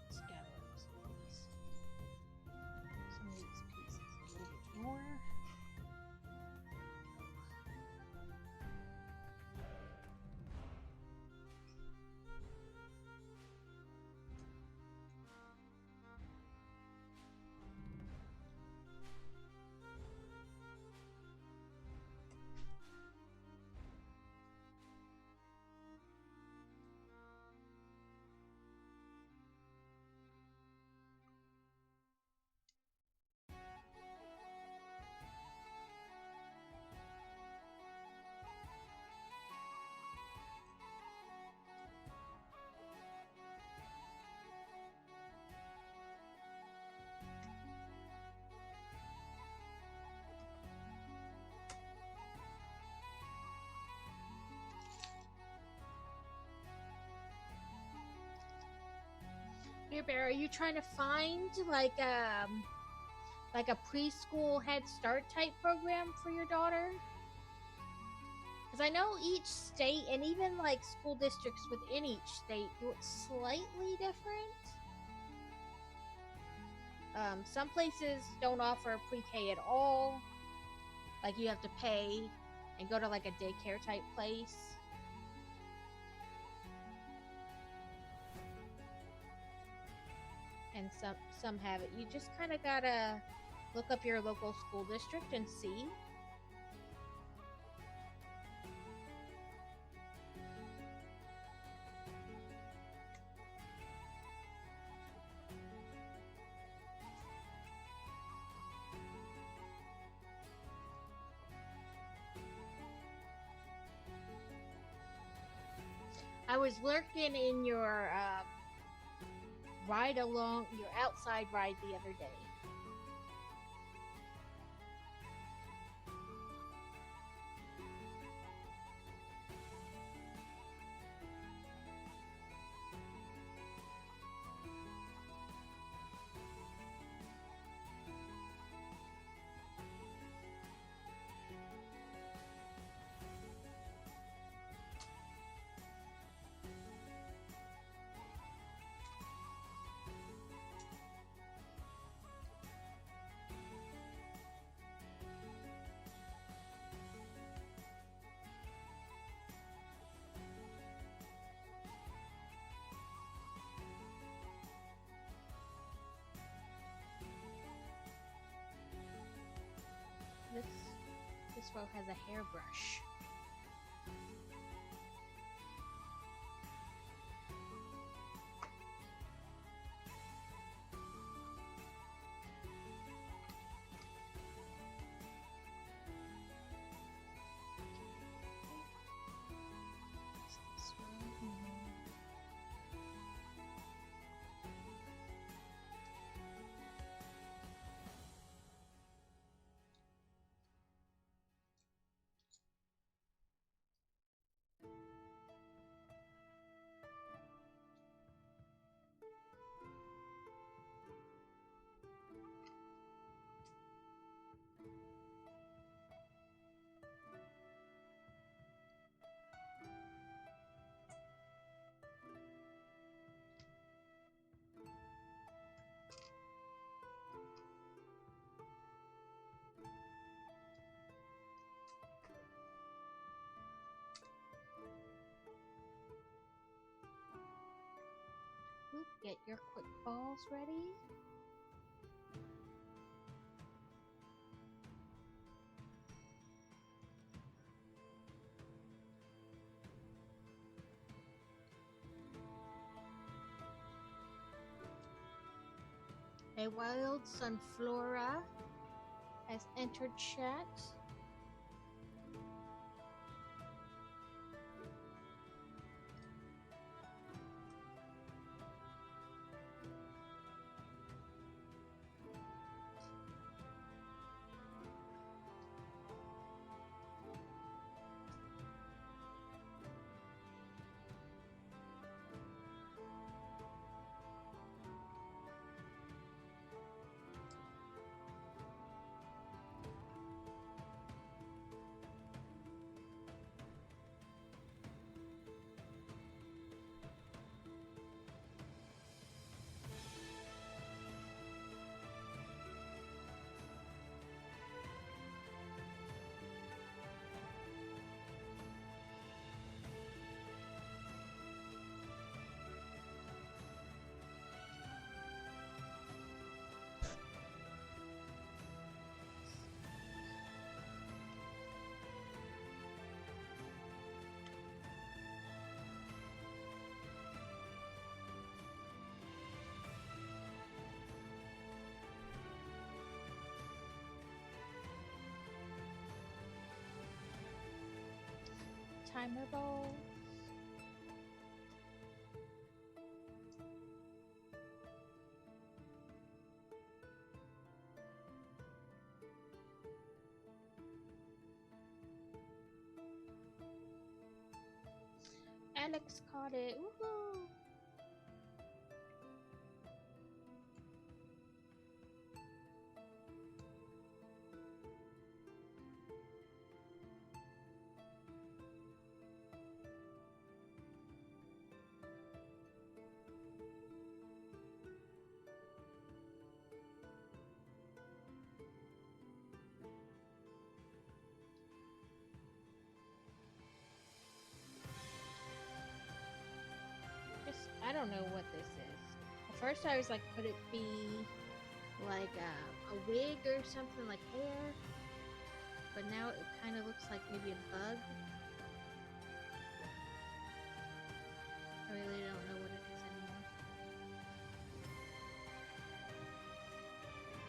Let's gather up some of these. Some of these pieces a little bit more. Here, Bear, are you trying to find like a preschool Head Start type program for your daughter? Because I know each state and even like school districts within each state do it slightly different. Some places don't offer pre-K at all. Like you have to pay and go to like a daycare type place. And some have it. You just kind of gotta look up your local school district and see. I was lurking in your ride along, your outside ride the other day. Expo has a hairbrush. Oop, get your quick balls ready. A wild sunflora has entered chat. Timer balls. Alex caught it. Woohoo! I don't know what this is. At first I was like, could it be like a wig or something, like hair? But now it kind of looks like maybe a bug. I really don't know what it is anymore.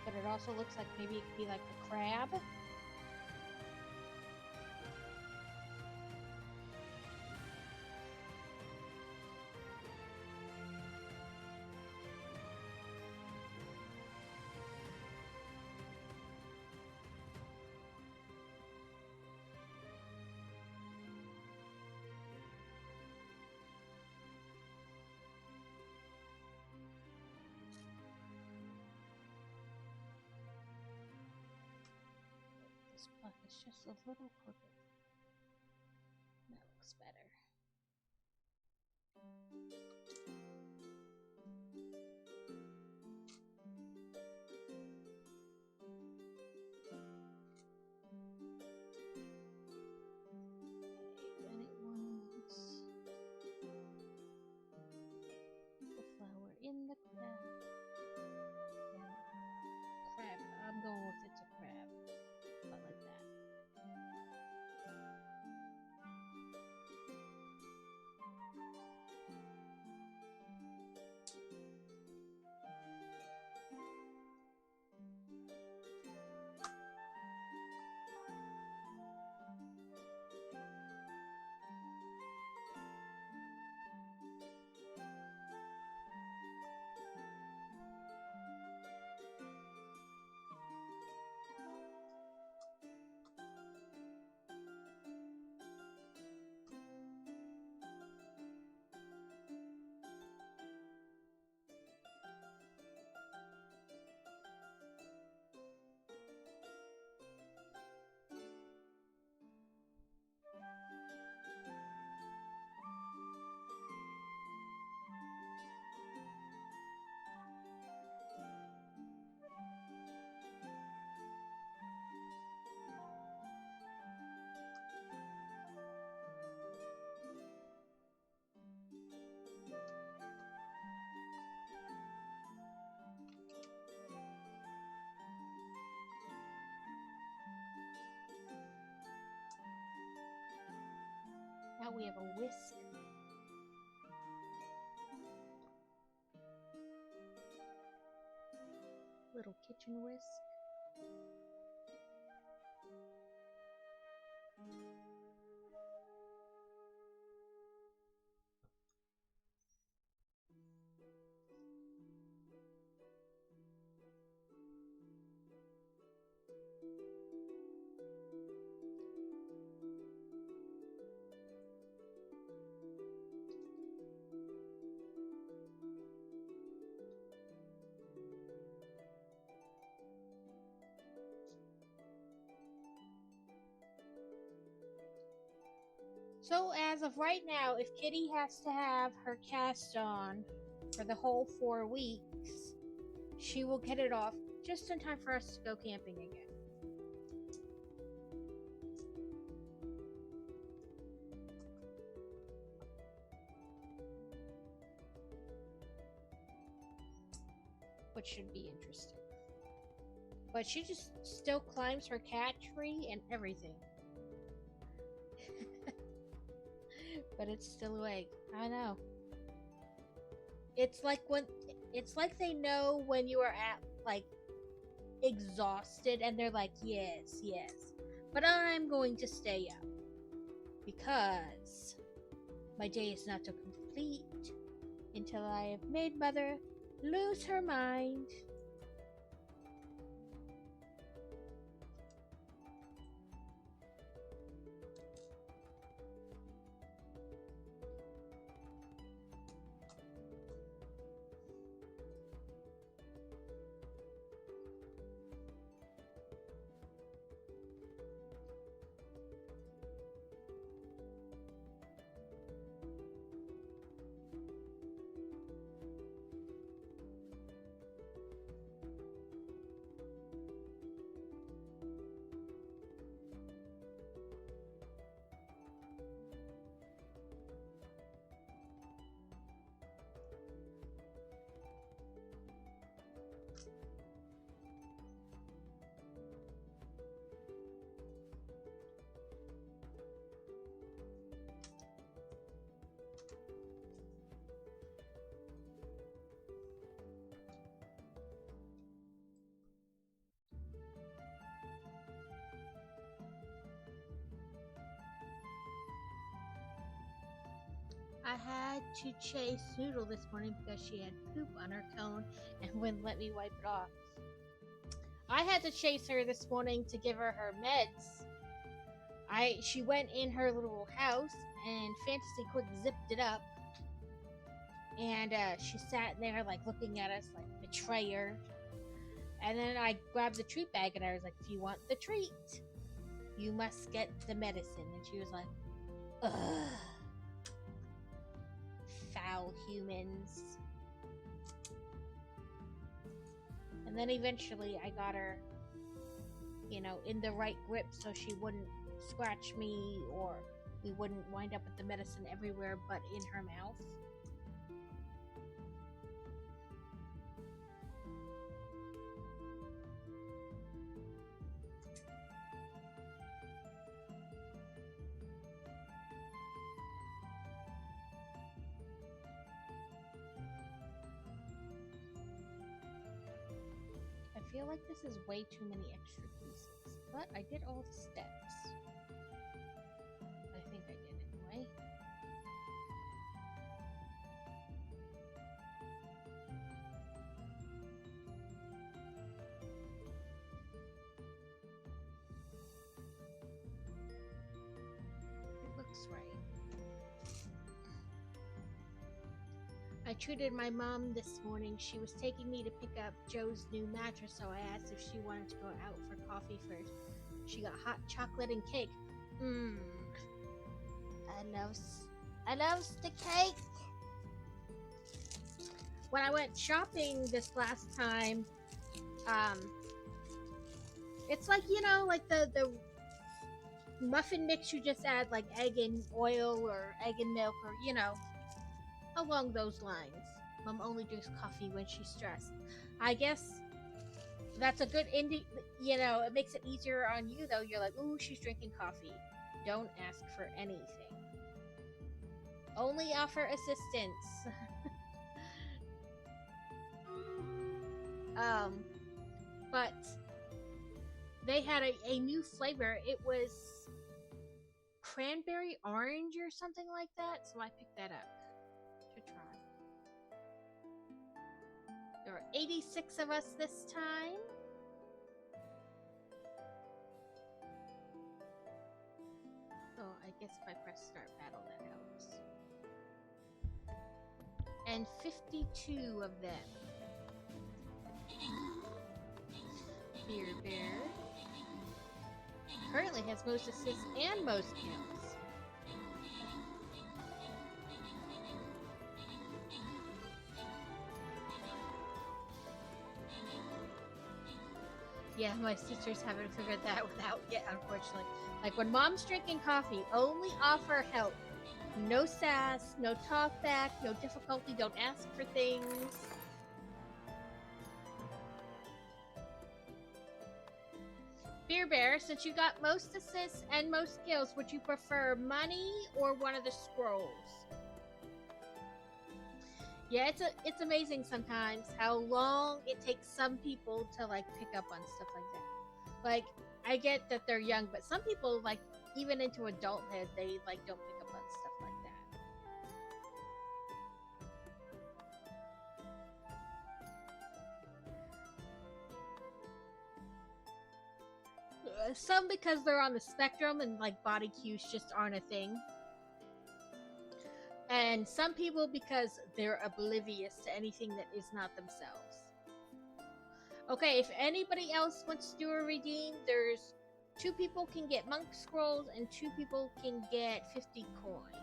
But it also looks like maybe it could be like a crab. This puff is just a little crooked. That looks better. And it wants the flower in the crab. And crab. I'm going with it's a crab. But like that. we have a whisk. Little kitchen whisk. So as of right now, if Kitty has to have her cast on for the whole 4 weeks, she will get it off just in time for us to go camping again. Which should be interesting. But she just still climbs her cat tree and everything. But it's still awake. I know. It's like they know when you are at like exhausted and they're like, yes, but I'm going to stay up because my day is not complete until I have made Mother lose her mind. I had to chase Noodle this morning because she had poop on her cone and wouldn't let me wipe it off. I had to chase her this morning to give her her meds. She went in her little house and Fantasy Quick zipped it up. And she sat there like looking at us like betrayer. And then I grabbed the treat bag and I was like, if you want the treat, you must get the medicine. And she was like, ugh. Foul humans. And then eventually I got her, in the right grip so she wouldn't scratch me or we wouldn't wind up with the medicine everywhere but in her mouth. I feel like this is way too many extra pieces, but I did all the steps. I think I did anyway. It looks right. I treated my mom this morning. She was taking me to pick up Joe's new mattress, so I asked if she wanted to go out for coffee first. She got hot chocolate and cake. I love the cake. When I went shopping this last time, it's like, like the muffin mix, you just add like egg and oil or egg and milk or, along those lines. Mom only drinks coffee when she's stressed. I guess that's a good it makes it easier on you though. You're like, ooh, she's drinking coffee. Don't ask for anything. Only offer assistance. But they had a new flavor. It was cranberry orange or something like that, so I picked that up to try. There were 86 of us this time. So I guess if I press start battle, that helps. And 52 of them. Beer Bear currently has most assists and most kills. Yeah, my teachers haven't figured that out yet, unfortunately. Like when mom's drinking coffee, only offer help. No sass, no talk back, no difficulty, don't ask for things. Beer Bear, since you got most assists and most kills, would you prefer money or one of the scrolls? Yeah, it's amazing sometimes how long it takes some people to like pick up on stuff like that. Like, I get that they're young, but some people, like, even into adulthood, they like don't pick up on stuff like that. Some because they're on the spectrum and like body cues just aren't a thing. And some people because they're oblivious to anything that is not themselves. Okay, if anybody else wants to do a redeem, there's 2 people can get monk scrolls and 2 people can get 50 coin.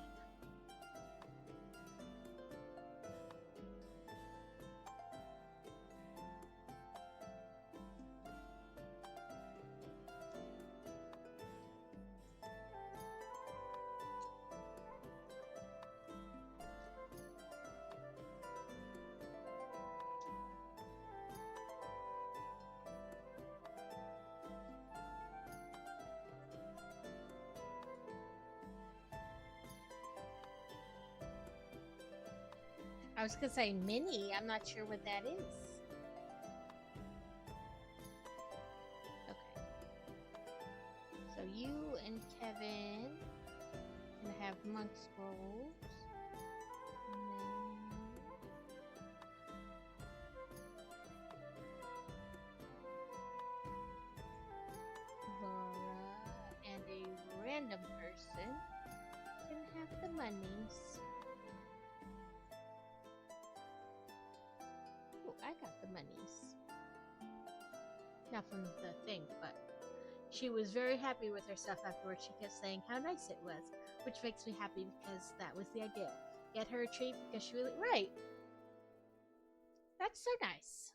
I was gonna say mini, I'm not sure what that is. Okay. So you and Kevin can have monk scrolls. And then Laura and a random person can have the monies. I got the monies. Not from the thing, but she was very happy with herself afterwards. She kept saying how nice it was, which makes me happy because that was the idea. Get her a treat because she really... Right. That's so nice.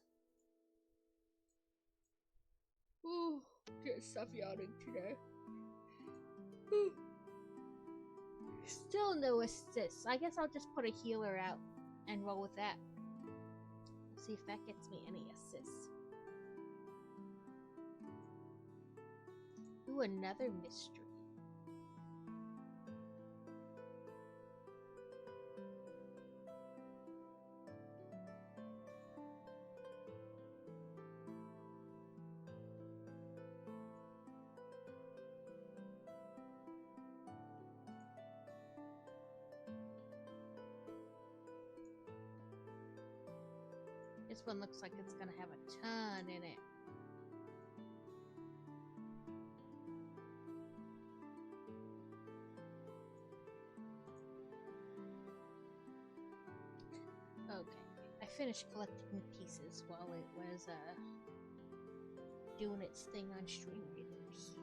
Ooh, can't stop yawning today. Ooh. Still no assists. I guess I'll just put a healer out and roll with that. See if that gets me any assists. Ooh, another mystery. This one looks like it's gonna have a ton in it. Okay, I finished collecting pieces while it was doing its thing on Stream Readers.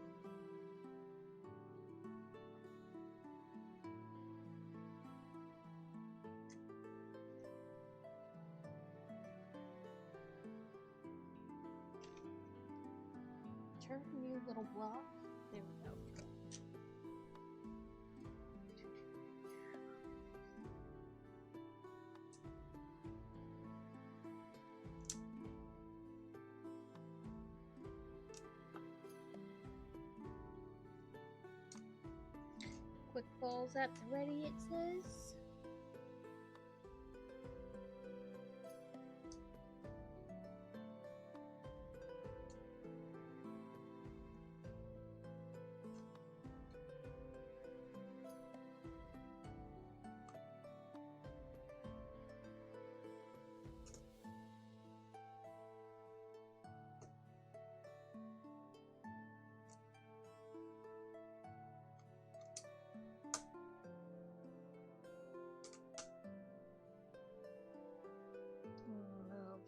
New little block. There we go. Quick balls at the ready, it says.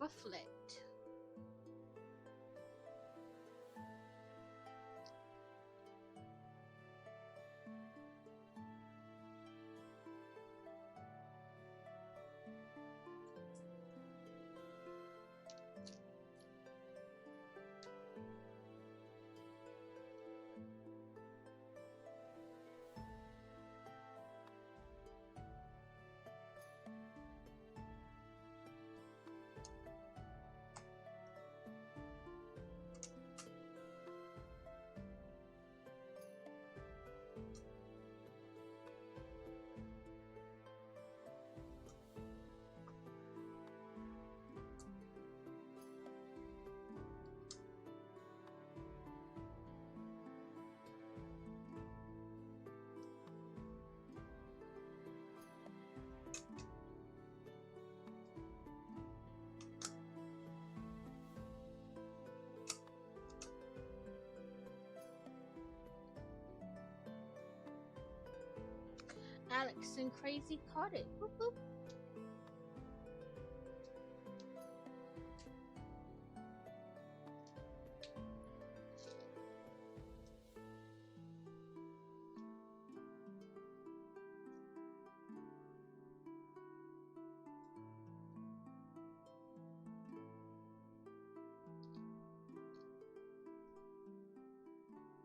reflect. Alex and Crazy caught it. Boop, boop.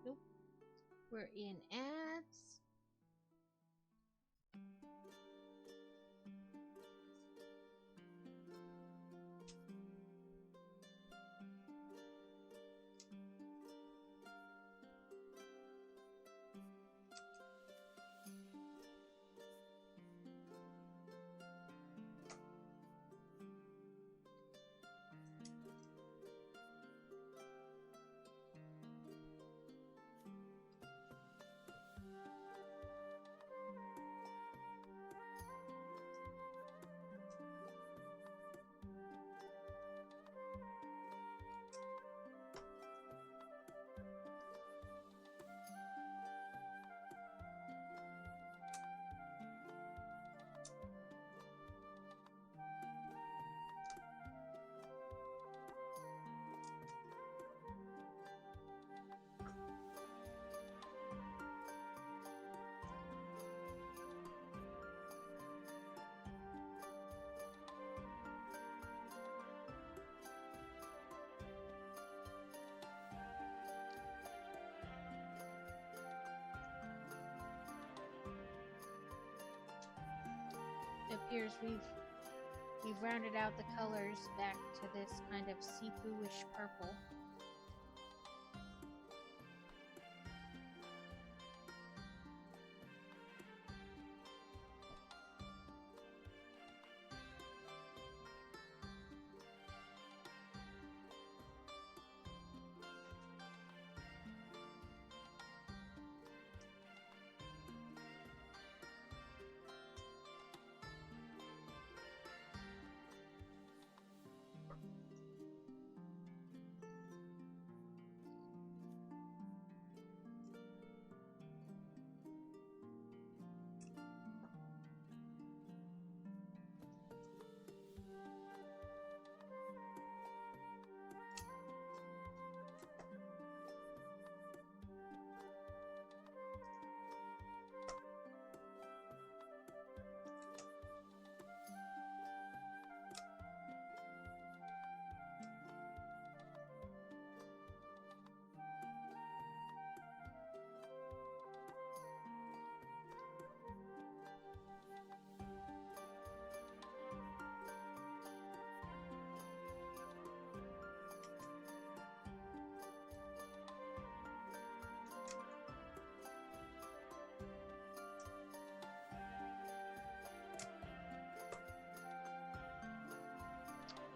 Nope. We're in ads. It appears we've rounded out the colors back to this kind of seafoodish purple.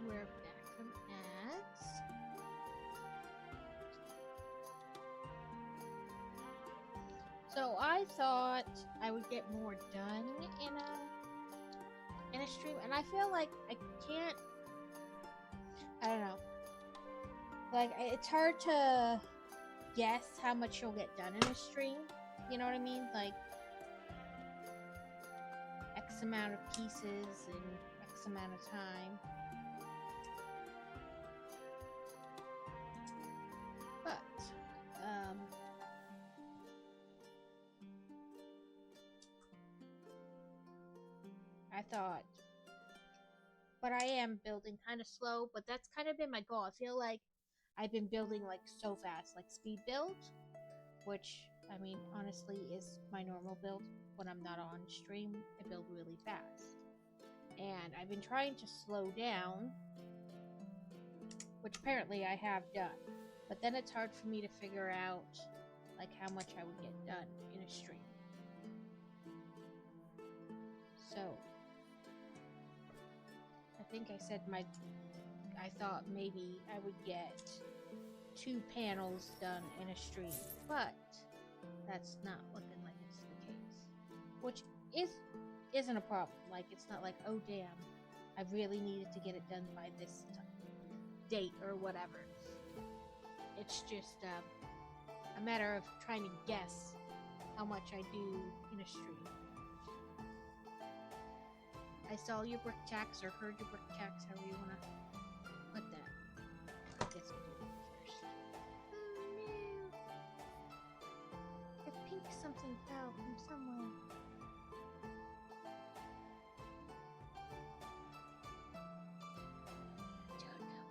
We're back from ads. So I thought I would get more done in a stream, and I feel like I can't. I don't know. Like it's hard to guess how much you'll get done in a stream. You know what I mean? Like X amount of pieces in X amount of time. I thought, but I am building kind of slow, but that's kind of been my goal. I feel like I've been building like so fast, like speed build, which I mean, honestly, is my normal build. When I'm not on stream, I build really fast. And I've been trying to slow down, which apparently I have done. But then it's hard for me to figure out like how much I would get done in a stream. So I think I said I thought maybe I would get 2 panels done in a stream, but that's not looking like it's the case. Which isn't a problem. Like, it's not like, oh damn, I really needed to get it done by this date or whatever. It's just a matter of trying to guess how much I do in a stream. I saw your brick tax or heard your brick tax, however you want to put that. I guess we'll do that first. Oh no! I think something fell from somewhere. Don't go there.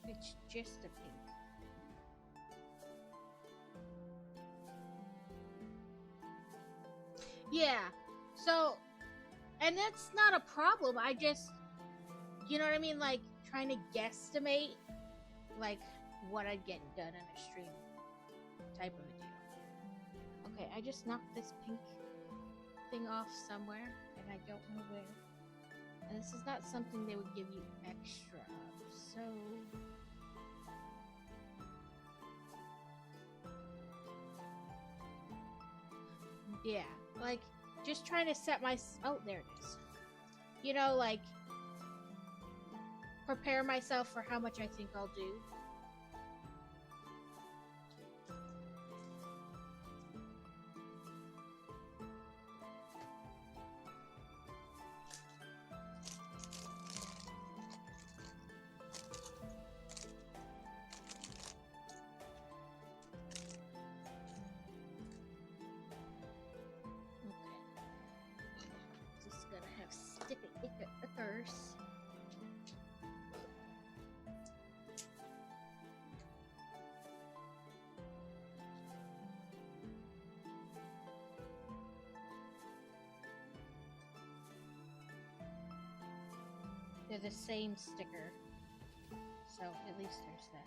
It's just a pink. Yeah, so, and that's not a problem. I just, you know what I mean? Like, trying to guesstimate, like, what I'd get done in a stream type of a deal. Okay, I just knocked this pink thing off somewhere, and I don't know where. And this is not something they would give you extra of, so... yeah, like, just trying to set my... oh, there it is. You know, like, prepare myself for how much I think I'll do. Stickers. They're the same sticker, so at least there's that.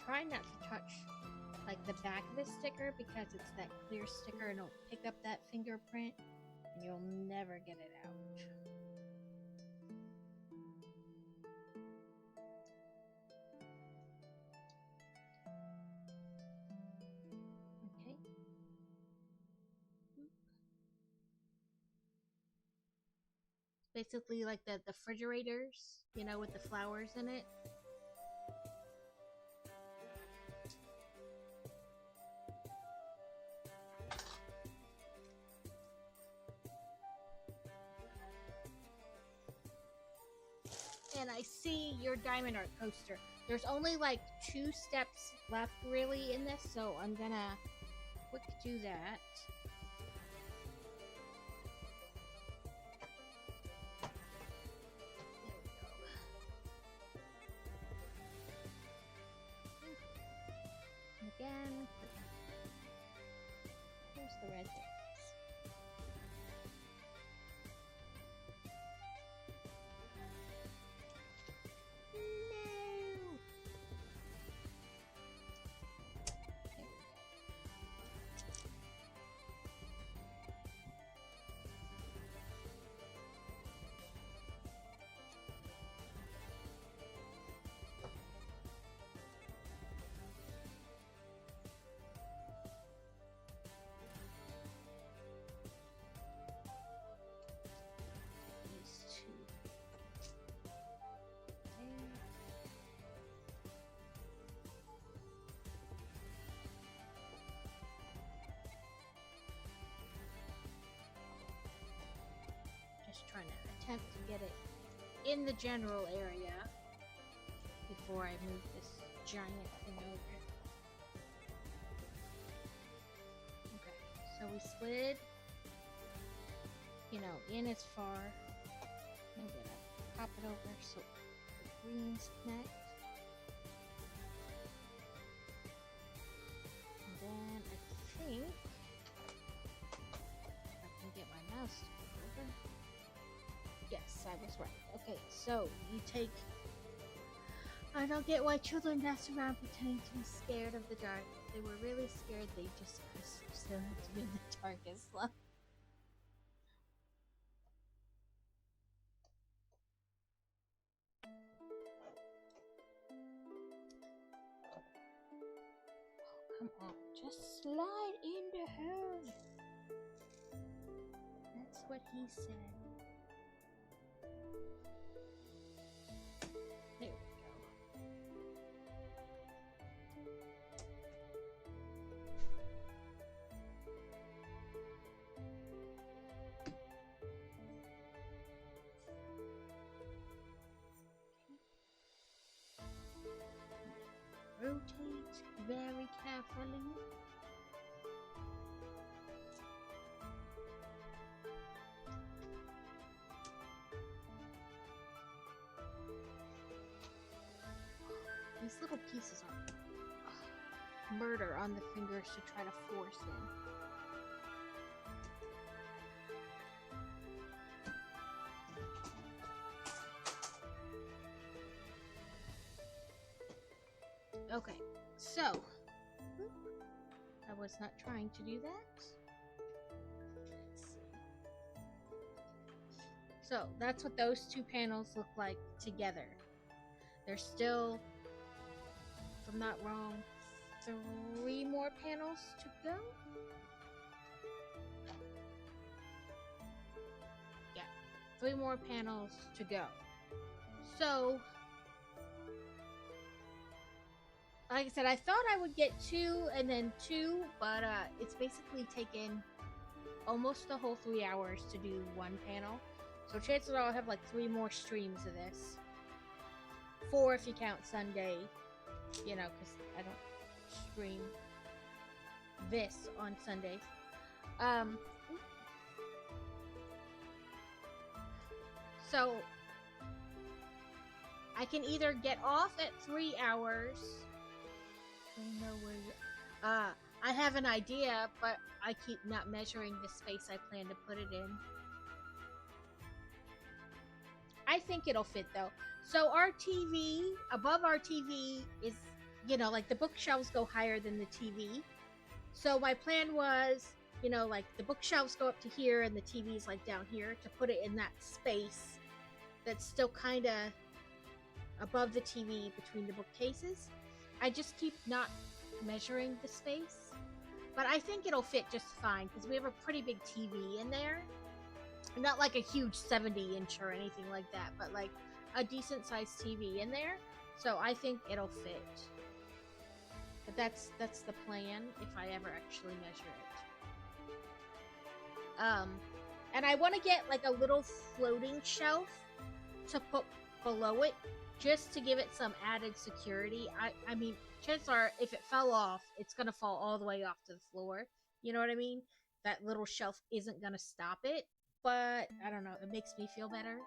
Try not to touch like the back of the sticker because it's that clear sticker and it'll pick up that fingerprint and you'll never get it out. Okay. Basically like the refrigerators, you know, with the flowers in it. And I see your diamond art coaster. There's only like 2 steps left really in this, so I'm gonna quick do that. And again, here's the red thing. attempt to get it in the general area before I move this giant thing over. Okay, so we slid, you know, in as far. I'm gonna pop it over so the greens connect. And then I think I can get my mouse to go over. Yes, I was right. Okay, so you take. I don't get why children mess around pretending to be scared of the dark. If they were really scared, they just still have to be in the darkest love. Come on, just slide into her. That's what he said. There we go. Rotate very carefully. These little pieces are murder on the fingers to try to force in. Okay, so I was not trying to do that. Let's see. So that's what those two panels look like together. There's still, if I'm not wrong, 3 more panels to go. Yeah, 3 more panels to go. So, like I said, I thought I would get 2 and then 2, but it's basically taken almost the whole 3 hours to do 1 panel. So chances are I'll have like 3 more streams of this. 4 if you count Sunday, you know, because I don't stream this on Sundays. So I can either get off at 3 hours. I know where you. I have an idea, but I keep not measuring the space I plan to put it in. I think it'll fit though. So our TV, above our TV is, you know, like the bookshelves go higher than the TV. So my plan was, you know, like the bookshelves go up to here and the TV's like down here, to put it in that space that's still kind of above the TV between the bookcases. I just keep not measuring the space, but I think it'll fit just fine because we have a pretty big TV in there. Not like a huge 70-inch or anything like that, but like a decent sized TV in there. So I think it'll fit. But that's the plan if I ever actually measure it. And I want to get like a little floating shelf to put below it, just to give it some added security. I mean, chances are if it fell off, it's gonna fall all the way off to the floor. You know what I mean? That little shelf isn't gonna stop it. But I don't know, it makes me feel better.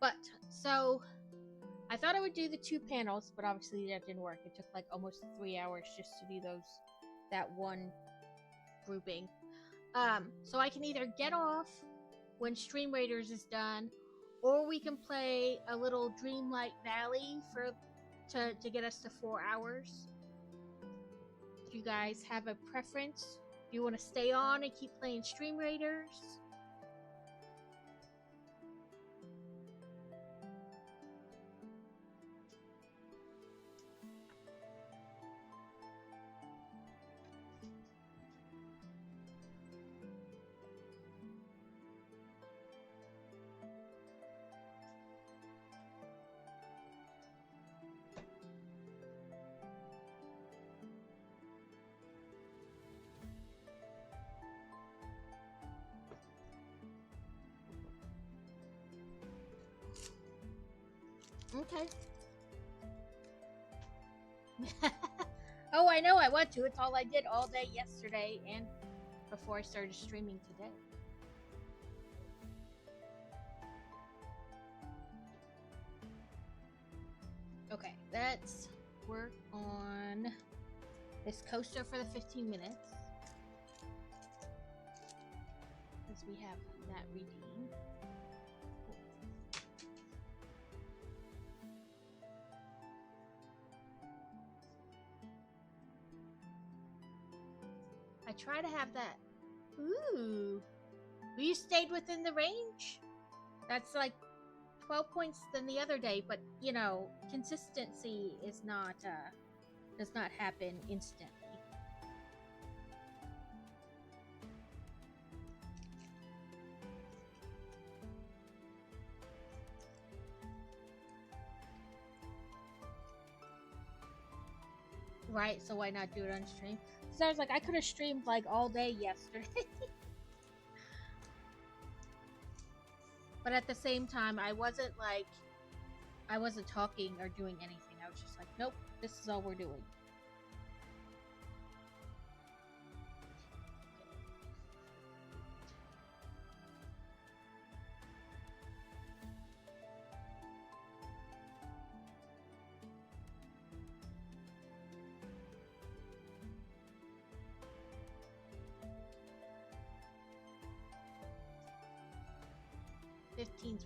But so I thought I would do the 2 panels, but obviously that didn't work. It took like almost 3 hours just to do that one grouping. So I can either get off when Stream Raiders is done, or we can play a little Dreamlight Valley to get us to 4 hours. Do you guys have a preference? Do you want to stay on and keep playing Stream Raiders? Okay. Oh, I know I want to. It's all I did all day yesterday and before I started streaming today. Okay, let's work on this coaster for the 15 minutes. Because we have that redeemed. I try to have that. Ooh. You stayed within the range? That's like 12 points than the other day, but you know, consistency is not does not happen instantly. Right, so why not do it on stream? So I was like, I could have streamed like all day yesterday. But at the same time, I wasn't talking or doing anything. I was just like, nope, this is all we're doing.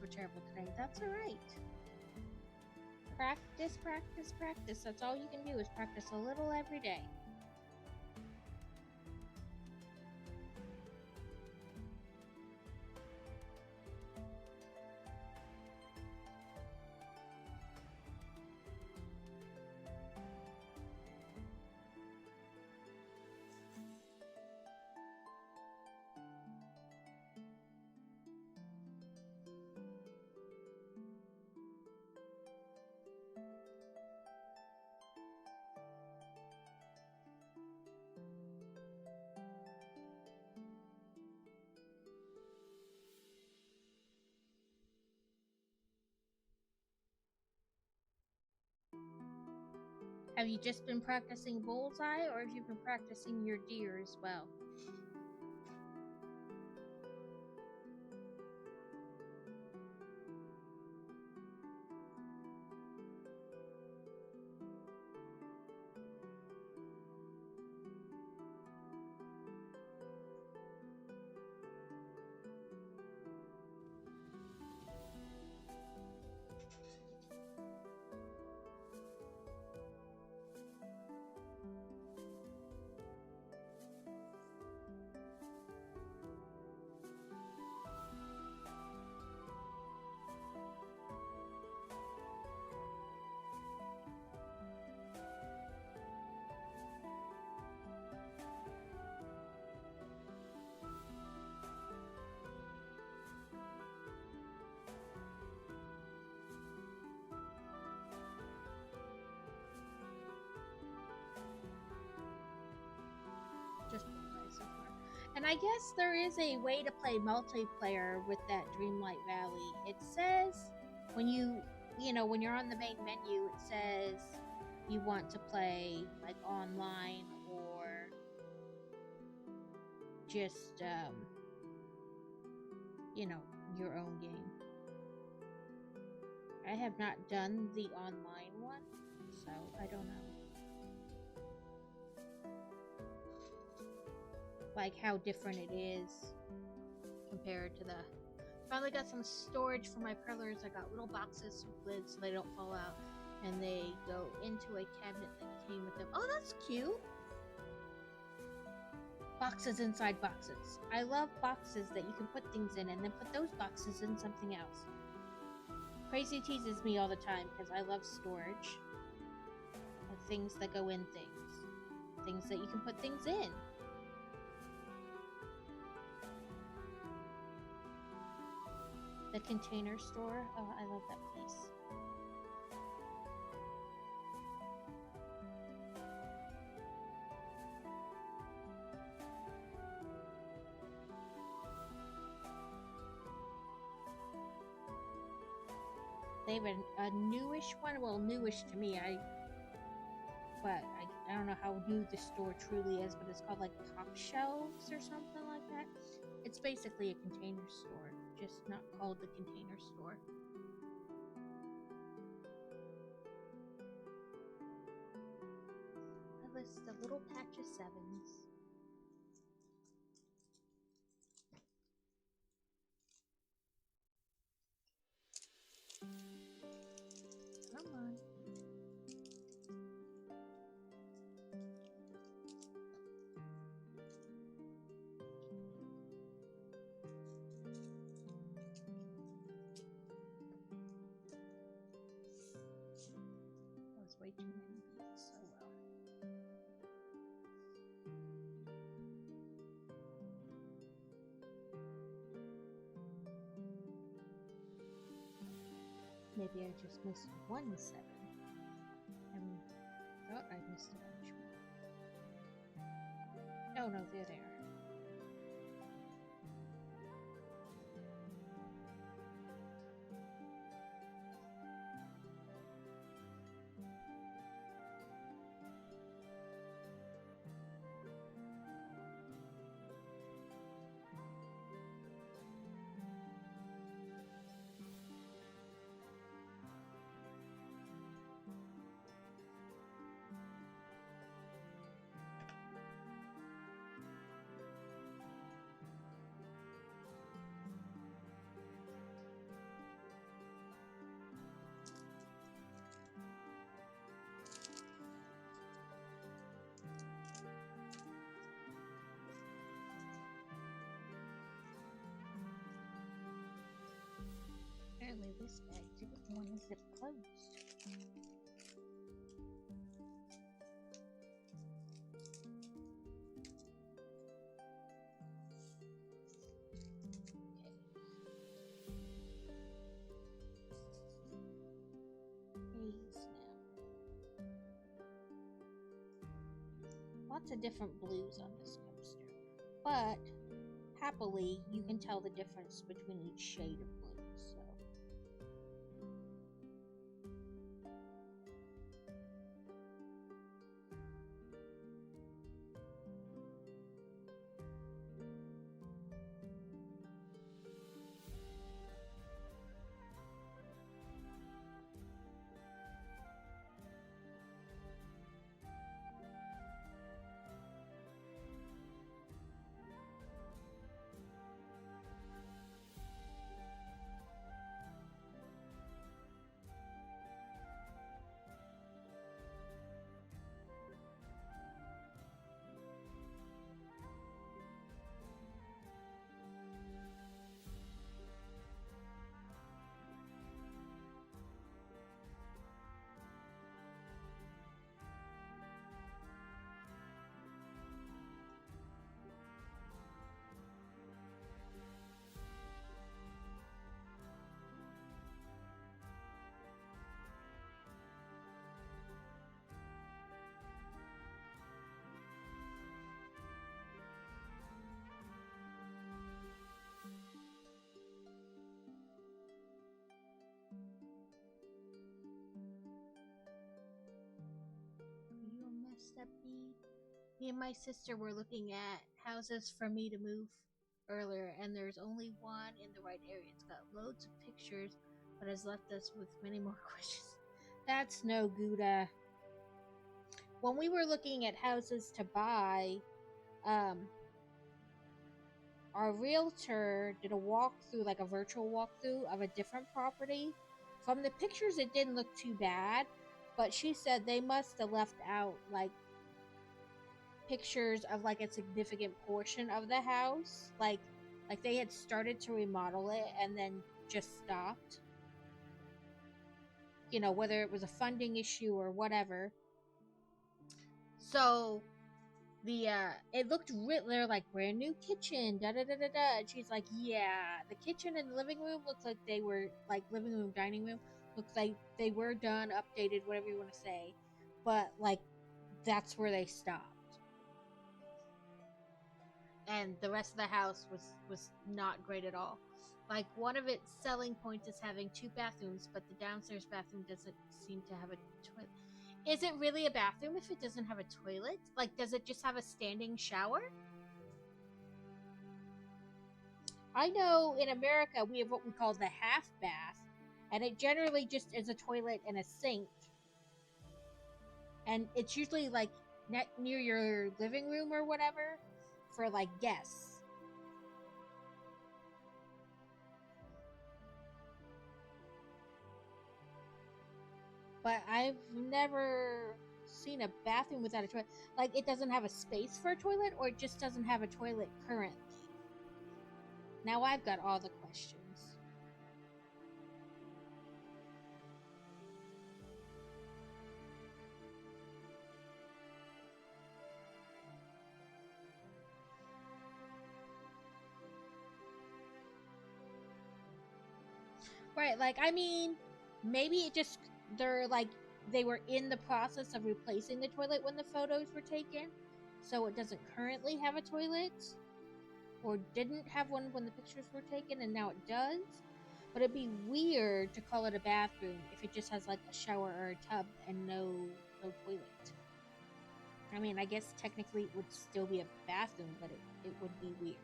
Were terrible today. That's alright. Practice, practice, practice. That's all you can do is practice a little every day. Have you just been practicing bullseye, or have you been practicing your deer as well? Just so far. And I guess there is a way to play multiplayer with that Dreamlight Valley. It says when when you're on the main menu, it says you want to play like online or just your own game. I have not done the online one, so I don't know. Like how different it is compared to the... Finally got some storage for my pearlers. I got little boxes with lids so they don't fall out, and they go into a cabinet that came with them. Oh, that's cute! Boxes inside boxes. I love boxes that you can put things in and then put those boxes in something else. Crazy teases me all the time because I love storage. Of things that go in things. Things that you can put things in. The Container Store. Oh, I love that place. they have a newish one. Well, newish to me. I don't know how new the store truly is, but it's called like Top Shelves or something like that. It's basically a container store, just not called the Container Store. I list a little patch of sevens. Come on. That was way too many beats. So well. Maybe I just missed 1 7 and thought I missed a bunch more. Oh no, there they are. Apparently this bag didn't want to zip closed. Lots of different blues on this coaster, but happily you can tell the difference between each shade of blue. So Step B. Me and my sister were looking at houses for me to move earlier, and there's only one in the right area. It's got loads of pictures, but has left us with many more questions. That's no Gouda. When we were looking at houses to buy, our realtor did a walkthrough, like a virtual walkthrough of a different property. From the pictures, it didn't look too bad, but she said they must have left out like pictures of like a significant portion of the house, like they had started to remodel it and then just stopped, you know, whether it was a funding issue or whatever. So the it looked they're like brand new kitchen, da da da da da, and she's like, yeah, the kitchen and the living room looked like they were like living room, dining room looked like they were done, updated, whatever you want to say, but like that's where they stopped. And and the rest of the house was not great at all. Like, one of its selling points is having 2 bathrooms, but the downstairs bathroom doesn't seem to have a toilet. Is it really a bathroom if it doesn't have a toilet? Like, does it just have a standing shower? I know in America we have what we call the half bath, and it generally just is a toilet and a sink. And it's usually like near your living room or whatever for like guests. But I've never seen a bathroom without a toilet. Like, it doesn't have a space for a toilet, or it just doesn't have a toilet currently. Now I've got all the questions. Right, like, I mean, maybe it just, they were in the process of replacing the toilet when the photos were taken, so it doesn't currently have a toilet, or didn't have one when the pictures were taken, and now it does. But it'd be weird to call it a bathroom if it just has like a shower or a tub and no toilet. I mean, I guess technically it would still be a bathroom, but it would be weird.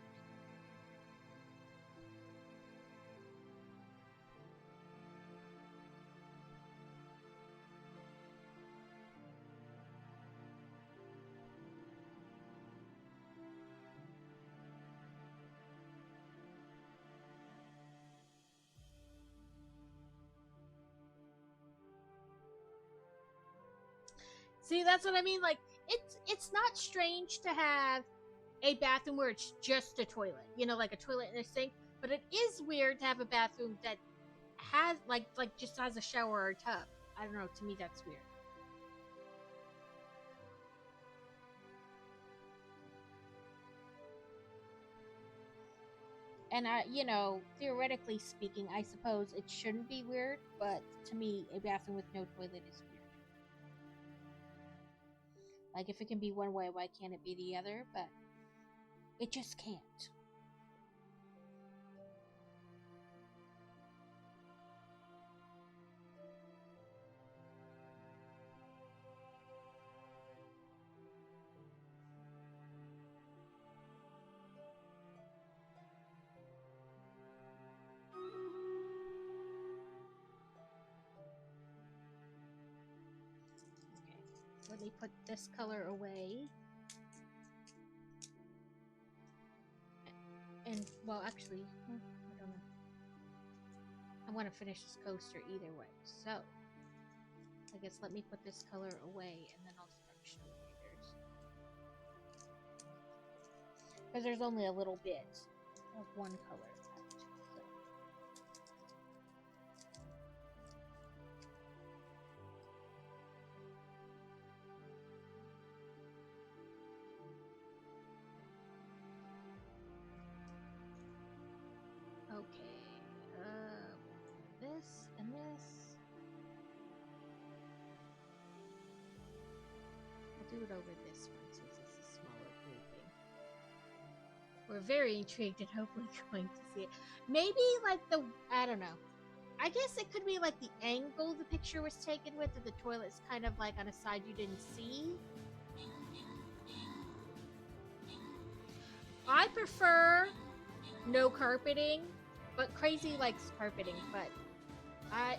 See, that's what I mean. Like, it's not strange to have a bathroom where it's just a toilet, like a toilet and a sink. But it is weird to have a bathroom that has like just has a shower or a tub. I don't know. To me, that's weird. And theoretically speaking, I suppose it shouldn't be weird. But to me, a bathroom with no toilet is weird. Like, if it can be one way, why can't it be the other? But it just can't. Let me put this color away. And, well, actually, I don't know. I want to finish this coaster either way. So, I guess let me put this color away, and then I'll start showing you. Because there's only a little bit of one color left. Okay, this and this. I'll do it over this one since it's a smaller grouping. We're very intrigued and hopefully going to see it. Maybe like I don't know. I guess it could be like the angle the picture was taken with, that the toilet's kind of like on a side you didn't see. I prefer no carpeting. But Crazy likes carpeting, but I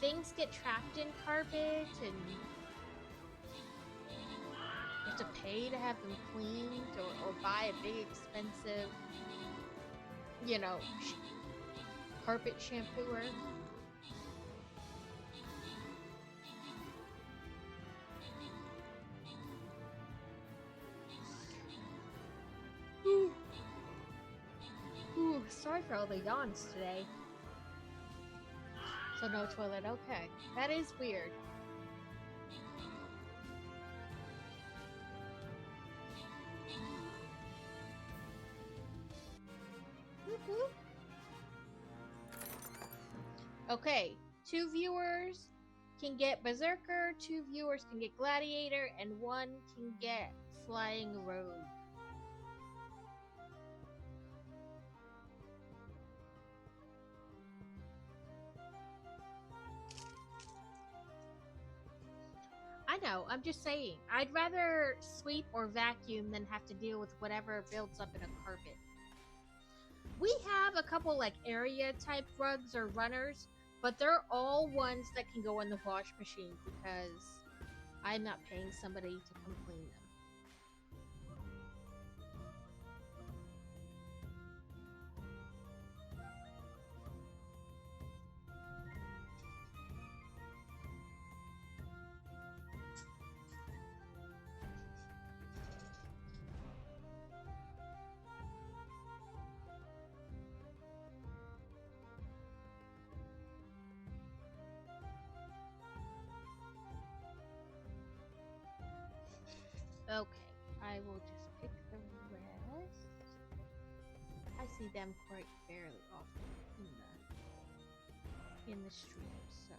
things get trapped in carpet, and you have to pay to have them cleaned, or buy a big expensive, carpet shampooer. Sorry for all the yawns today. So no toilet, okay. That is weird. Okay, 2 viewers can get Berserker, 2 viewers can get Gladiator, and 1 can get Flying Road. I know, I'm just saying. I'd rather sweep or vacuum than have to deal with whatever builds up in a carpet. We have a couple like area type rugs or runners, but they're all ones that can go in the wash machine because I'm not paying somebody to come clean them. Okay, I will just pick the rest. I see them quite fairly often in the stream, so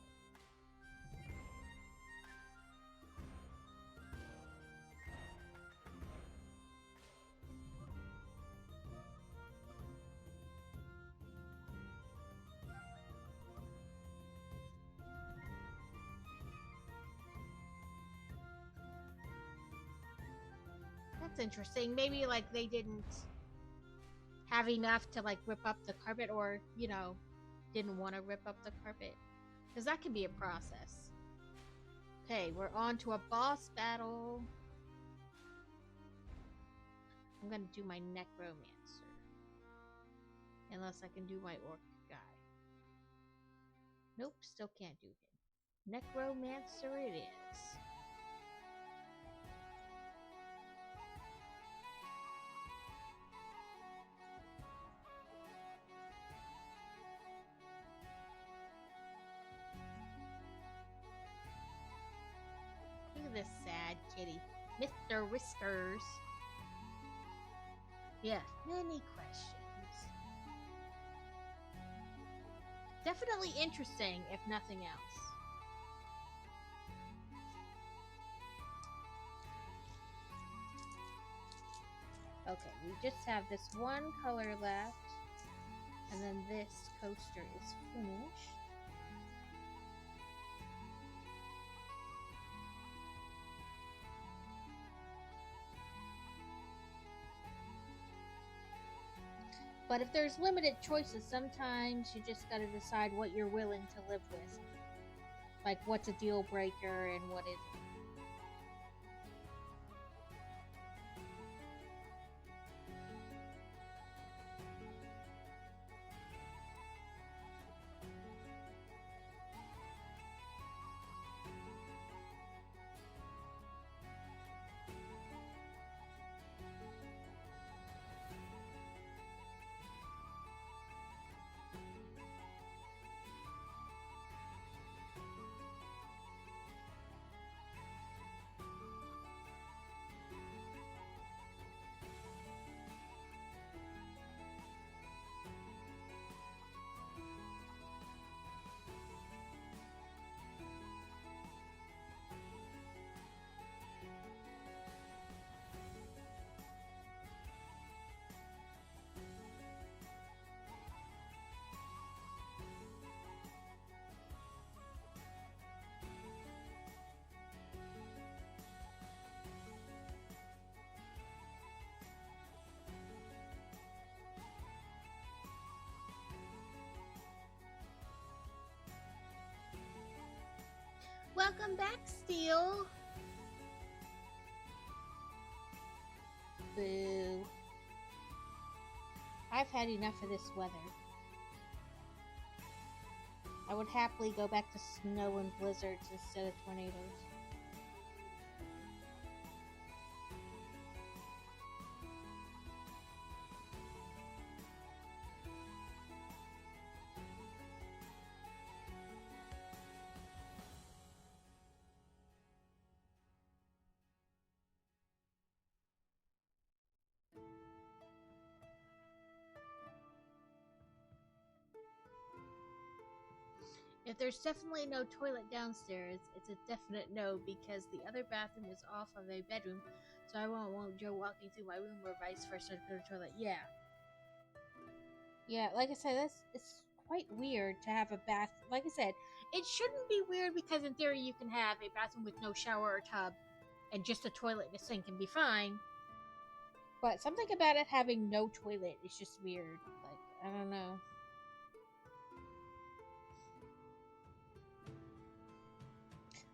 that's interesting. Maybe like they didn't have enough to like rip up the carpet, or didn't want to rip up the carpet, because that can be a process. Okay, we're on to a boss battle. I'm gonna do my necromancer, unless I can do my orc guy. Nope, still can't do him. Necromancer it is. Look at this sad kitty. Mr. Whiskers. Yeah, many questions. Definitely interesting, if nothing else. Okay, we just have this one color left, and then this coaster is finished. But if there's limited choices, sometimes you just gotta decide what you're willing to live with. Like, what's a deal breaker and what isn't. Welcome back, Steel. Boo. I've had enough of this weather. I would happily go back to snow and blizzards instead of tornadoes. If there's definitely no toilet downstairs, it's a definite no, because the other bathroom is off of a bedroom, so I won't want Joe walking through my room or vice versa to go to the toilet. Yeah. Yeah, like I said, it's quite weird to have a bath. Like I said, it shouldn't be weird because in theory you can have a bathroom with no shower or tub and just a toilet and a sink can be fine. But something about it having no toilet is just weird. Like, I don't know.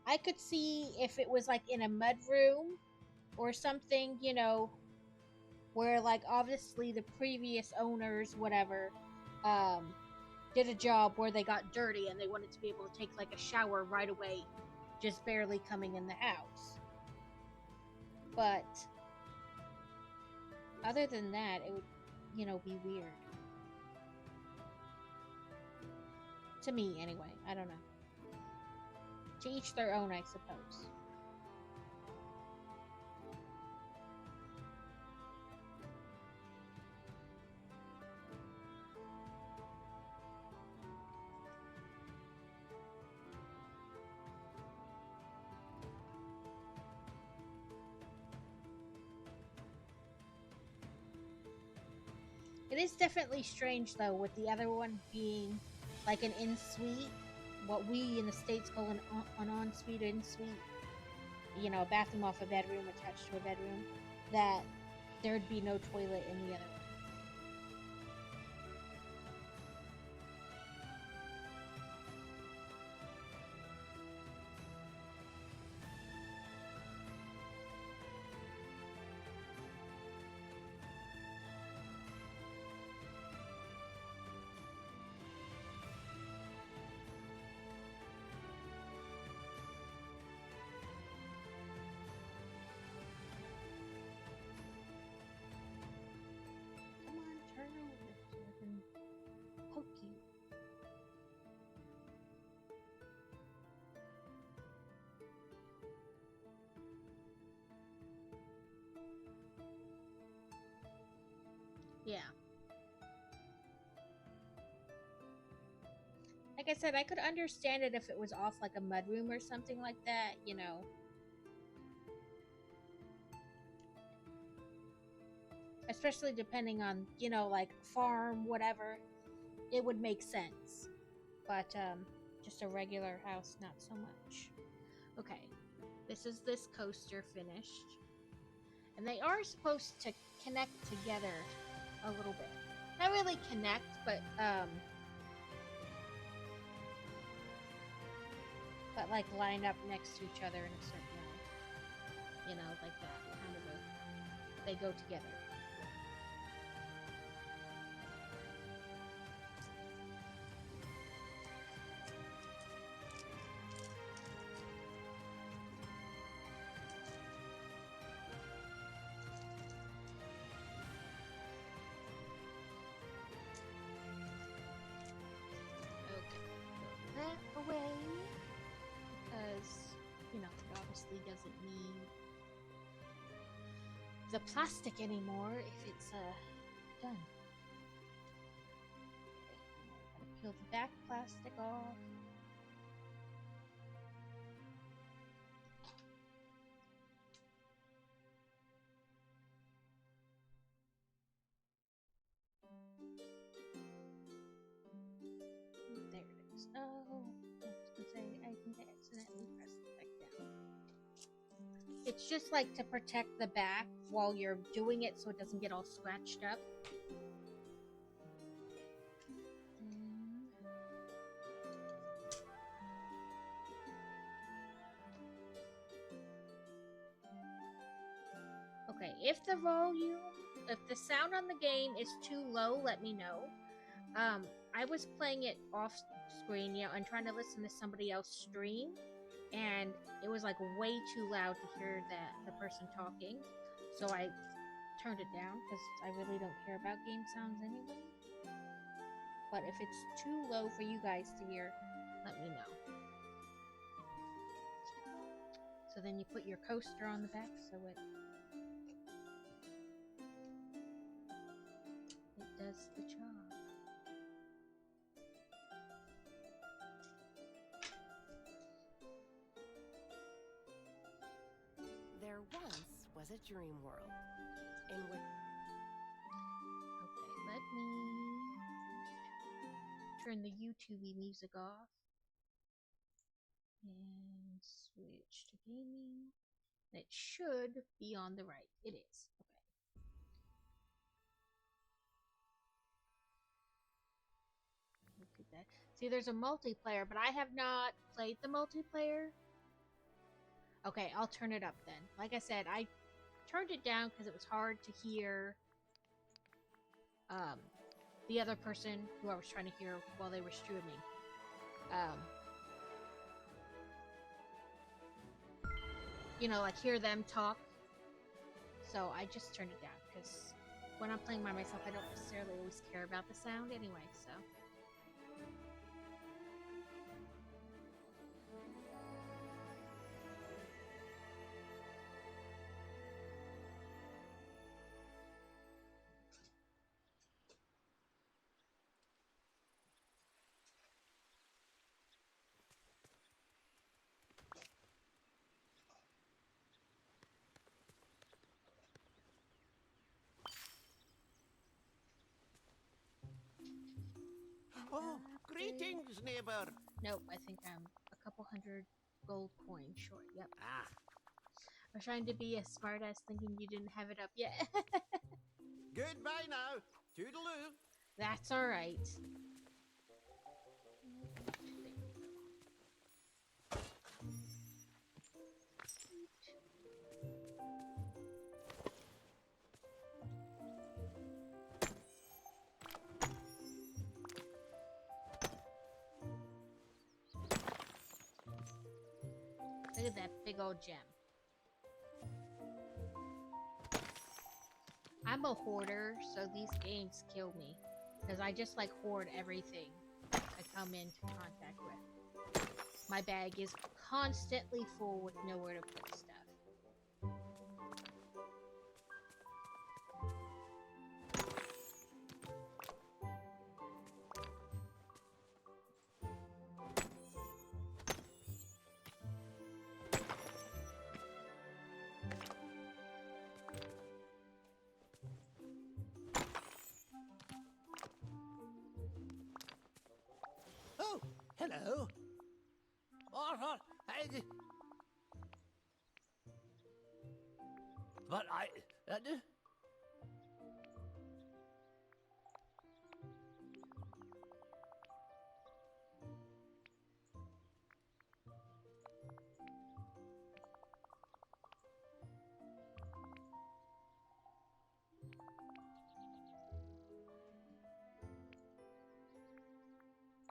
I could see if it was like in a mudroom or something, you know, where like obviously the previous owners, whatever, did a job where they got dirty and they wanted to be able to take like a shower right away, just barely coming in the house. But other than that, it would, you know, be weird. To me, anyway. I don't know. To each their own, I suppose. It is definitely strange, though, with the other one being like an in-suite, what we in the States call an en-suite or in-suite, you know, a bathroom off a bedroom attached to a bedroom, that there'd be no toilet in the other one. Yeah. Like I said, I could understand it if it was off like a mudroom or something like that, you know. Especially depending on, you know, like farm, whatever. It would make sense. But, just a regular house, not so much. Okay. This is this coaster finished. And they are supposed to connect together a little bit. Not really connect, but like line up next to each other in a certain way. You know, like that. Kind of a, they go together. That away, because, you know, it obviously doesn't need the plastic anymore if it's done. Okay, gotta peel the back plastic off. There it is. Oh, I was gonna say, I think I accidentally pressed it back down. It's just like to protect the back while you're doing it so it doesn't get all scratched up. Okay, if the sound on the game is too low, let me know. I was playing it off screen, you know, and trying to listen to somebody else stream, and it was like way too loud to hear the person talking. So I turned it down because I really don't care about game sounds anyway. But if it's too low for you guys to hear, let me know. So then you put your coaster on the back so it does the job. There once was a dream world in which... Okay, let me turn the YouTube music off. And switch to gaming. It should be on the right. It is. Okay. Look at that. See, there's a multiplayer, but I have not played the multiplayer. Okay, I'll turn it up then. Like I said, I turned it down because it was hard to hear the other person who I was trying to hear while they were streaming. You know, like hear them talk. So I just turned it down because when I'm playing by myself, I don't necessarily always care about the sound anyway, so. Oh, greetings, neighbor. Nope, I think I'm a couple hundred gold coins short. Yep. Ah, I was trying to be a smartass thinking you didn't have it up yet. goodbye now. Toodaloo. That's alright. Look at that big old gem. I'm a hoarder, so these games kill me. Because I just like hoard everything I come into contact with. My bag is constantly full with nowhere to put stuff. Oh, hello. But I...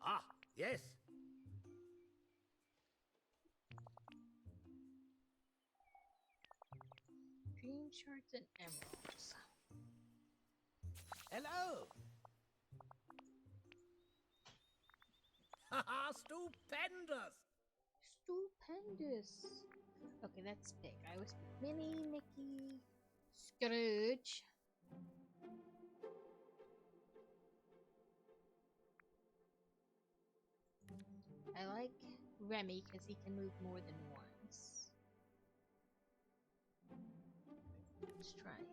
Ah, yes. Dream shards and emeralds. Hello. Haha, stupendous. Stupendous. Okay, that's big. I always pick Minnie, Mickey, Scrooge. I like Remy because he can move more than once. Let's try it.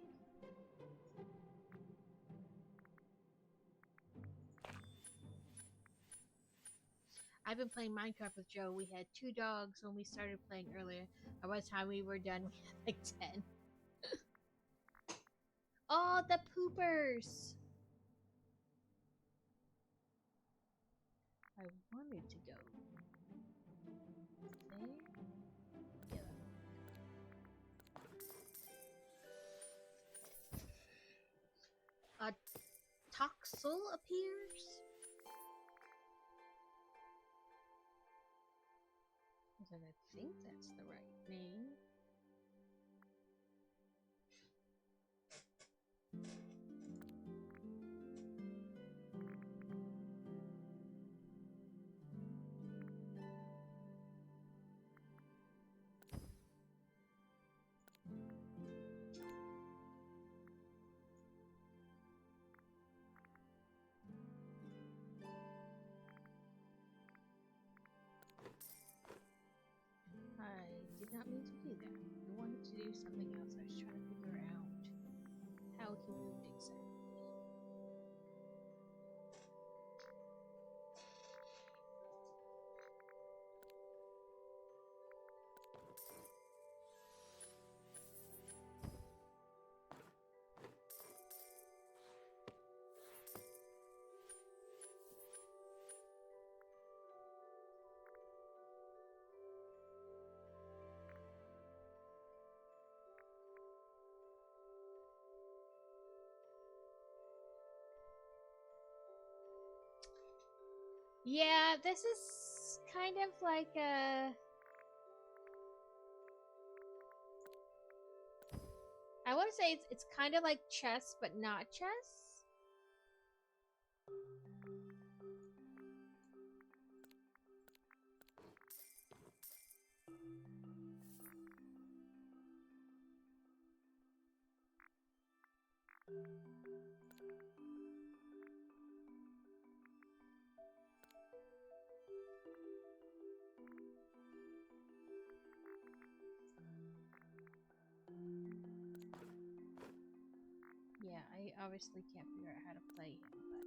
I've been playing Minecraft with Joe. We had 2 dogs when we started playing earlier. By the time we were done, we had like 10. Oh, the poopers! I wanted to go there. Yeah. A Toxel appears. And I think that's the right name. I did not mean to do that. I wanted to do something else. I was trying to figure out how he moved exactly. Yeah, this is kind of like a... I want to say it's kind of like chess, but not chess. Yeah, I obviously can't figure out how to play him, but...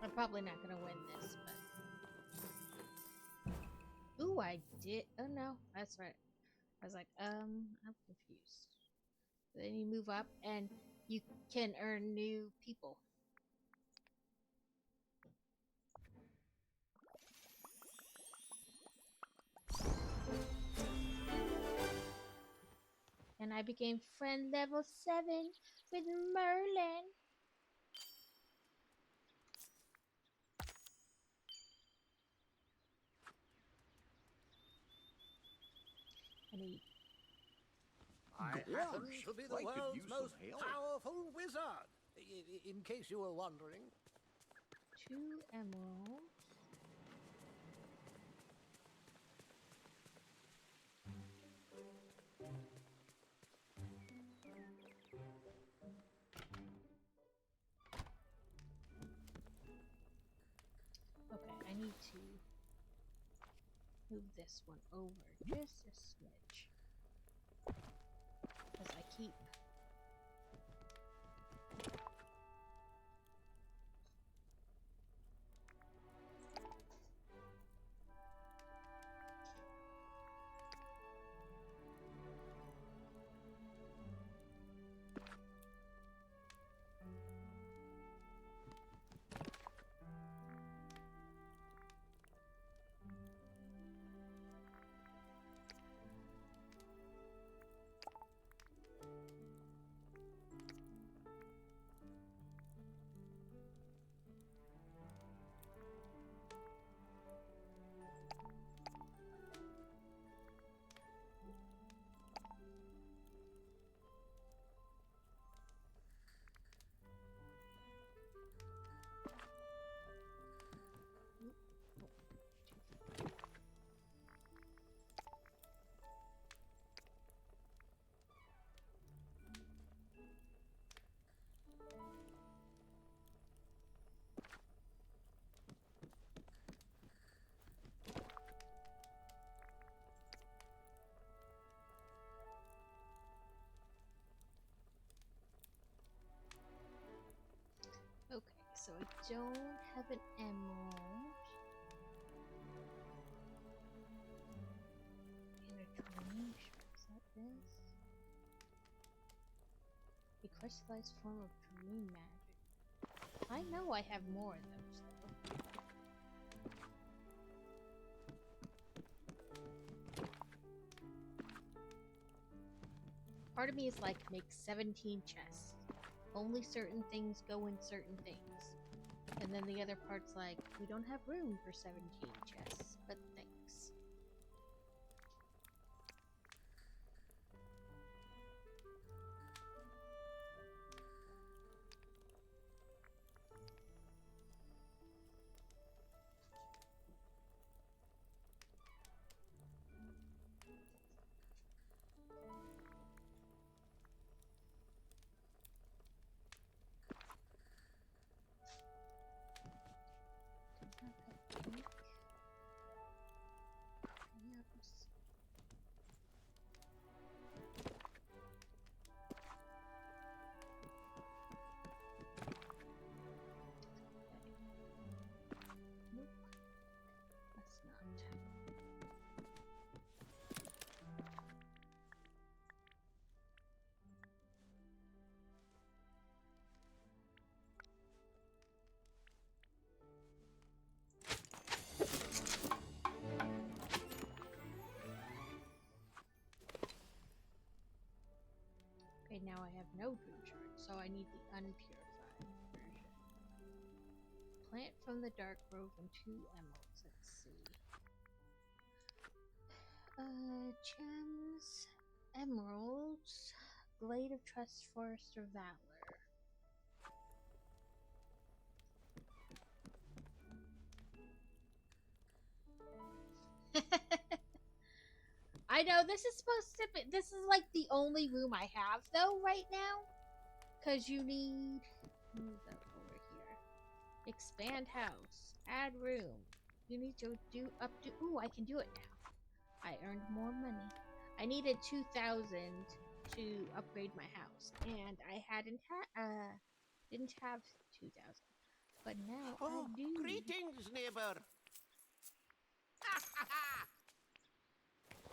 I'm probably not gonna win this, but... Ooh, I did... Oh no, that's right. I was like, I'm confused. Then you move up and you can earn new people. And I became friend level 7 with Merlin. I happen to be the I could world's use some most help. powerful wizard, in case you were wondering. 2 emeralds. Okay, I need to move this one over just a smidge. Because I keep... Okay, so I don't have an emerald. In a dream, is that this? A crystallized form of dream magic. I know I have more of those though. Part of me is like, make 17 chests. only certain things go in certain things. And then the other part's like, we don't have room for 17 chests, but thanks. Okay, now I have no dream shard, so I need the unpurified version. Plant from the dark grove and 2 emeralds. Let's see. Gems, emeralds, Glade of Trust, Forest of Valor. I know this is supposed to be. This is like the only room I have though right now, because you need. Move that over here. Expand house. Add room. You need to do up to. Ooh, I can do it now. I earned more money. I needed 2,000 to upgrade my house, and I didn't have 2,000, but now I do. Greetings, neighbor.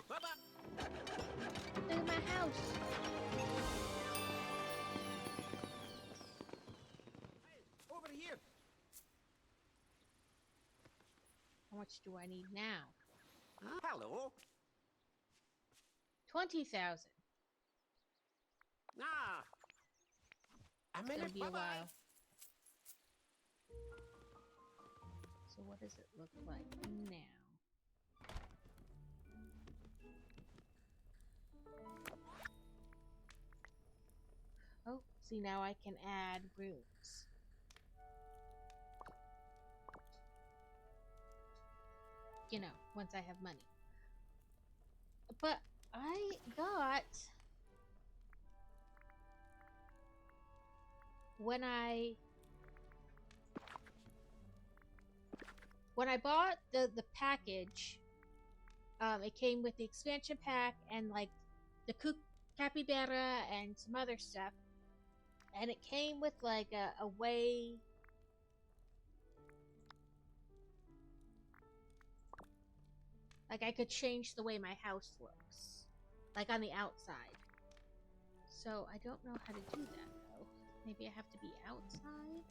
Look at my house. Hey, over here. How much do I need now? Hello. 20,000. Ah. A It's gonna minute, be a bye-bye. while. So what does it look like now? Oh, see now I can add rooms. You know, once I have money. But I got when I bought the package, it came with the expansion pack and like the capybara and some other stuff, and it came with like a way. Like, I could change the way my house looks. Like, on the outside. So, I don't know how to do that, though. Maybe I have to be outside?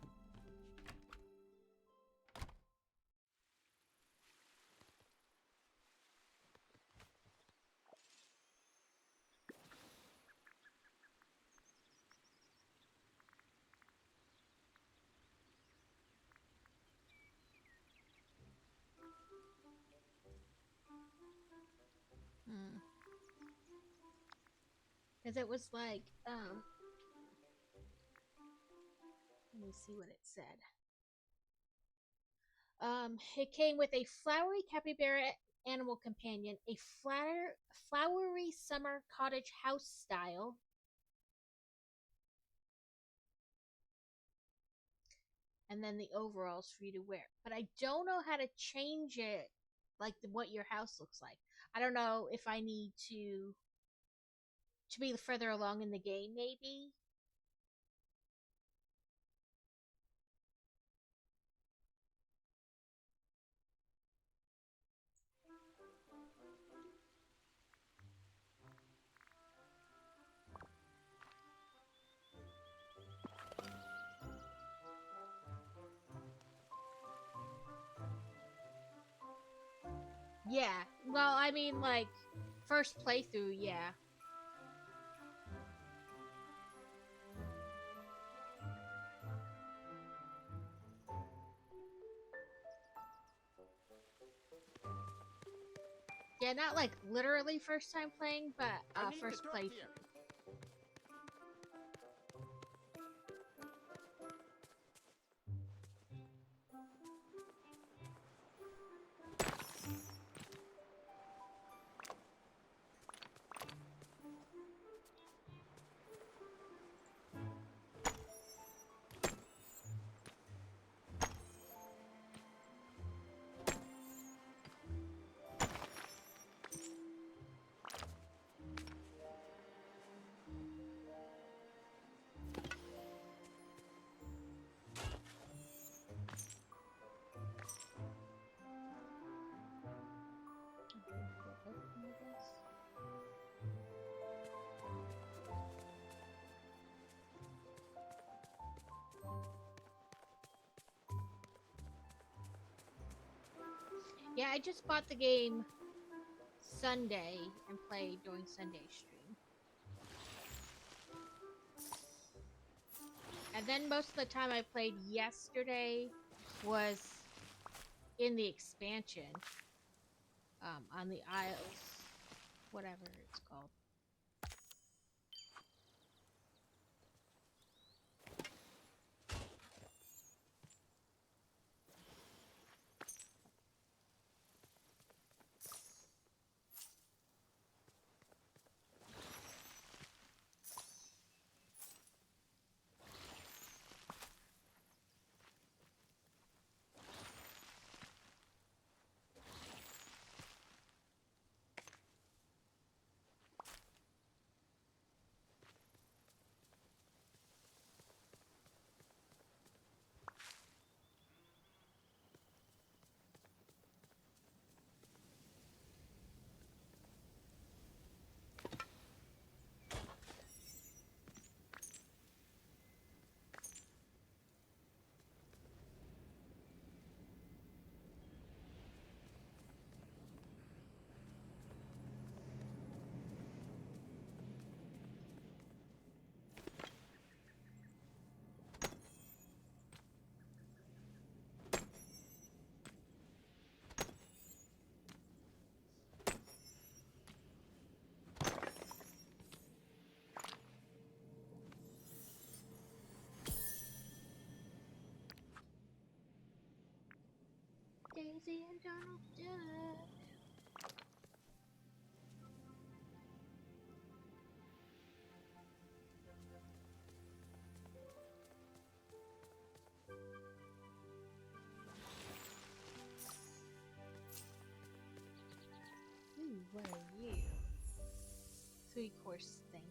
Because it was like, let me see what it said. It came with a flowery capybara animal companion, a flowery summer cottage house style, and then the overalls for you to wear. But I don't know how to change it, like what your house looks like. I don't know if I need to be further along in the game, maybe. Yeah, well, I mean, like, first playthrough, yeah. Yeah, not like literally first time playing, but I need to first talk to you. playthrough. Yeah, I just bought the game Sunday and played during Sunday stream. And then most of the time I played yesterday was in the expansion. On the Isles. Whatever it's called. Daisy and Donald Duck. Ooh, what are you? 3-course, thank you.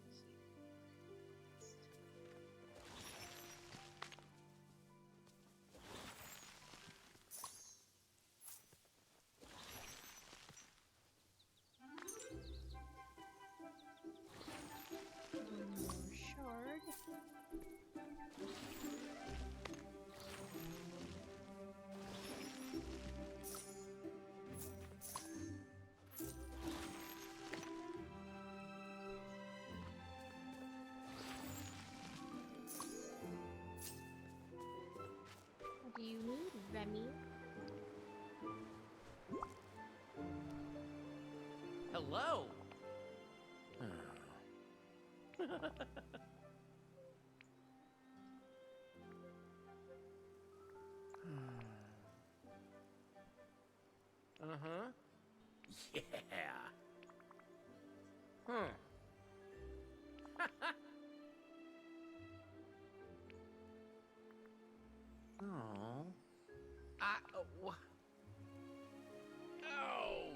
One more shard. What do you need, Remy? Hello. Uh-huh. Yeah. Hmm. Oh. Oh. Oh.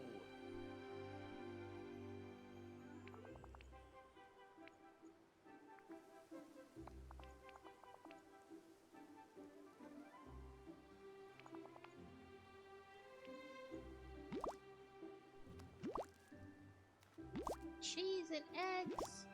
Cheese and eggs.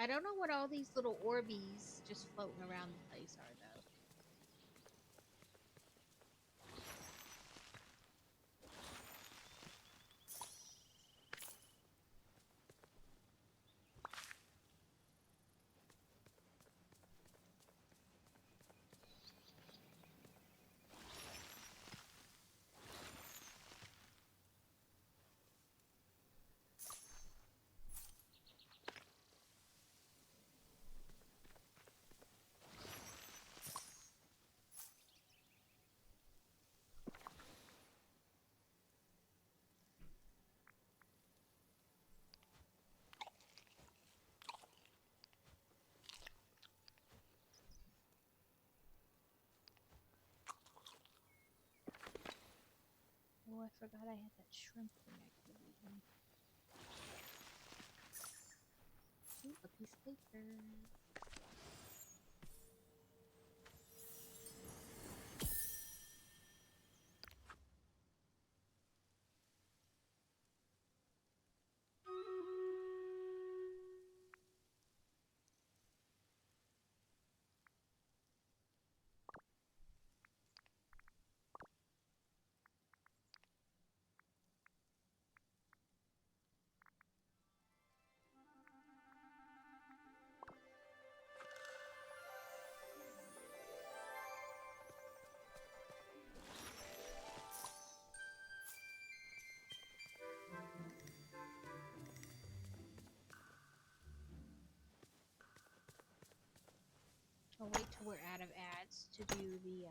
I don't know what all these little Orbeez just floating around the place are, though. Oh, I forgot I had that shrimp thing I could have eaten. Ooh, a piece of paper. I'll wait till we're out of ads to do the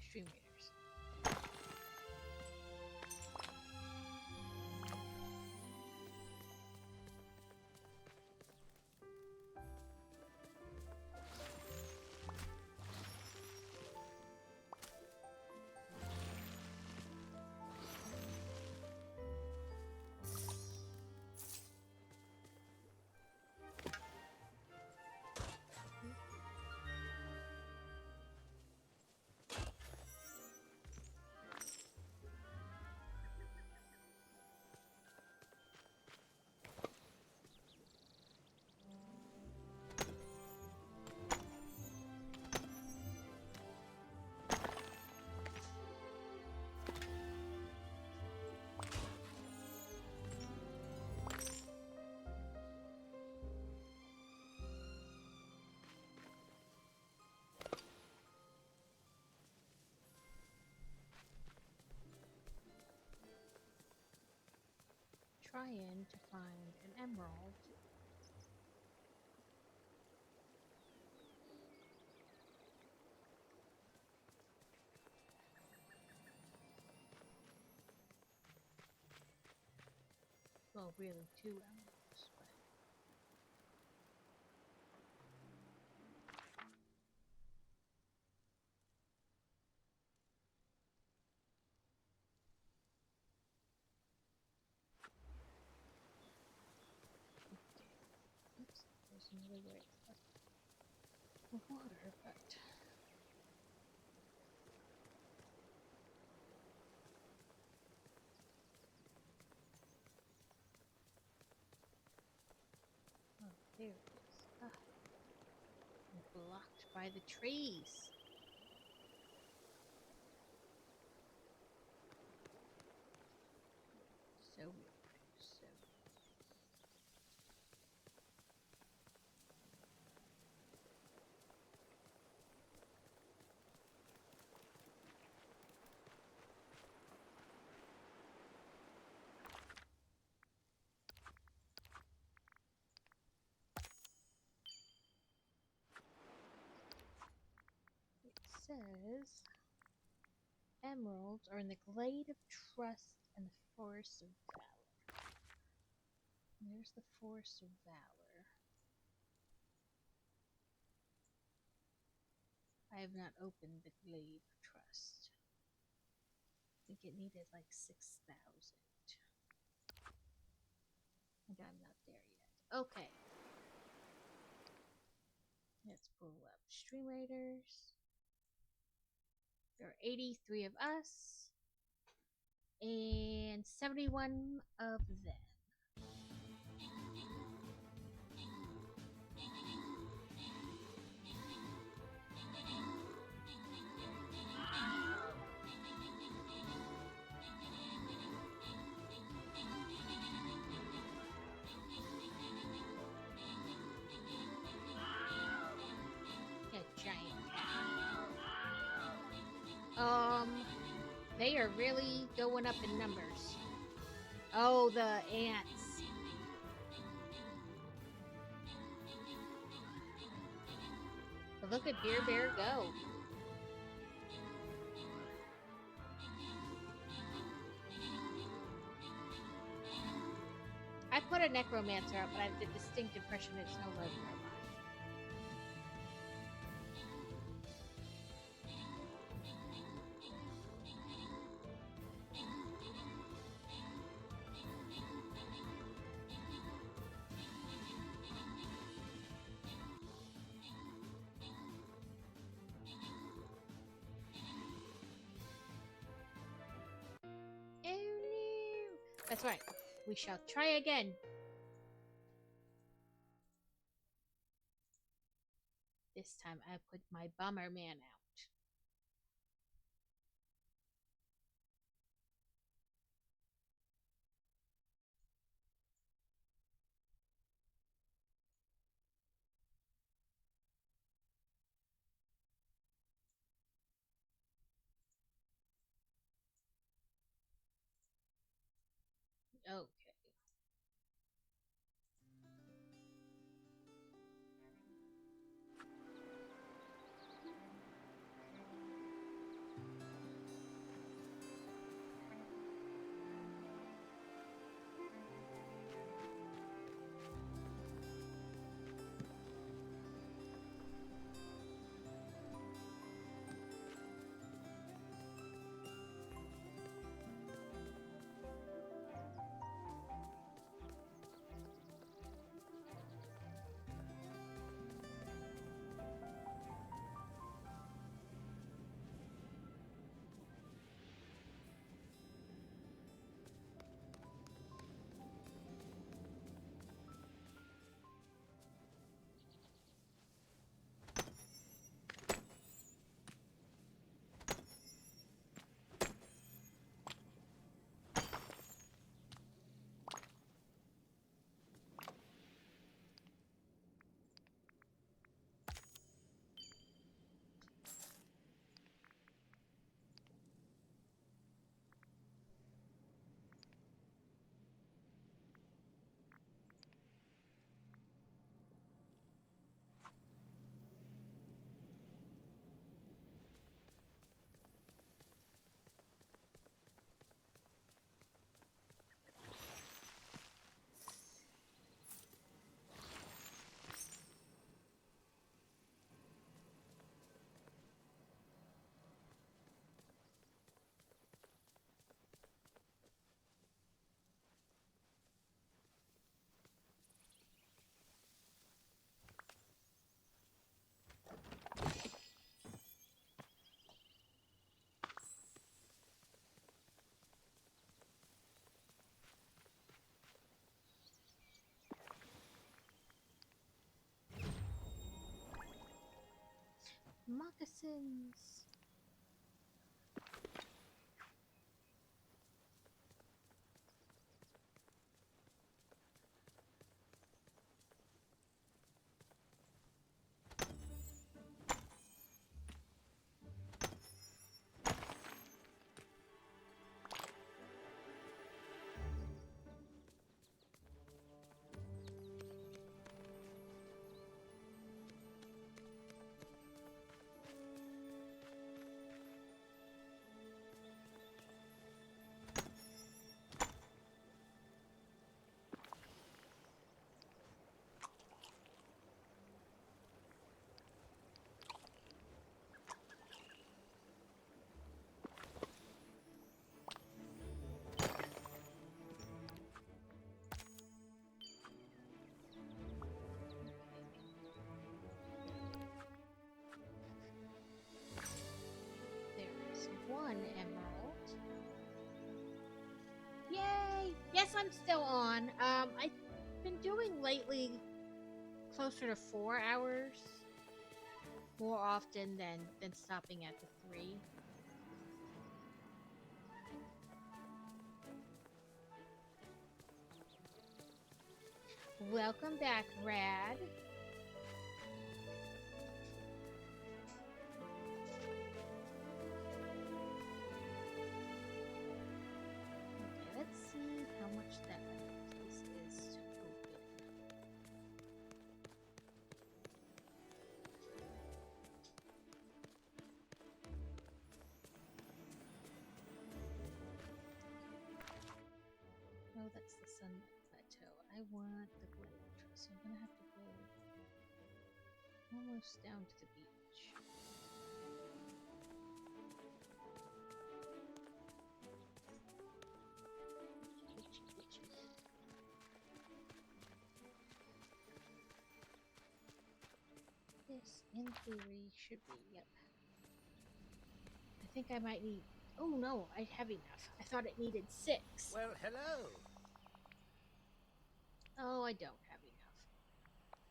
stream readers. Trying to find an emerald. Well, really, 2 emeralds, but okay. Oops, there's another way of water, but oh, there it is. Ah, I'm blocked by the trees. So weird. So it says emeralds are in the glade of trust and the forest of valor. And there's the forest of valor. I have not opened the glade of trust. I think it needed like 6,000. And I'm not there yet. Okay. Let's pull up Stream Raiders. There are 83 of us and 71 of them. They are really going up in numbers. Oh, the ants. But look at Beer Bear go. I put a necromancer up, but I have the distinct impression it's no longer alive. Oh no! That's right. We shall try again. This time I put my bummer man out. Okay. Moccasins. There's one emerald. Yay! Yes, I'm still on. I've been doing lately closer to 4 hours more often than stopping at the 3. Welcome back, Rad. want the glade, so I'm gonna have to go almost down to the beach. Itchy. This, in theory, should be, yep. I think I might need... Oh no, I have enough. I thought it needed 6. Well, hello. Oh, I don't have enough.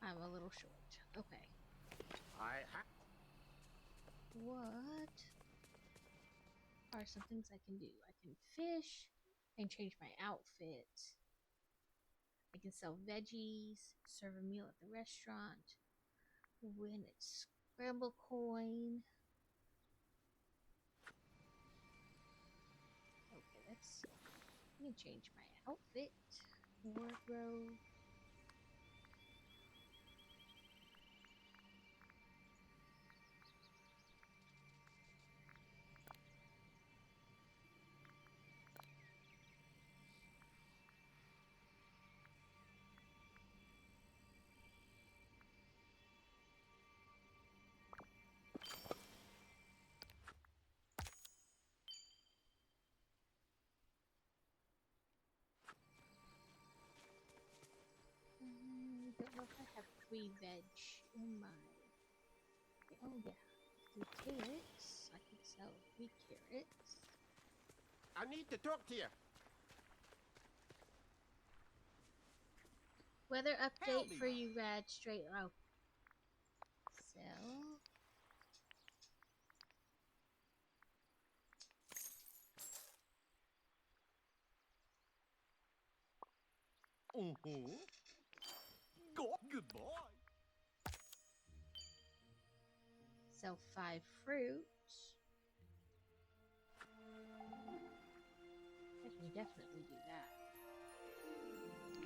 I'm a little short. Okay. What are some things I can do? I can fish. I can change my outfit. I can sell veggies, serve a meal at the restaurant, win a scramble coin. Okay, let's... Let me change my outfit. Wardrobe. Don't know if I have 3 veg in my... Oh yeah, 3 carrots. I could sell 3 carrots. I need to talk to you. Weather Help update me. for you, Rad. Straight. Oh. Sell. Goodbye. Sell 5 fruits. I can definitely do that.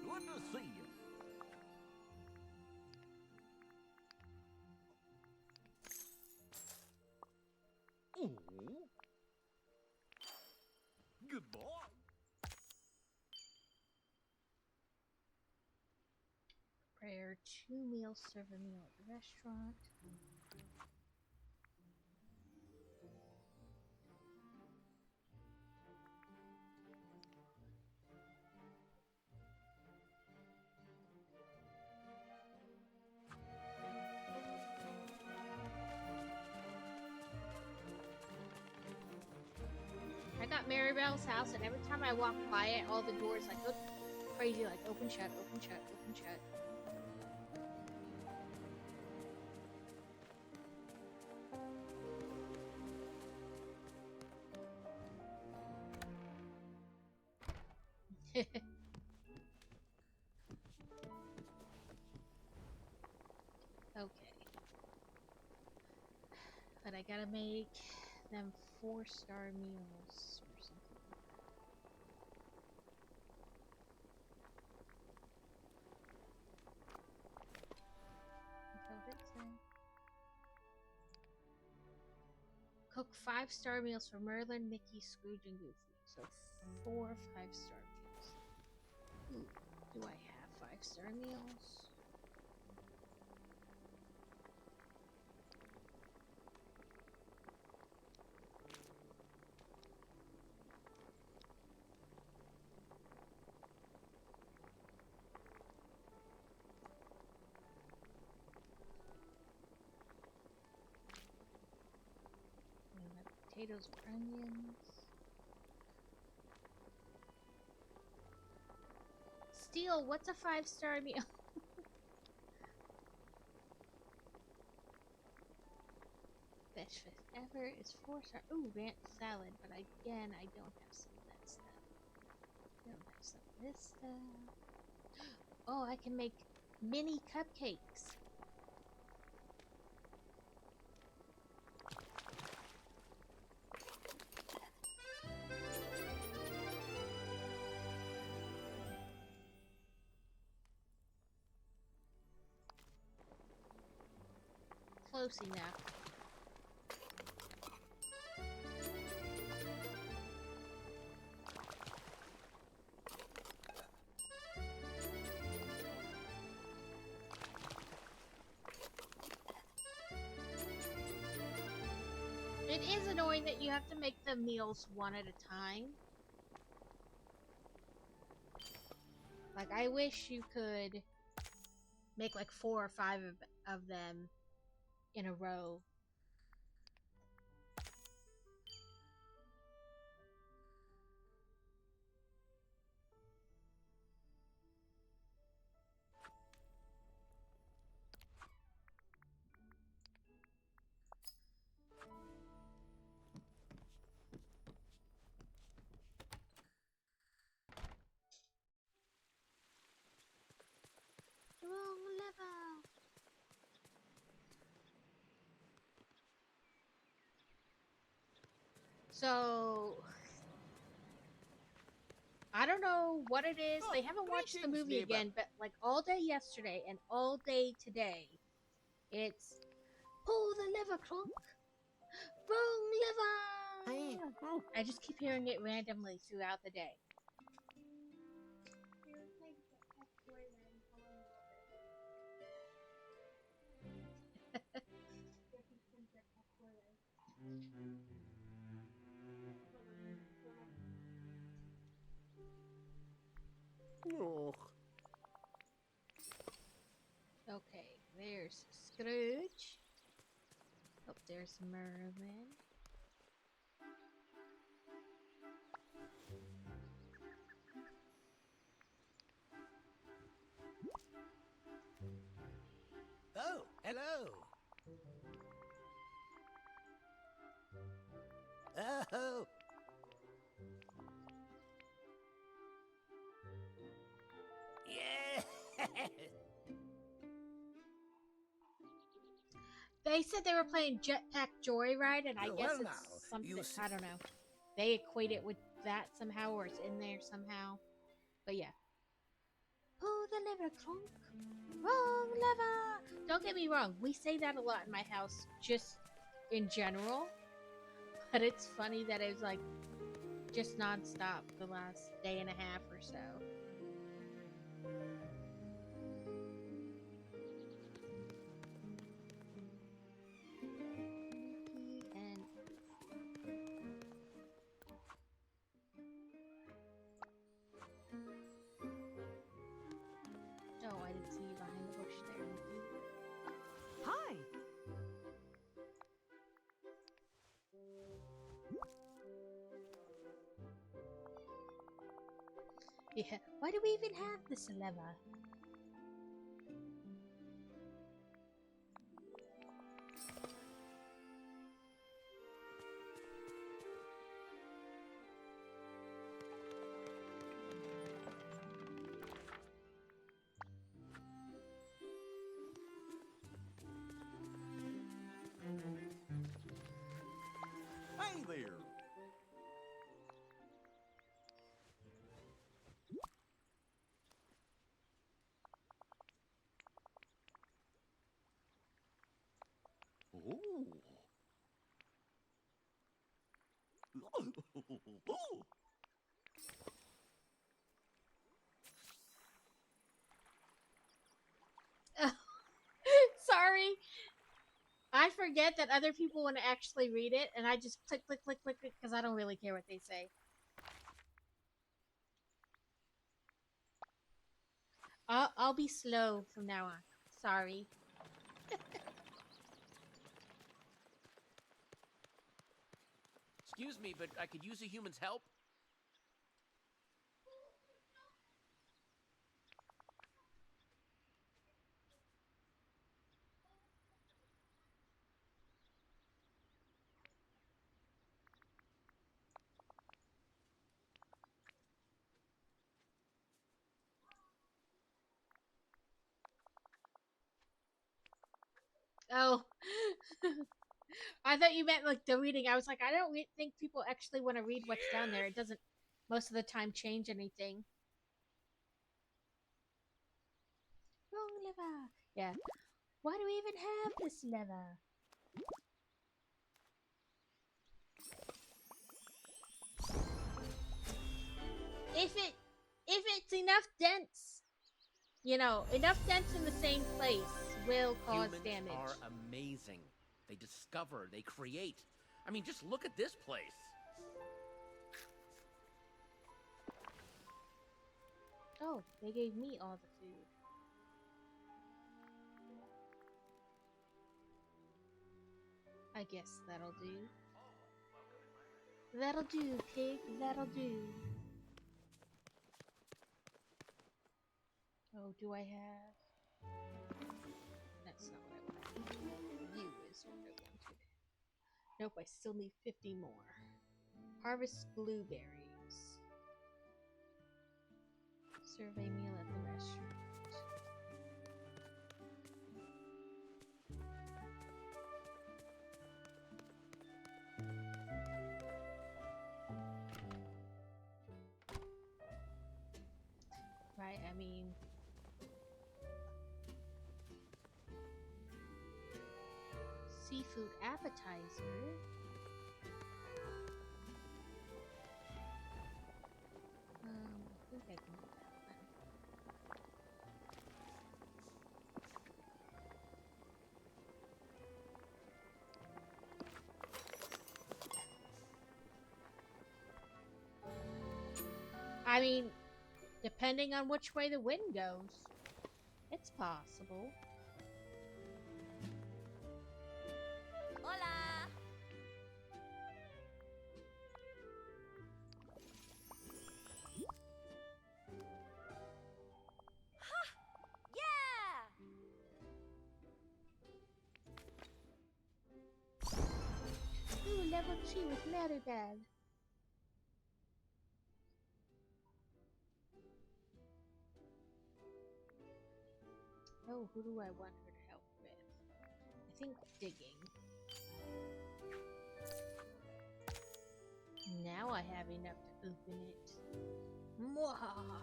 Good to see you. Goodbye. Prepare 2 meals, serve a meal at the restaurant. I got Maribel's house, and every time I walk by it, all the doors like go crazy, like open, shut, open, shut, open, shut. Okay. But I gotta make them 4-star meals or something like that. That's what it said. Cook 5-star meals for Merlin, Mickey, Scrooge, and Goofy. So 4 5-star meals. Ooh, do I have 5-star meals? Potatoes or onions. Steel, what's a 5-star meal? Best fish ever is 4-star. Ooh, ranch salad, but again, I don't have some of that stuff. Don't have some of this stuff. Oh, I can make mini cupcakes. Close enough. It is annoying that you have to make the meals one at a time. Like, I wish you could make like 4 or 5 of them in a row. Wrong level. So I don't know what it is. They haven't watched the greetings, movie neighbor. again, but like all day yesterday and all day today, it's pull the lever, Clunk. Wrong lever. I just keep hearing it randomly throughout the day. Oh. Okay, there's Scrooge. Oh, there's Merlin. Oh, hello. Oh. Yeah. They said they were playing Jetpack Joyride, and I guess Well, it's now, something, you see- I don't know. They equate it with that somehow, or it's in there somehow. But yeah. Pull the lever, Clunk. Wrong lever. Don't get me wrong, we say that a lot in my house, just in general. But it's funny that it was like just non-stop the last day and a half or so. And oh, I didn't see you behind the bush there. Hi. Yeah. Why do we even have this lever? Hey there. Oh. Sorry. I forget that other people want to actually read it, and I just click, click, click, click, click, because I don't really care what they say. I'll be slow from now on. Sorry. Excuse me, but I could use a human's help. Oh. I thought you meant like the reading. I was like, I don't think people actually want to read what's down there. It doesn't most of the time change anything. Wrong lever. Yeah. Why do we even have this lever? If it's enough dents, you know, enough dents in the same place will cause Humans damage. are amazing. They discover, they create. I mean, just look at this place. Oh, they gave me all the food. I guess that'll do. That'll do, pig. That'll do. Oh, do I have... That's not what I wanted. You is what I wanted. Nope, I still need 50 more. Harvest blueberries. Survey meal at the restaurant. Right, I mean... Seafood appetizer. I think I can do that one. I mean, depending on which way the wind goes, it's possible. Hola! Ha! Yeah! Ooh, level 2 with Maribel. Oh, who do I want her to help with? I think digging. Now I have enough to open it. Mwahaha.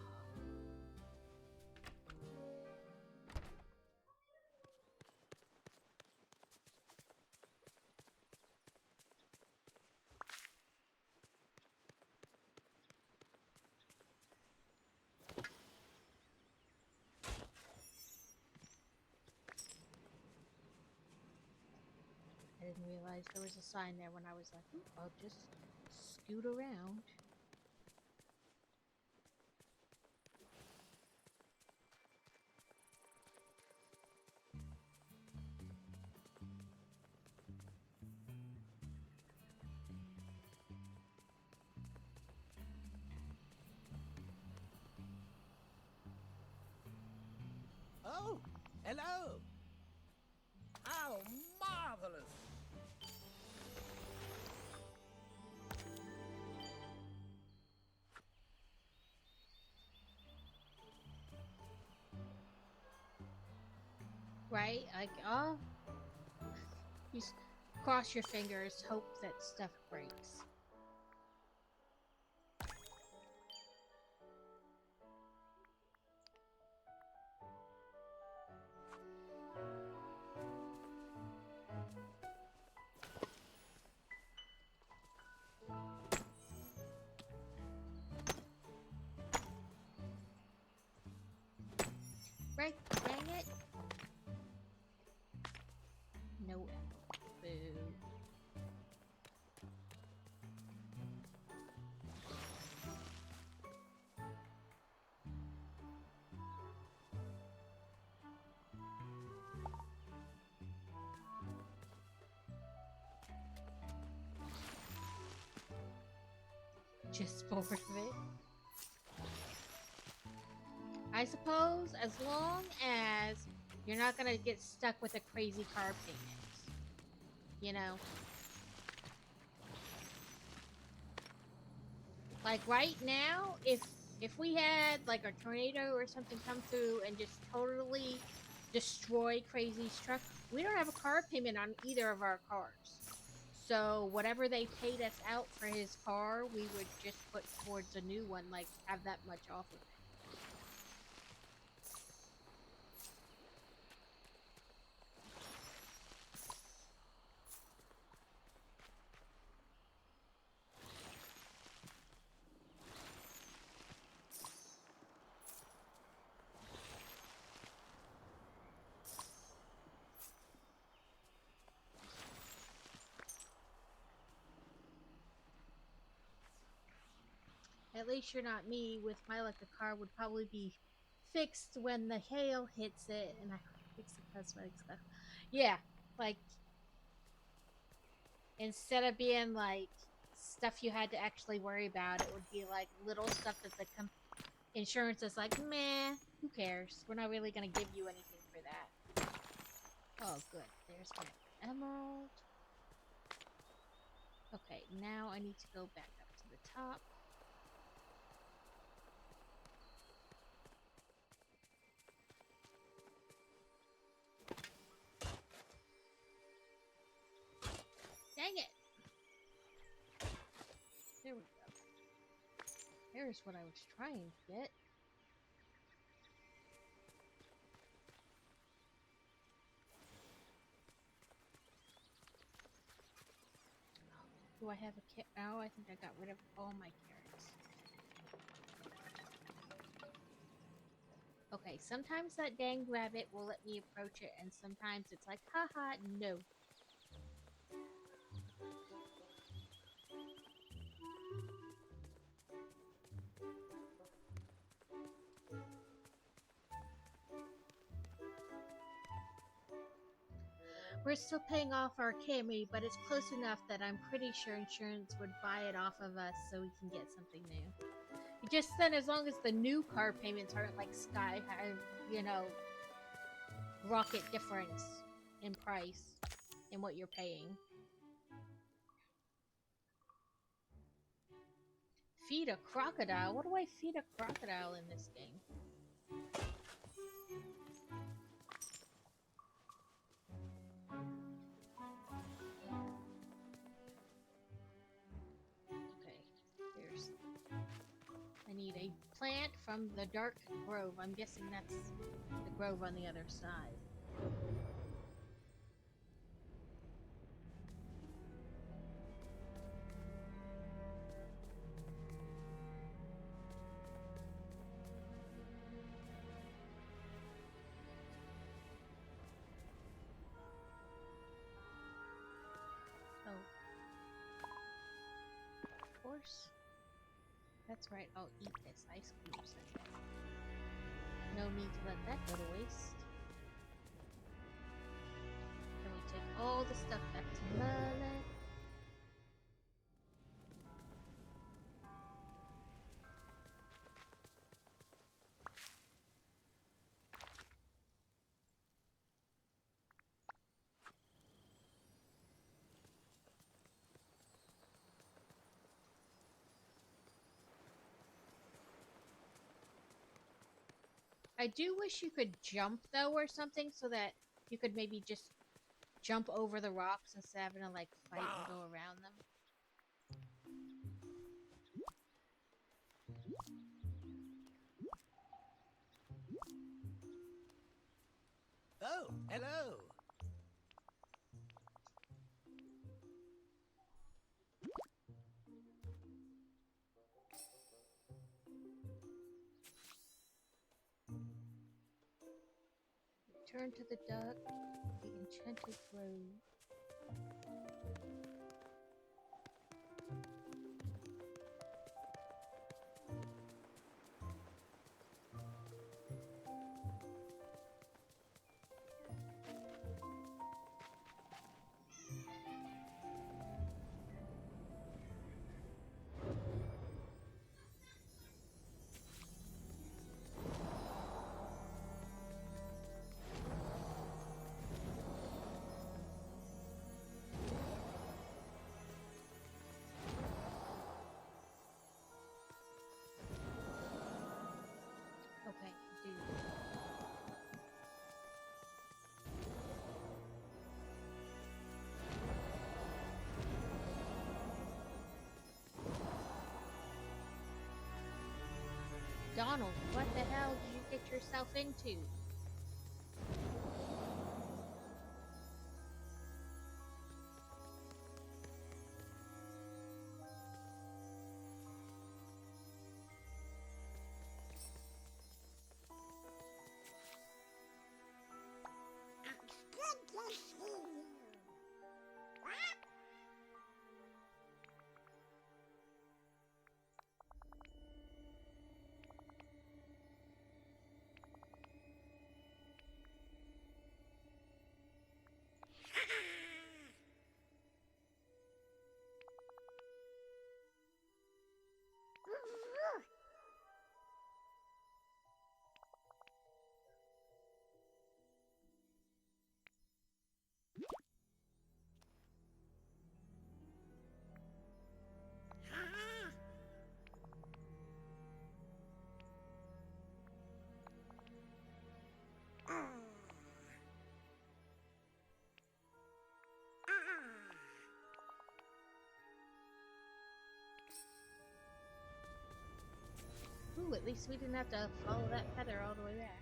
I didn't realize there was a sign there when I was like, "Ooh, I'll just scoot around." Oh, hello. How marvelous. Right? Like, oh, you cross your fingers, hope that stuff breaks. Right? Dang it! No apple. Boo. Just bored of it. I suppose, as long as you're not gonna get stuck with a crazy car payment. You know? Like right now, if we had like a tornado or something come through and just totally destroy Crazy's truck, we don't have a car payment on either of our cars. So whatever they paid us out for his car, we would just put towards a new one, like have that much off of it. at least you're not me. With my luck, the car would probably be fixed when the hail hits it, and I fix the cosmetic stuff. Yeah, like instead of being like stuff you had to actually worry about, it would be like little stuff that the insurance is like, meh, who cares? We're not really gonna give you anything for that. Oh, good. There's my emerald. Okay, now I need to go back up to the top. Dang it! There we go. There's what I was trying to get. Do I have a kit? Oh, I think I got rid of all my carrots. Okay, sometimes that dang rabbit will let me approach it, and sometimes it's like, haha, no. We're still paying off our Camry, but it's close enough that I'm pretty sure insurance would buy it off of us so we can get something new. Just then, as long as the new car payments aren't like sky high, you know, rocket difference in price in what you're paying. Feed a crocodile? What do I feed a crocodile in this game? I need a plant from the dark grove. I'm guessing that's the grove on the other side. Oh. Of course. That's right, I'll eat this ice cream sundae. No need to let that go to waste. Then we take all the stuff back to Mullet. I do wish you could jump, though, or something, so that you could maybe just jump over the rocks instead of having to, like, fight and go around them. Oh, hello. Return to the duck, the enchanted grove. Okay, dude. Donald, what the hell did you get yourself into? Ooh, at least we didn't have to follow that feather all the way back.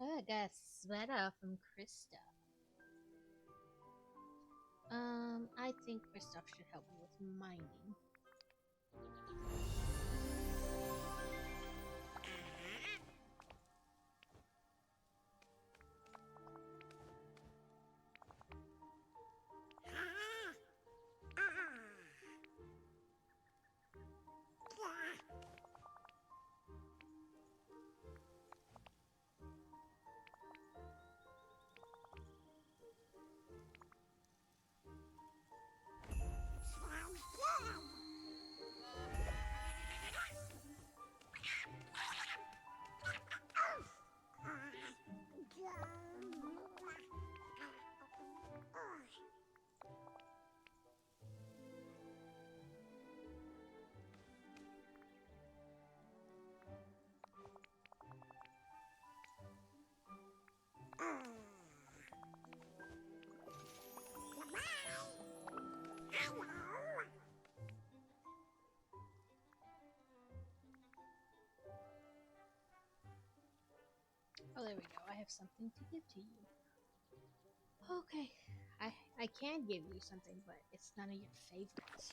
Oh, I got a sweater from Krista. I think Kristoff should help me with mining. Oh, there we go. I have something to give to you. Okay. I can give you something, but it's none of your favorites.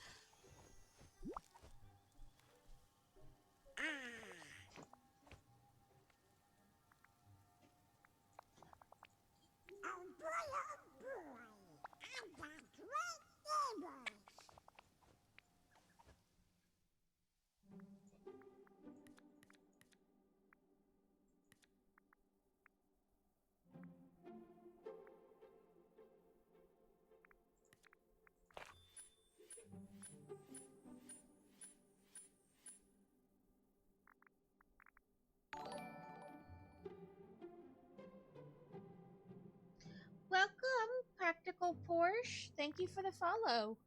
Welcome, Practical Porsche. Thank you for the follow.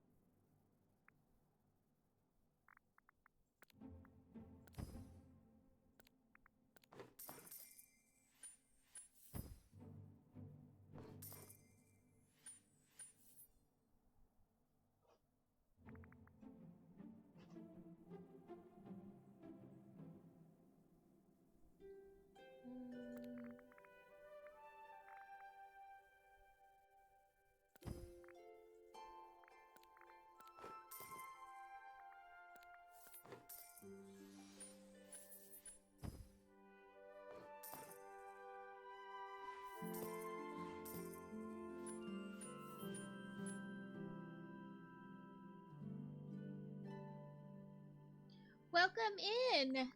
Welcome in.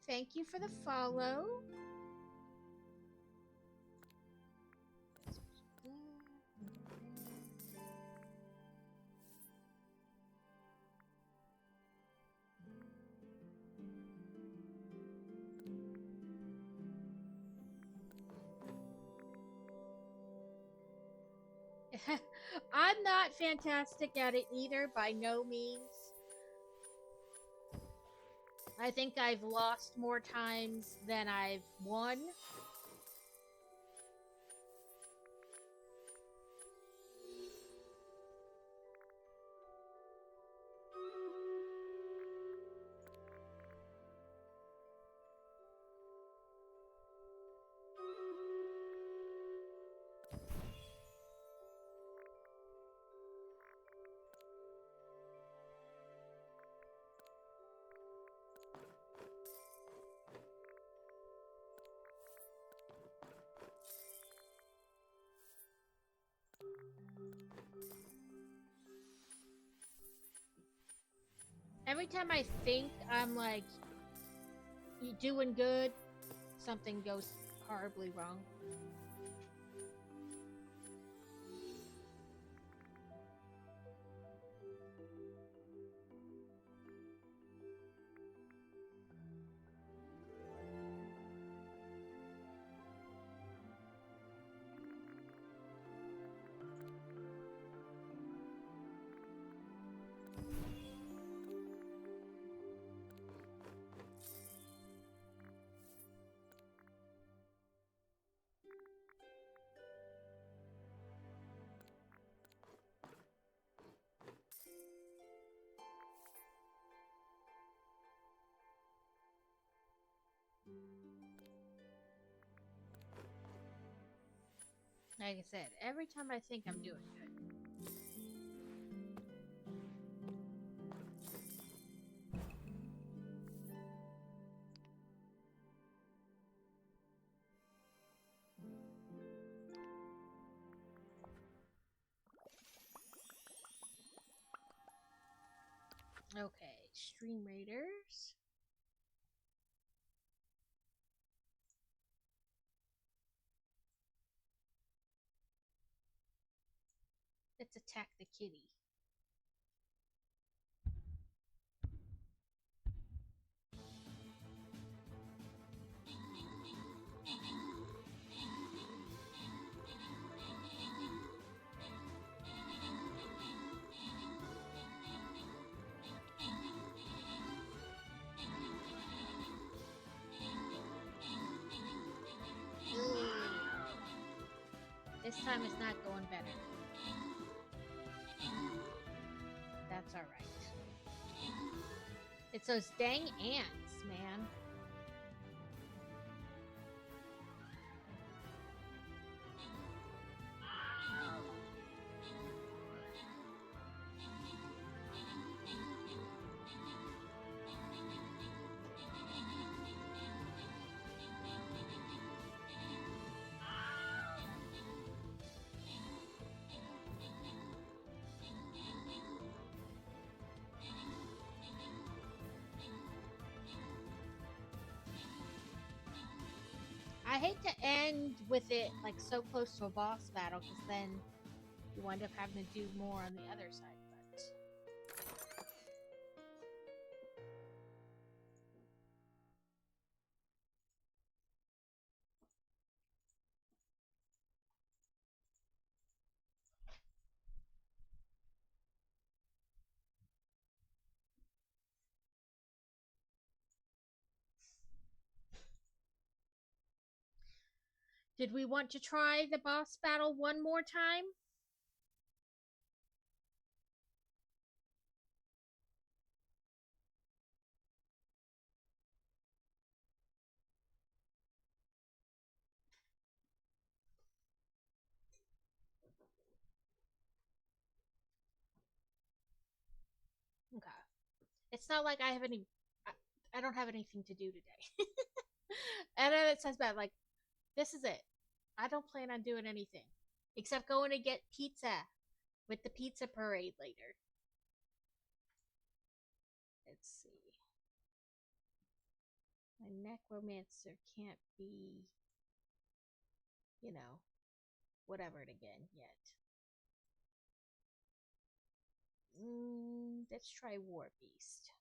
Thank you for the follow. I'm not fantastic at it either, by no means. I think I've lost more times than I've won. Every time I think I'm like you doing good, something goes horribly wrong. Like I said, every time I think I'm doing good. Okay, Stream Raiders. Let's attack the kitty. This time it's not going better. That's alright. It's those dang ants, man. I hate to end with it like so close to a boss battle, because then you wind up having to do more on the other side. But did we want to try the boss battle one more time? Okay. It's not like I have any. I don't have anything to do today. And then it says bad. Like, this is it. I don't plan on doing anything except going to get pizza with the pizza parade later. Let's see. My necromancer can't be, whatever it again yet. Let's try War Beast.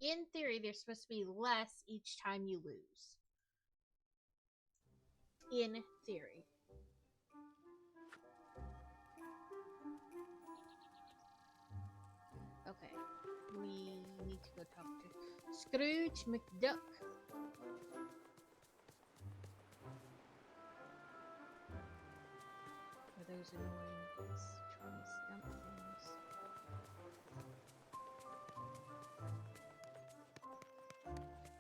In theory, there's supposed to be less each time you lose. In theory. Okay. We need to go talk to Scrooge McDuck. For those annoying trying to stump things.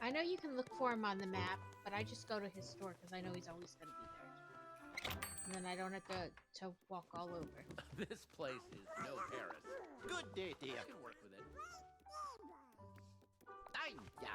I know you can look for him on the map, but I just go to his store because I know he's always going to be there. And then I don't have to walk all over. This place is no Paris. Good day, dear. I can work with it. Yeah.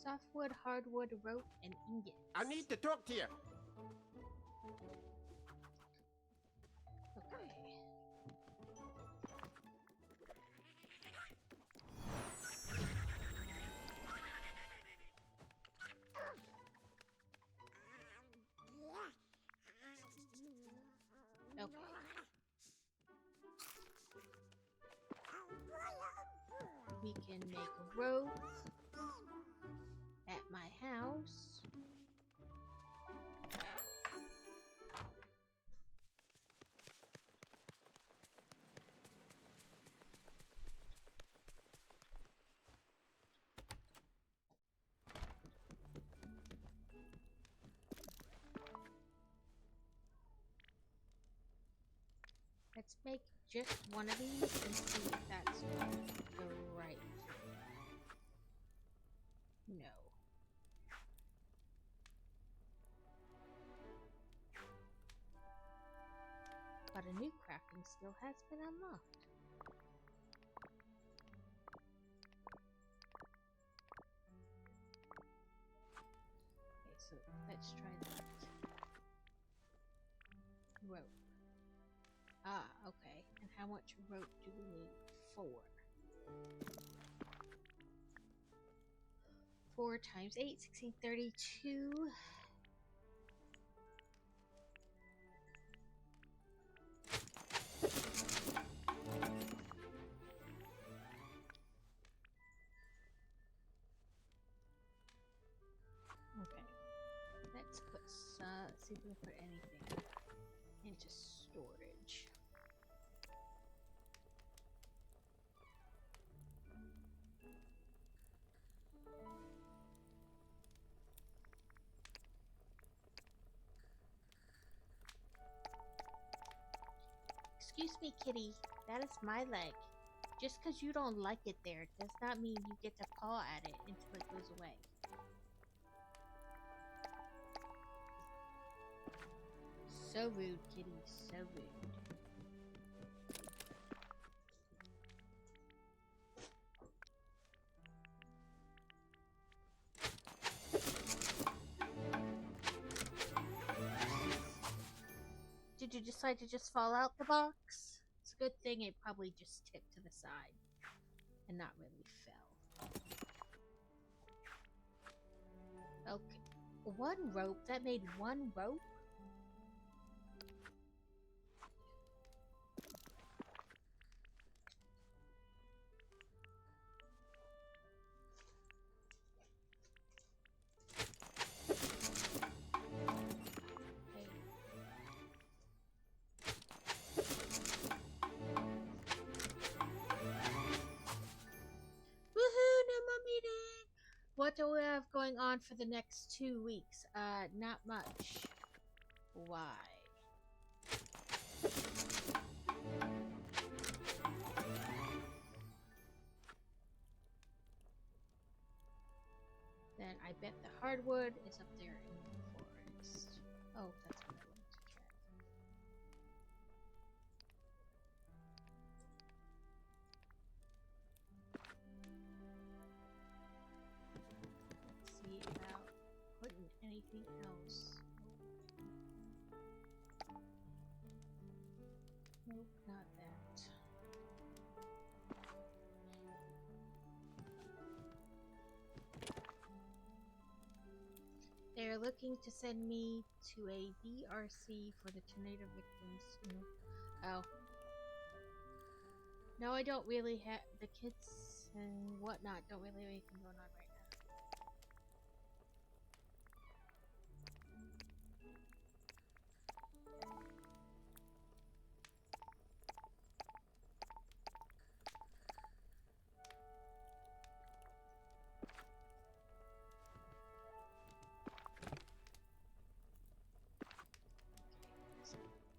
Softwood, hardwood, rope, and ingots. I need to talk to you. Okay. Okay. We can make a rope at my house. Let's make just one of these and see if that's the right. No. But a new crafting skill has been unlocked. Okay, so let's try that. Rope. Ah, okay. And how much rope do we need? 4. 4 times 8, 16, 32. Okay. Let's put see if we can put anything into storage. Excuse me, kitty. That is my leg. Just because you don't like it there does not mean you get to paw at it until it goes away. So rude, kitty. So rude. Did you decide to just fall out the box? It's a good thing it probably just tipped to the side and not really fell. Okay. 1 rope? That made 1 rope? What do we have going on for the next 2 weeks? Not much. Why? Then I bet the hardwood is up there in the forest. Oh, that's what I wanted to check. Let's see about putting anything else. Nope, not that. They're looking to send me to a DRC for the tornado victims. Oh. No, I don't really have the kids and whatnot. Don't really have anything going on right now.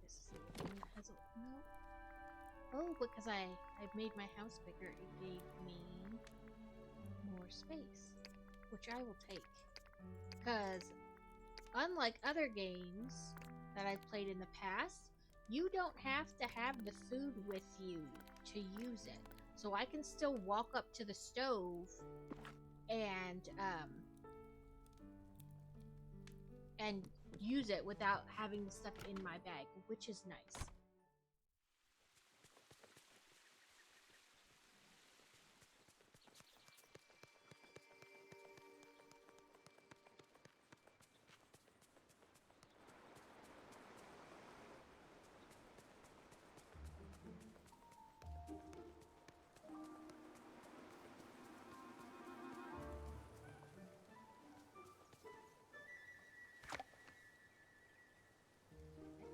This is the one that has a no. Oh, because I've made my house bigger, it gave me more space, which I will take. Because unlike other games that I've played in the past, you don't have to have the food with you to use it. So I can still walk up to the stove and and use it without having the stuff in my bag, which is nice.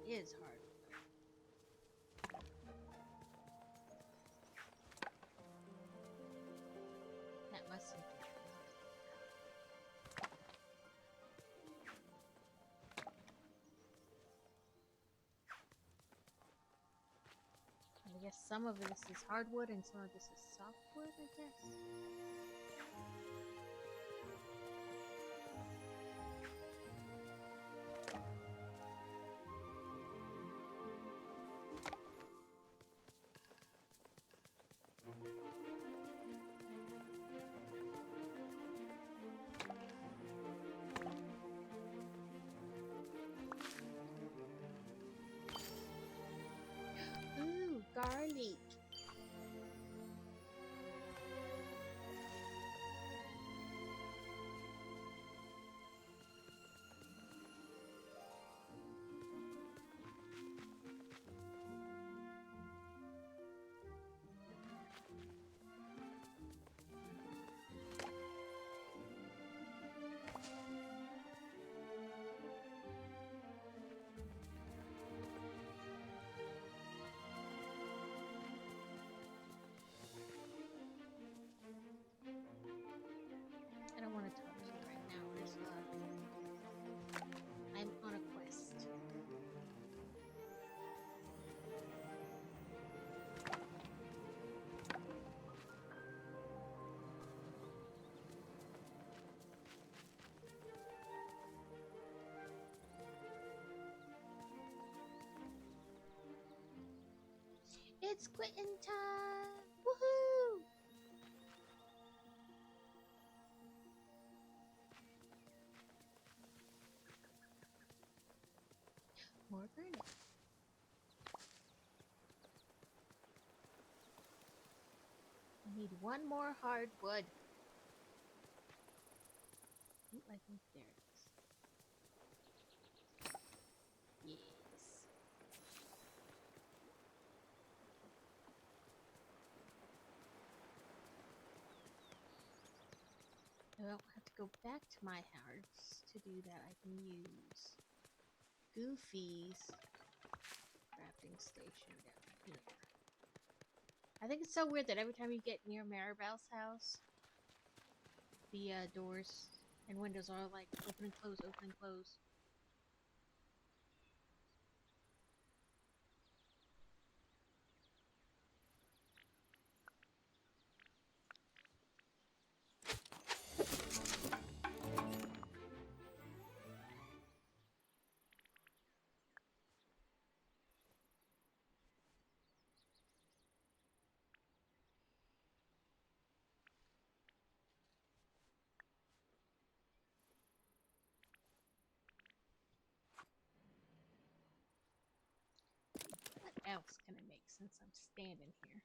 Is hard. That must be I guess some of this is hardwood and some of this is softwood, I guess. Ooh, garlic. I don't want to talk to you right now. I'm on a quest. It's quitting time! Woohoo! More granite. I need one more hardwood. Ooh, I think there it is. Yes. I don't have to go back to my house to do that. I can use Goofy's crafting station down here. I think it's so weird that every time you get near Maribel's house, the doors and windows are like open and close, open and close. What else can I make since I'm standing here?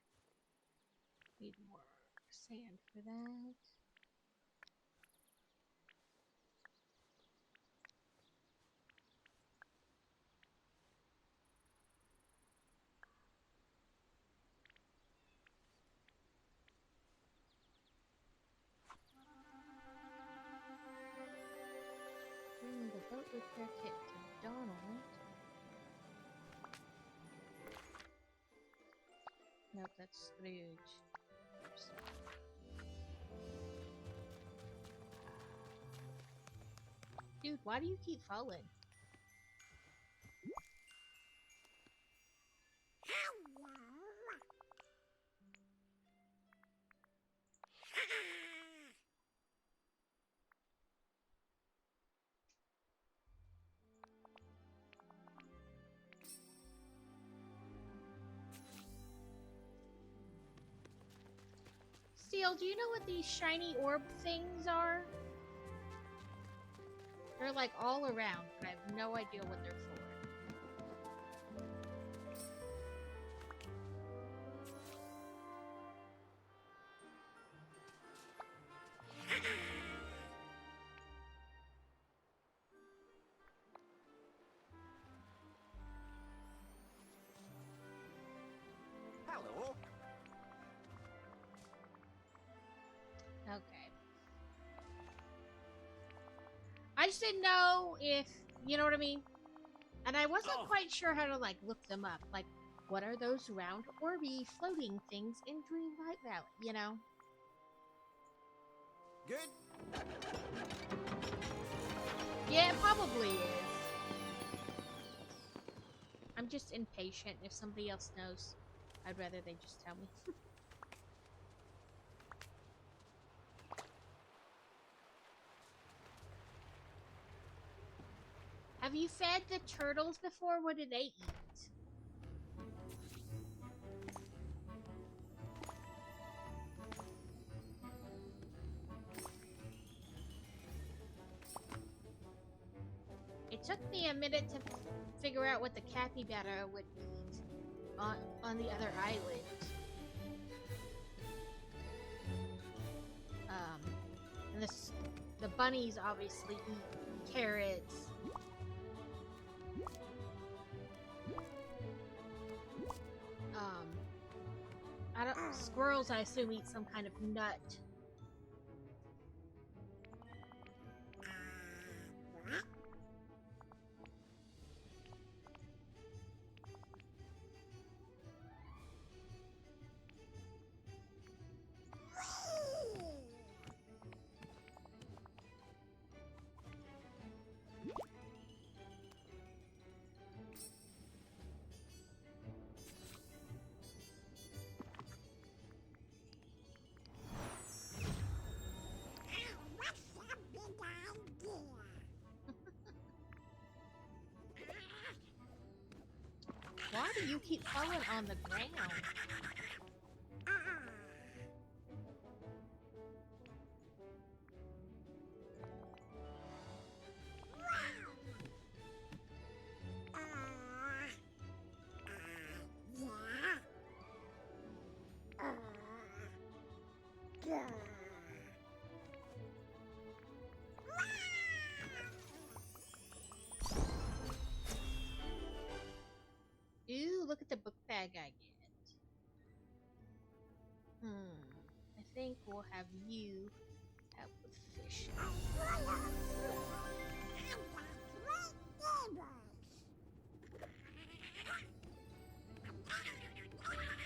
Need more sand for that. Bring the boat repair kit to Donald. Nope, that's Scrooge. Dude, why do you keep falling? Steel, do you know what these shiny orb things are? They're like all around, but I have no idea what they're for. Hello. Okay. I just didn't know if, you know what I mean? And I wasn't quite sure how to, like, look them up. Like, what are those round orby floating things in Dreamlight Valley, you know? Good. Yeah, it probably is. I'm just impatient. If somebody else knows, I'd rather they just tell me. Have you fed the turtles before? What do they eat? It took me a minute to figure out what the capybara would eat on the other island. And the bunnies obviously eat carrots. Squirrels, I assume, eat some kind of nut. Why do you keep falling on the ground? Ooh, look at the book bag I get. I think we'll have you help with fishing.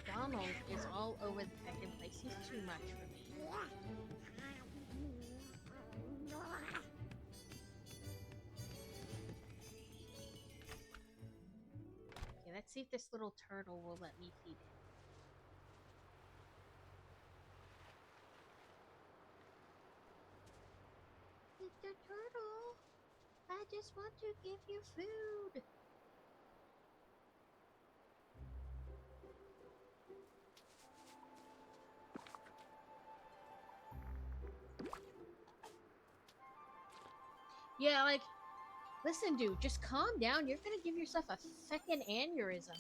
Donald is all over the fucking place. He's too much for me. Okay, let's see if this little turtle will let me feed it. Mr. Turtle, I just want to give you food. Yeah, like, listen, dude, just calm down. You're gonna give yourself a second aneurysm.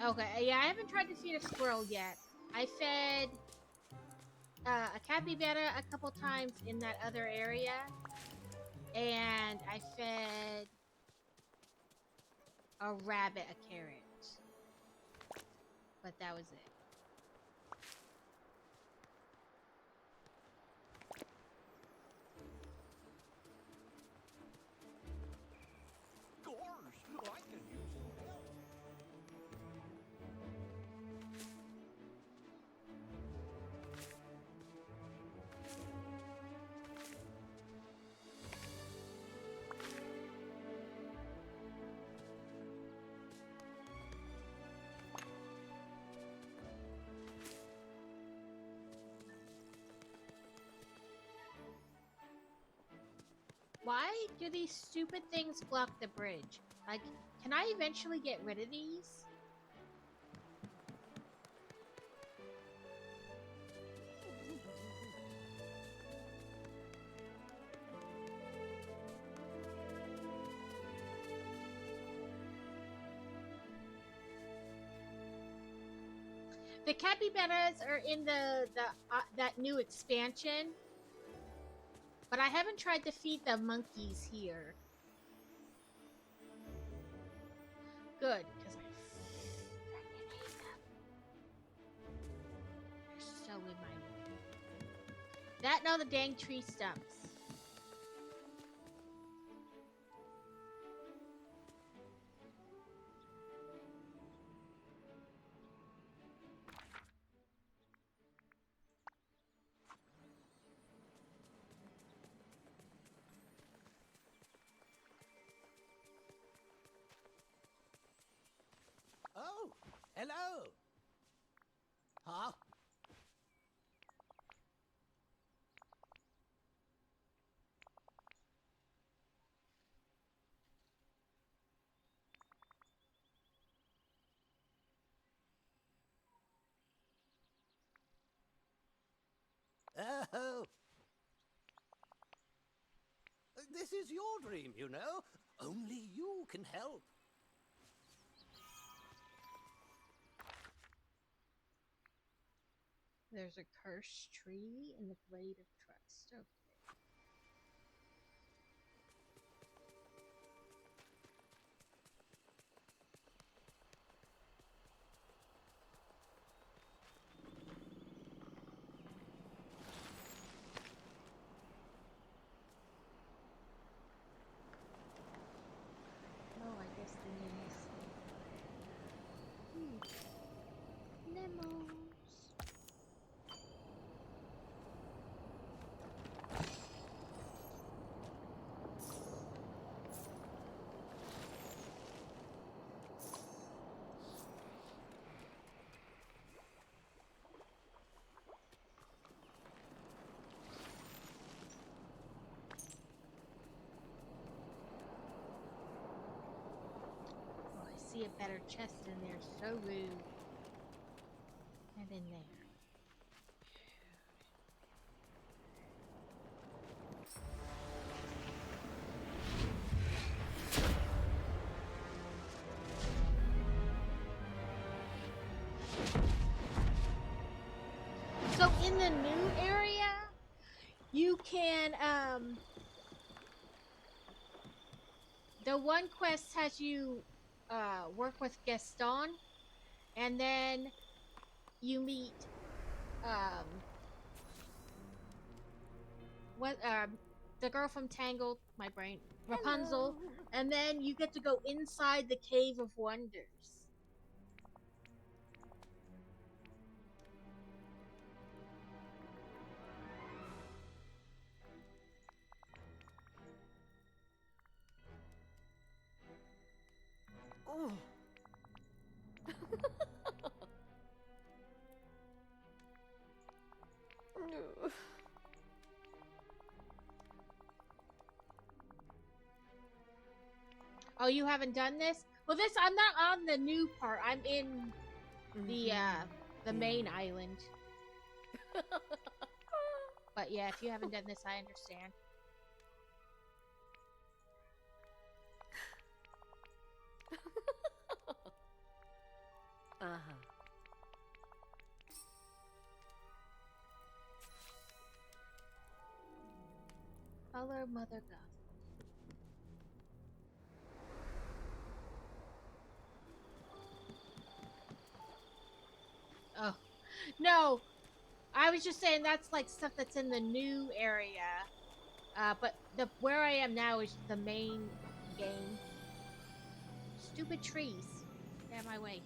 Okay, yeah, I haven't tried to feed a squirrel yet. I fed a capybara a couple times in that other area, and I fed a rabbit a carrot, but that was it. Gosh, I can use some help. Why do these stupid things block the bridge? Like, can I eventually get rid of these? The capybaras are in the that new expansion, but I haven't tried to feed the monkeys here. Good, because I freaking hate them. They're so in my way. That and all the dang tree stumps. Oh, hello. Huh? Oh. This is your dream, you know. Only you can help. There's a cursed tree in the Glade of Trust. Okay. Oh, I guess the name is Lemons. Oh, I see a better chest in there. So rude. And in there. So in the new area, you can the one quest has you work with Gaston, and then you meet what the girl from Tangled, my brain, Rapunzel, and then you get to go inside the Cave of Wonders. Oh. Oh, you haven't done this? Well, I'm not on the new part. I'm in the main island. But yeah, if you haven't done this, I understand. Uh-huh. Hello, Mother God. Oh, no. I was just saying that's like stuff that's in the new area. But where I am now is the main game. Stupid trees. Get out of my way.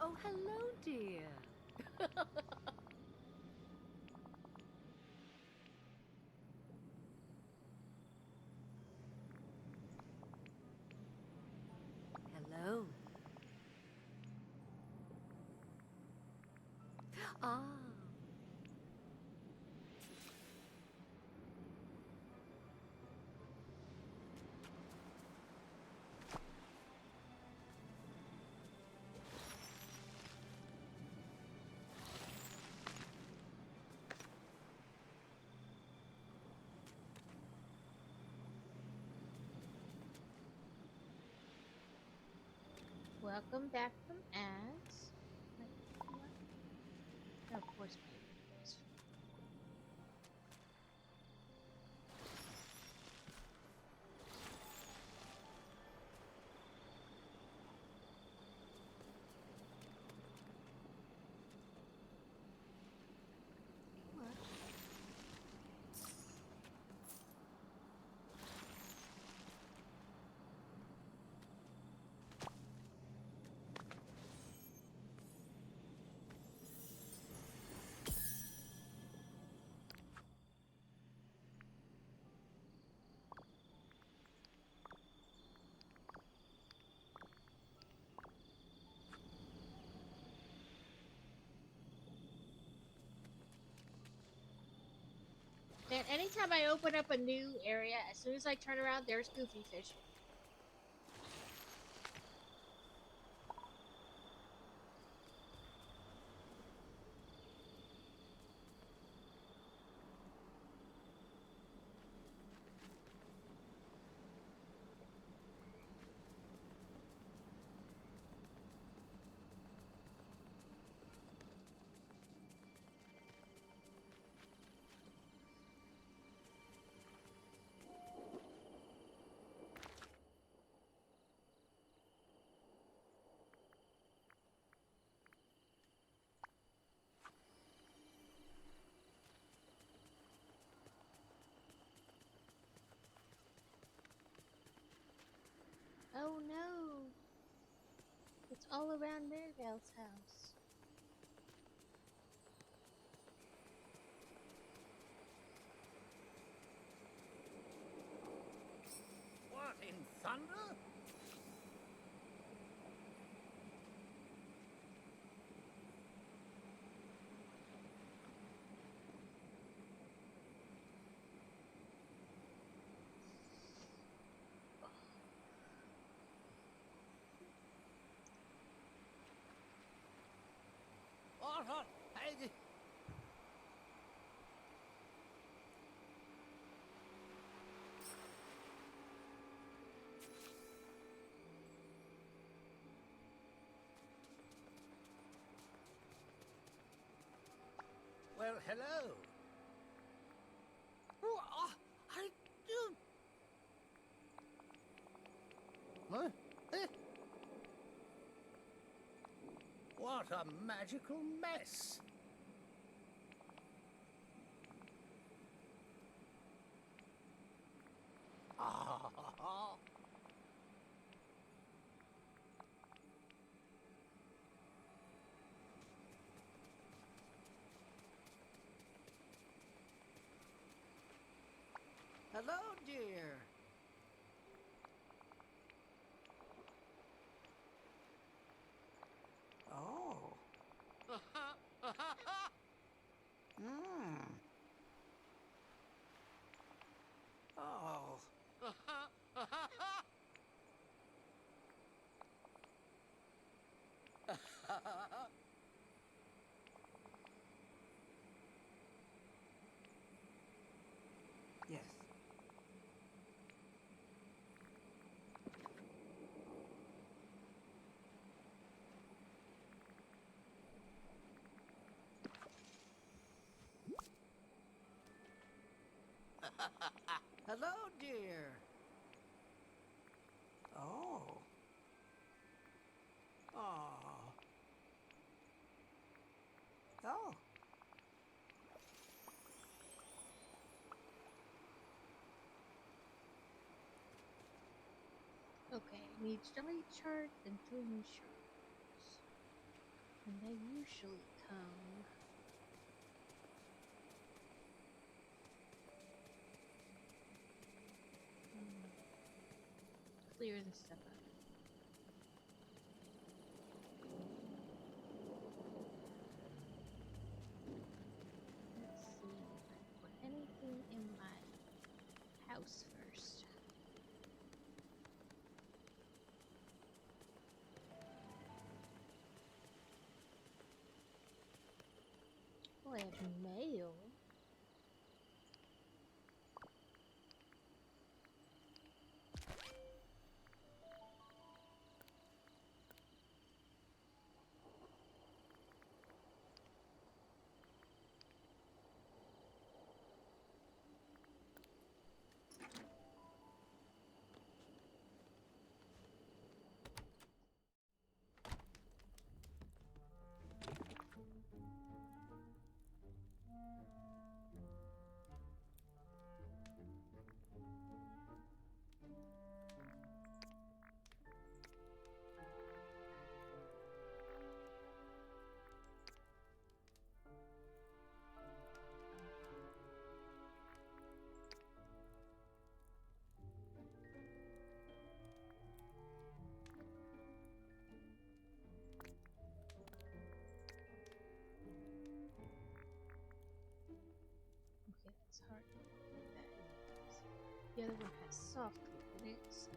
Oh, hello, dear. Hello. Ah. Welcome back from ads. Like, what? No, of course my is. What? And anytime I open up a new area, as soon as I turn around, there's Goofy Fish. Oh no! It's all around Mirabelle's house. What in thunder? What? Hey, well, hello. Oh, I do. What? Eh? What a magical mess. Ah. Hello, dear. Oh. Mmm. Oh. Yes. Hello, dear. Oh. Oh. Oh. Okay, needs jelly chart and 3 shards. And they usually come. Clear this stuff up. Let's see if I put anything in my house first. Oh, I have mail. The other one has software in it, so.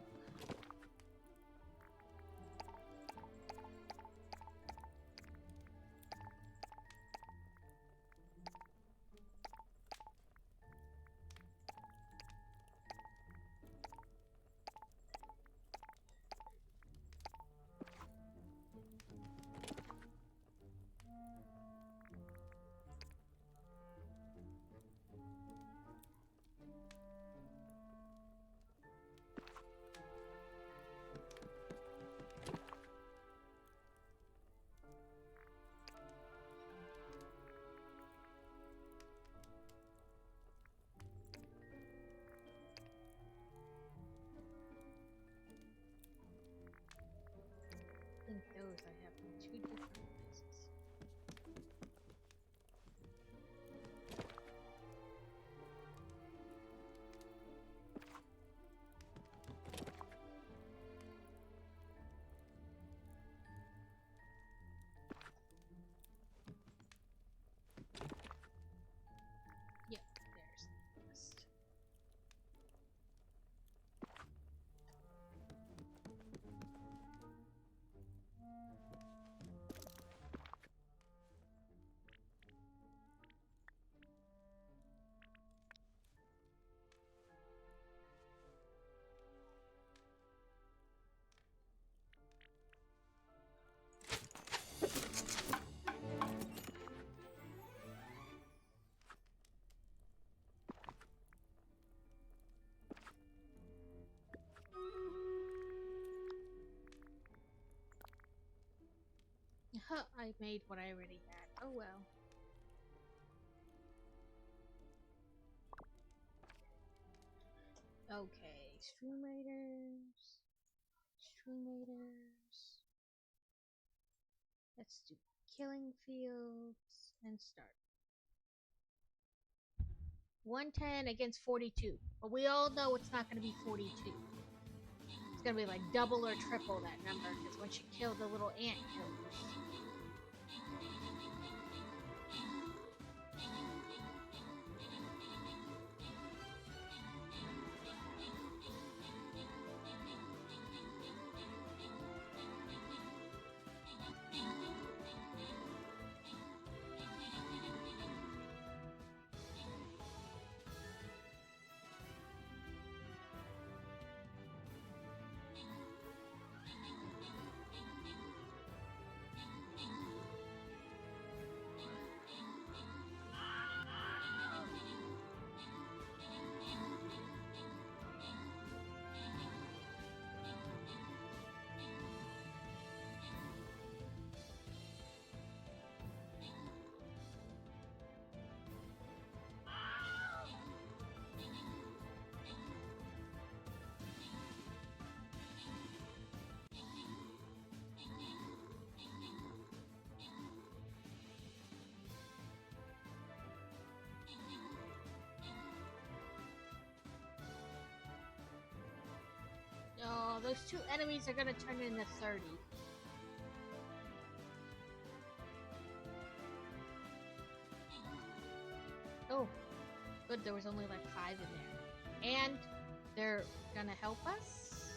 I think those I have in 2 different places. Yep, there's the list. Huh, I made what I already had. Oh well. Okay, Stream Raiders. Stream Raiders. Let's do Killing Fields and start. 110 against 42. But we all know it's not going to be 42. It's going to be like double or triple that number because when she killed the little ant killers. Oh, those 2 enemies are gonna turn into 30. Oh, good, there was only like 5 in there. And they're gonna help us?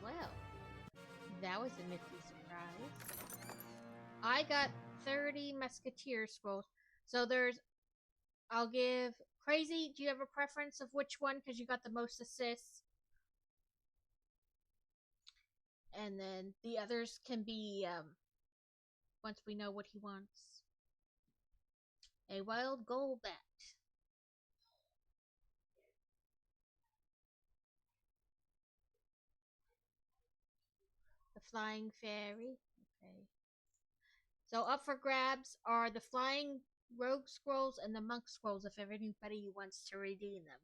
Well, that was a nifty surprise. I got 30 Musketeer scrolls. So I'll give Crazy. Do you have a preference of which one? Because you got the most assists. And then the others can be, once we know what he wants. A wild gold bat. The flying fairy. Okay. So up for grabs are the flying rogue scrolls and the monk scrolls if anybody wants to redeem them.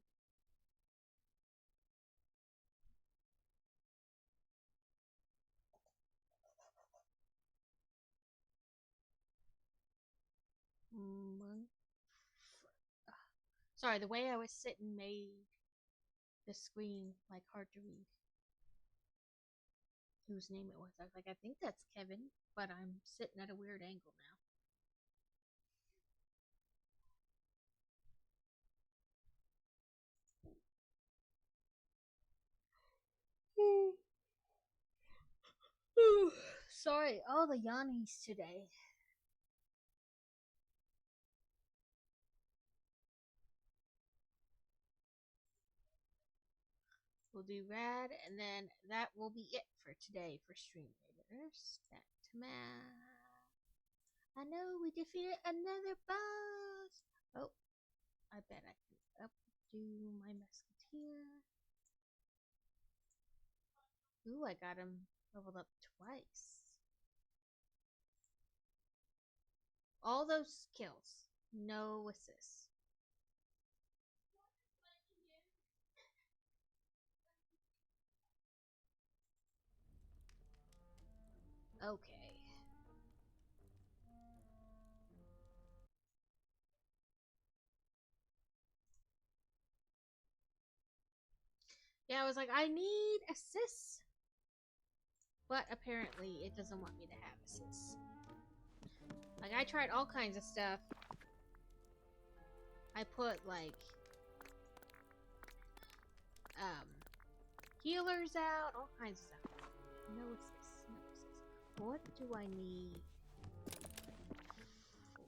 Sorry, the way I was sitting made the screen like hard to read. Whose name it was. I was like, I think that's Kevin, but I'm sitting at a weird angle now. Sorry, all the yawnies today. We'll do rad, and then that will be it for today for Stream Raiders. Back to math. I know we defeated another boss. Oh, I bet I can updo my musketeer. Ooh, I got him leveled up twice. All those kills, no assists. Okay. Yeah, I was like, I need assists. But apparently it doesn't want me to have assists. Like, I tried all kinds of stuff. I put, like, healers out, all kinds of stuff. No assists, no assists. What do I need for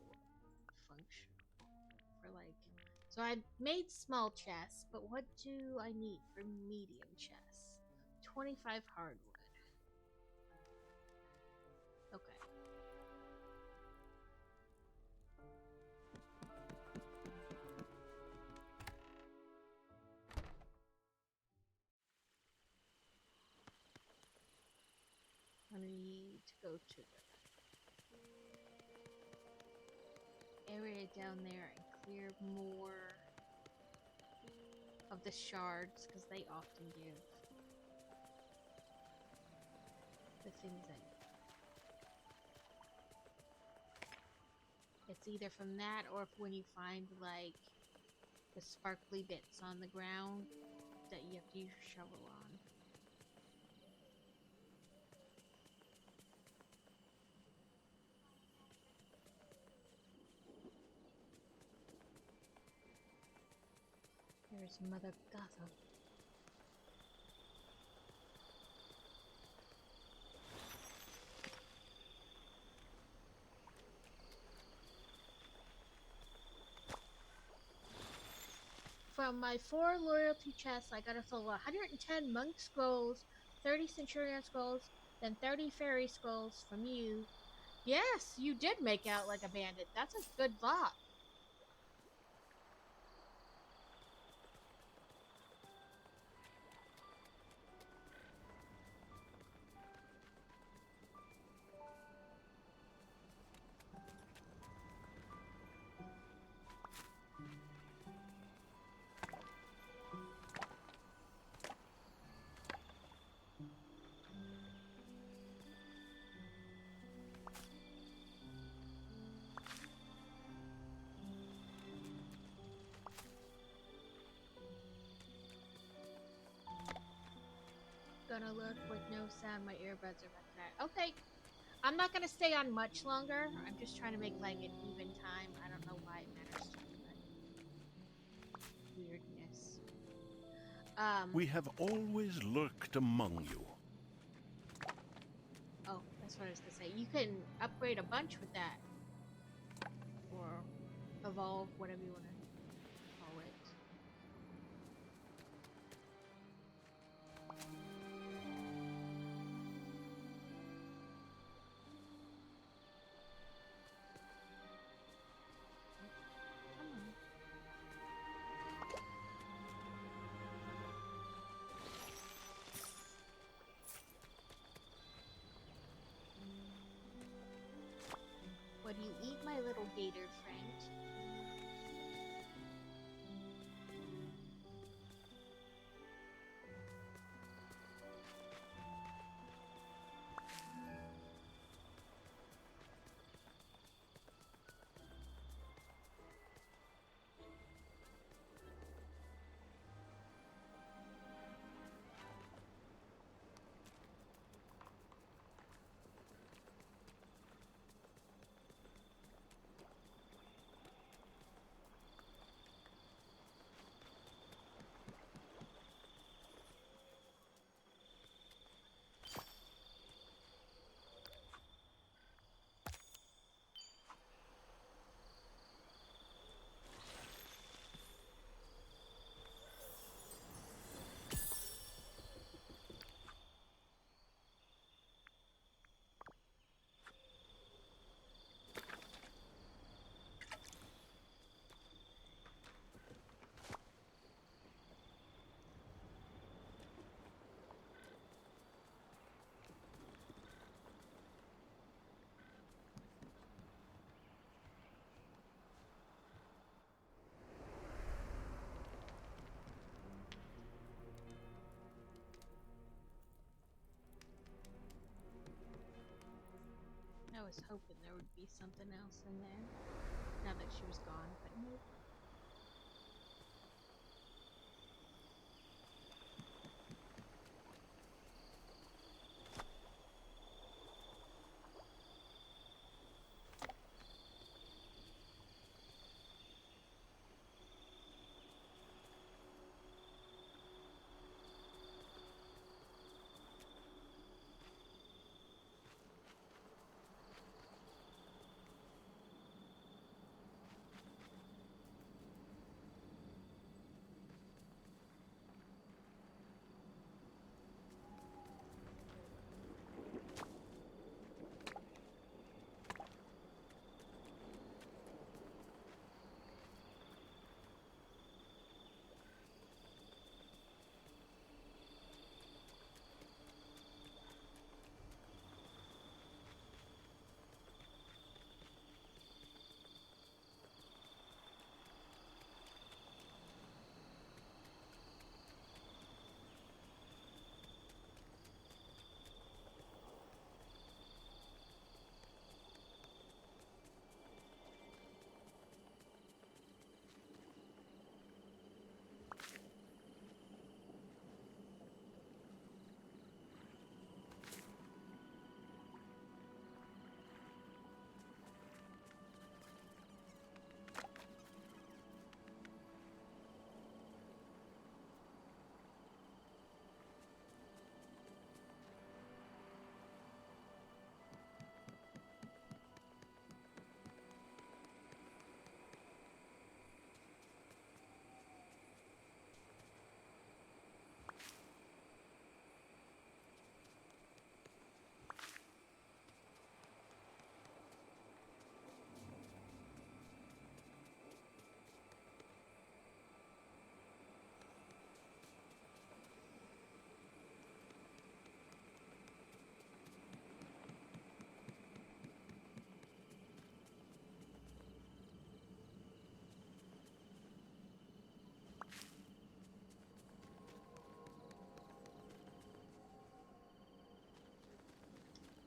functional? For, like, so I made small chests, but what do I need for medium chests? 25 hardwood. Okay. I need to go to the area down there and clear more of the shards, because they often give the things I need. It's either from that or if when you find, like, the sparkly bits on the ground that you have to use your shovel on. There's Mother Gotham. From my 4 loyalty chests, I got a total of 110 monk scrolls, 30 centurion scrolls, then 30 fairy scrolls from you. Yes, you did make out like a bandit. That's a good lot. Gonna look with no sound. My earbuds are back there. Okay. I'm not gonna stay on much longer. I'm just trying to make like an even time. I don't know why it matters to me, but weirdness. We have always lurked among you. Oh, that's what I was gonna say. You can upgrade a bunch with that. Or evolve, whatever you wanna call it. What do you eat, my little gator friend? was hoping there would be something else in there now that she was gone, but nope.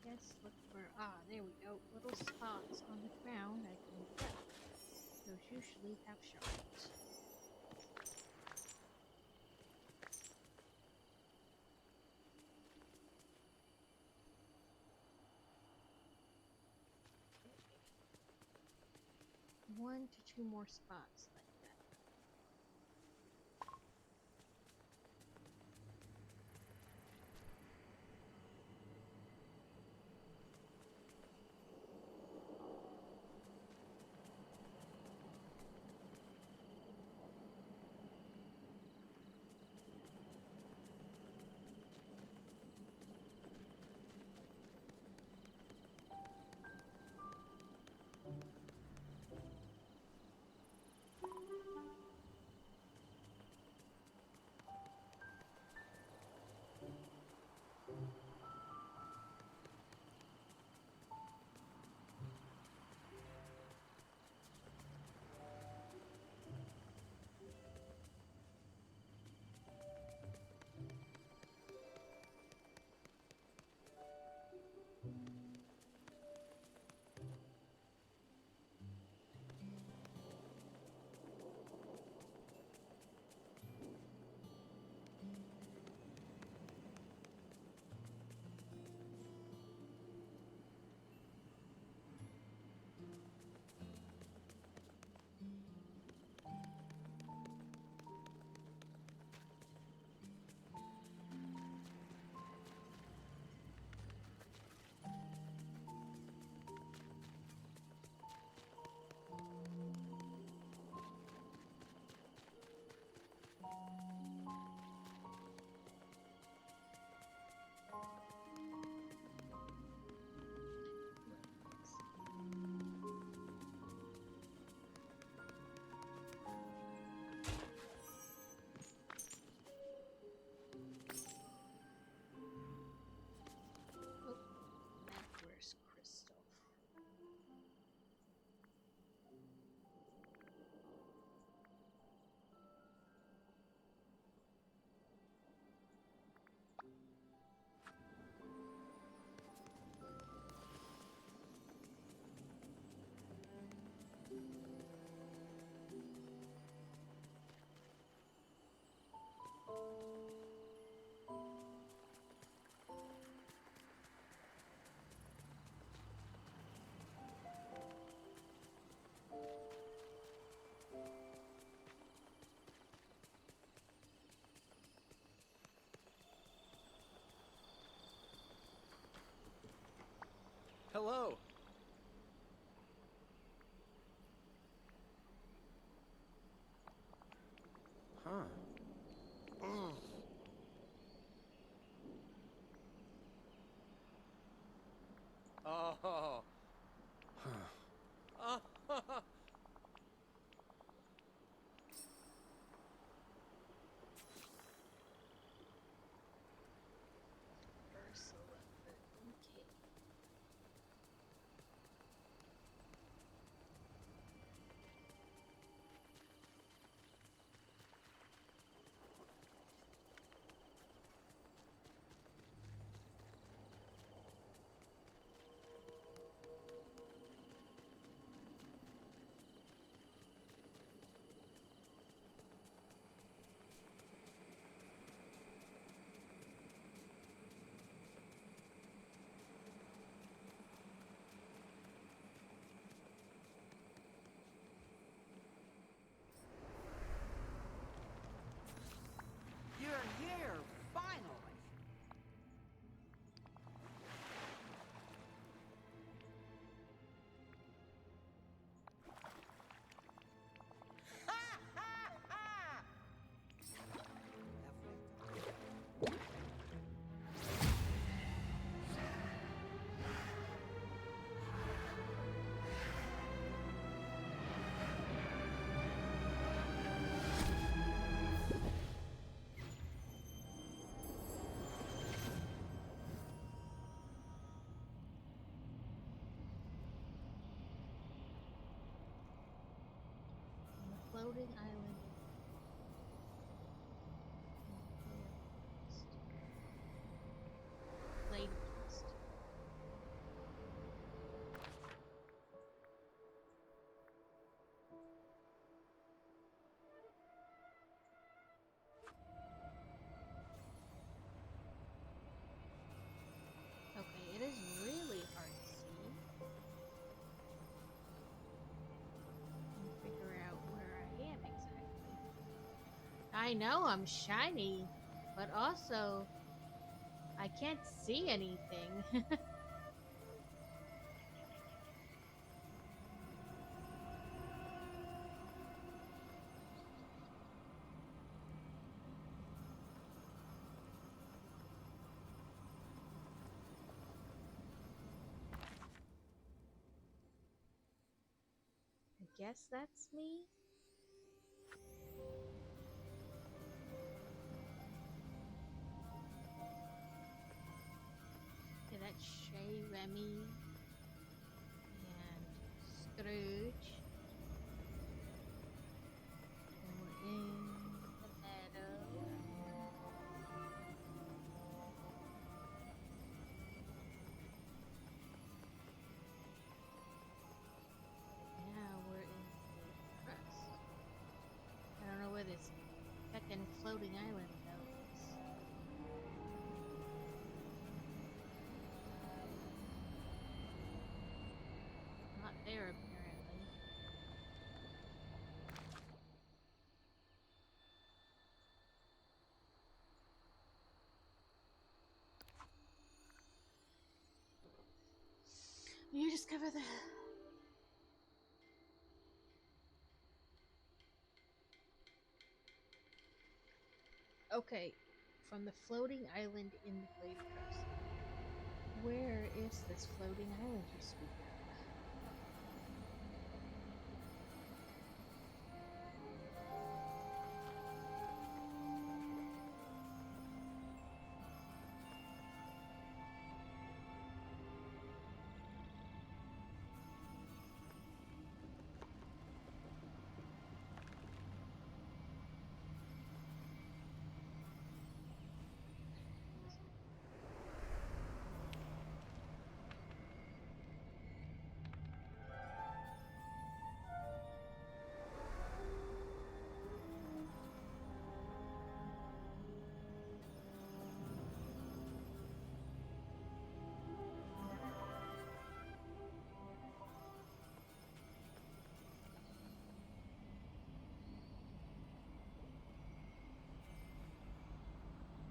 Yes, look for, there we go, little spots on the ground I can get. Those usually have shards. One to two more spots like that. hello. Huh. Oh. Ursula. Okay. You're here, finally. On the floating island. Blade Quest. Okay, it is really hard to see. And figure out where I am exactly. I know I'm shiny, but also I can't see anything. I guess that's me. Okay, that's Shay, Remy, and Scrooge. And we're in the meadow. Now we're in the crust. I don't know where this feckin' floating island goes. Not there, apparently. You discover the... Okay, from the floating island in the Blade Crust. Where is this floating island you speak of?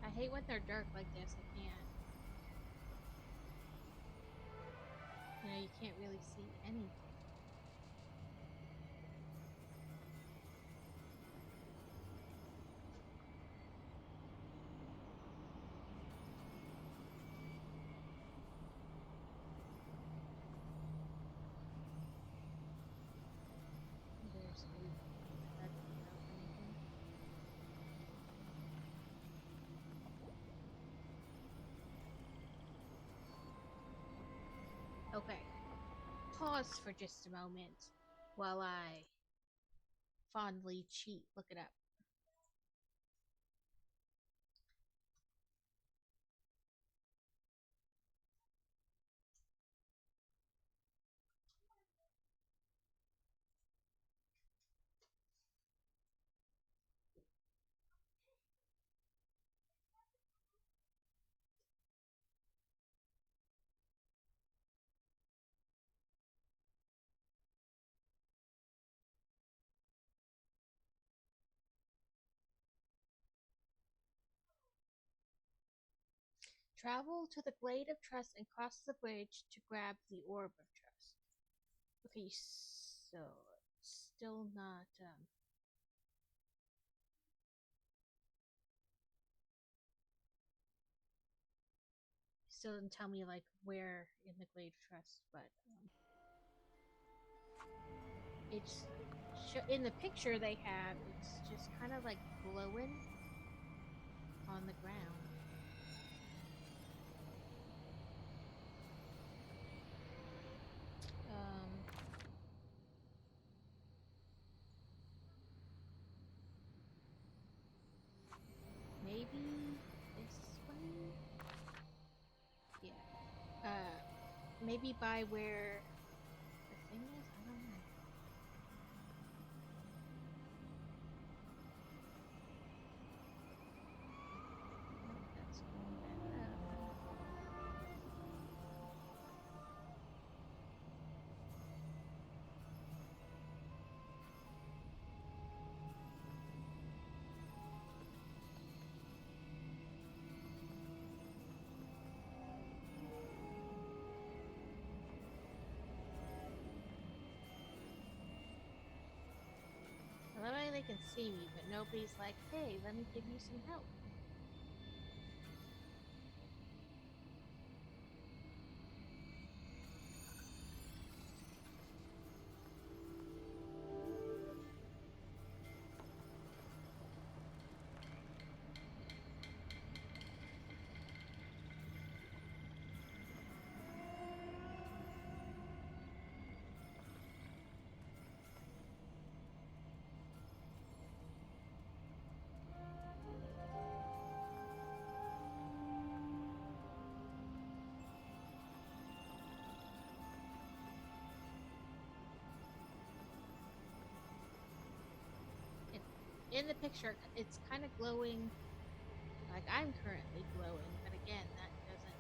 I hate when they're dark like this. I can't. And you can't really see anything. There's that doesn't help anything. Okay. Pause for just a moment while I fondly cheat. Look it up. Travel to the Glade of Trust and cross the bridge to grab the Orb of Trust. Okay, so it's still not. Still didn't tell me like where in the Glade of Trust, but it's in the picture they have. It's just kind of like glowing on the ground. Maybe this way? Yeah. Maybe by where the thing is? I don't know. Nope, that's going back up. I love how they can see me, but nobody's like, hey, let me give you some help. In the picture, it's kind of glowing like I'm currently glowing, but again, that doesn't...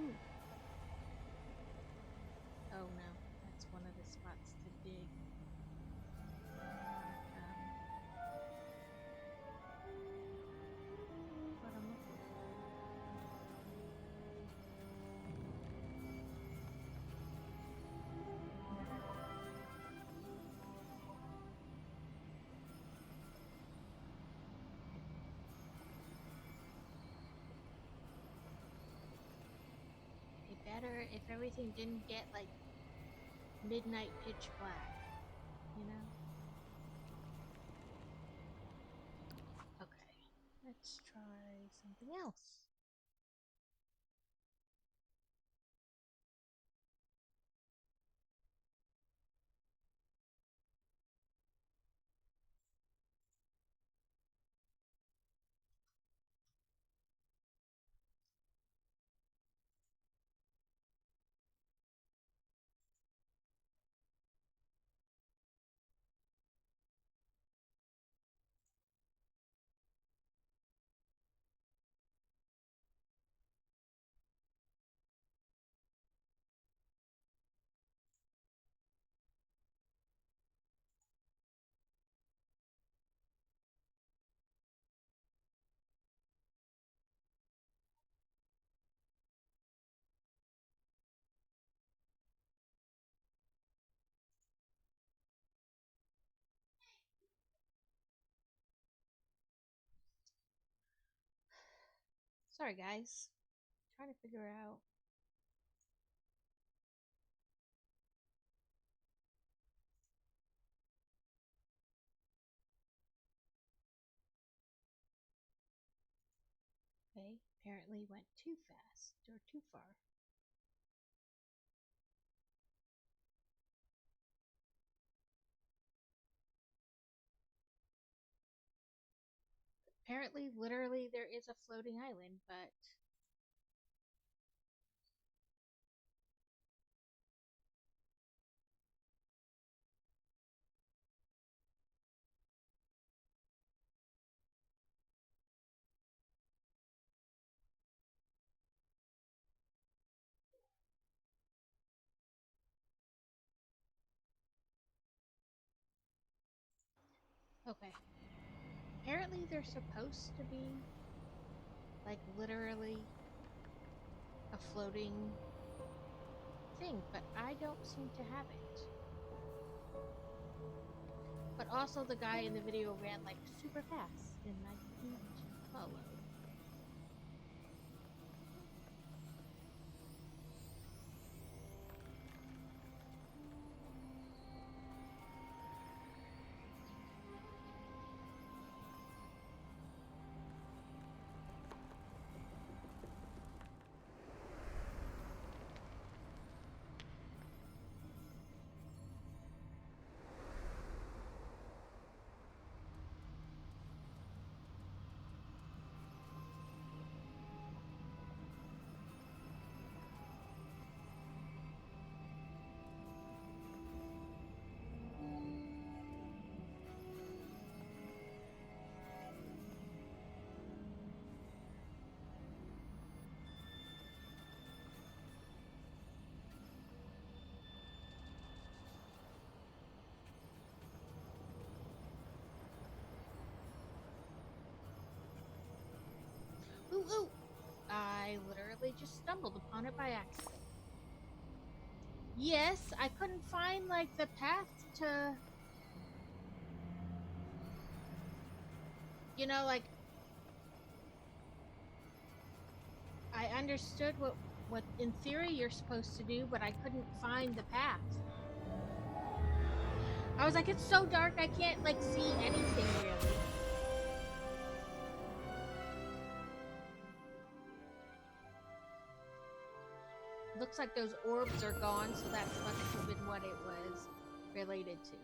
Ooh. Oh no, that's one of the spots to dig. What I'm looking for. It'd be better if everything didn't get like midnight pitch black, you know? Okay, let's try something else. Sorry, guys. Trying to figure out. Okay, apparently went too fast or too far. Apparently, literally, there is a floating island, but okay. Apparently, they're supposed to be like literally a floating thing, but I don't seem to have it. But also, the guy in the video ran like super fast, and I couldn't follow. Ooh, ooh! I literally just stumbled upon it by accident. Yes, I couldn't find, like, the path to... You know, like... I understood what in theory you're supposed to do, but I couldn't find the path. I was like, it's so dark I can't, like, see anything, really. Looks like those orbs are gone, so that must have been what it was related to.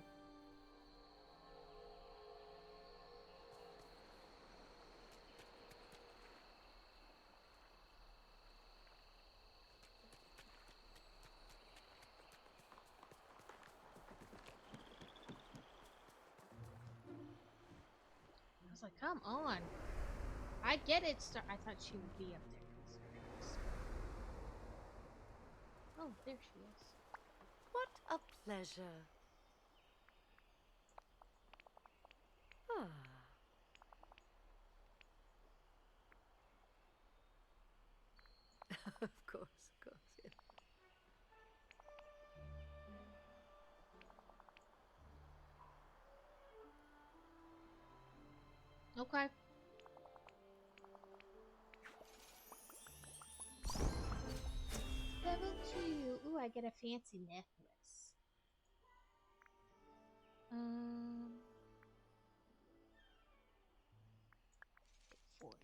I was like, come on. I get it. I thought she would be up there. Oh, there she is. What a pleasure. Ah. Of course, yes. Okay. Level 2. Ooh, I get a fancy necklace. Foraging.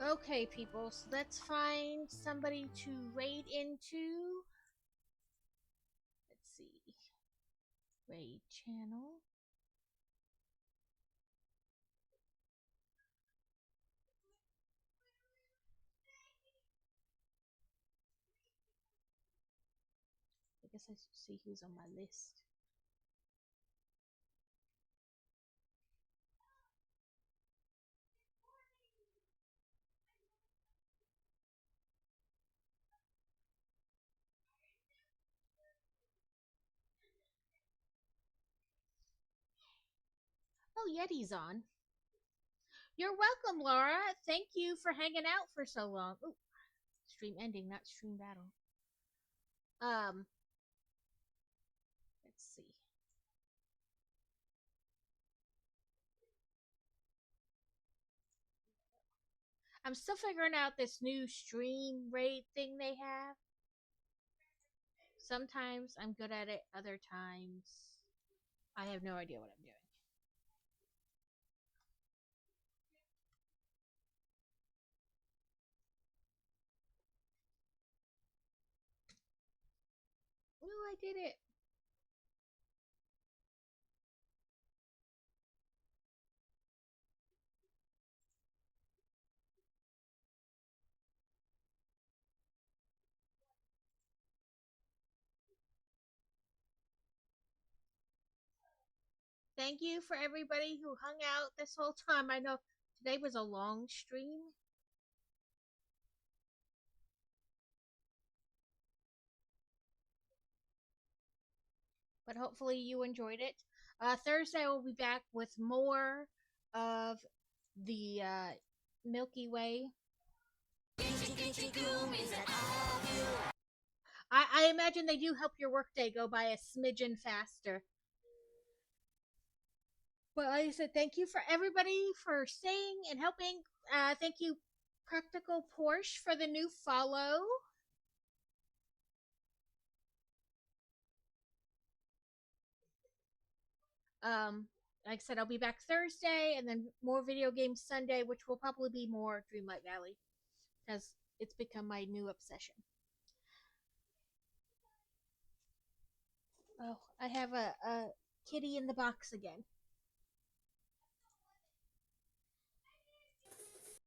Okay, people, so let's find somebody to raid into. Let's see. Raid channel. I guess I should see who's on my list. Oh, Yeti's on. You're welcome, Laura. Thank you for hanging out for so long. Ooh, stream ending, not stream battle. Um, let's see. I'm still figuring out this new stream rate thing they have. Sometimes I'm good at it, other times I have no idea what I'm doing. Oh, I did it. Thank you for everybody who hung out this whole time. I know today was a long stream. But hopefully you enjoyed it. Thursday we'll be back with more of the Milky Way. I imagine they do help your workday go by a smidgen faster. But like I said, thank you for everybody for staying and helping. Thank you, Practical Porsche, for the new follow. Like I said, I'll be back Thursday and then more video games Sunday, which will probably be more Dreamlight Valley because it's become my new obsession. Oh, I have a kitty in the box again.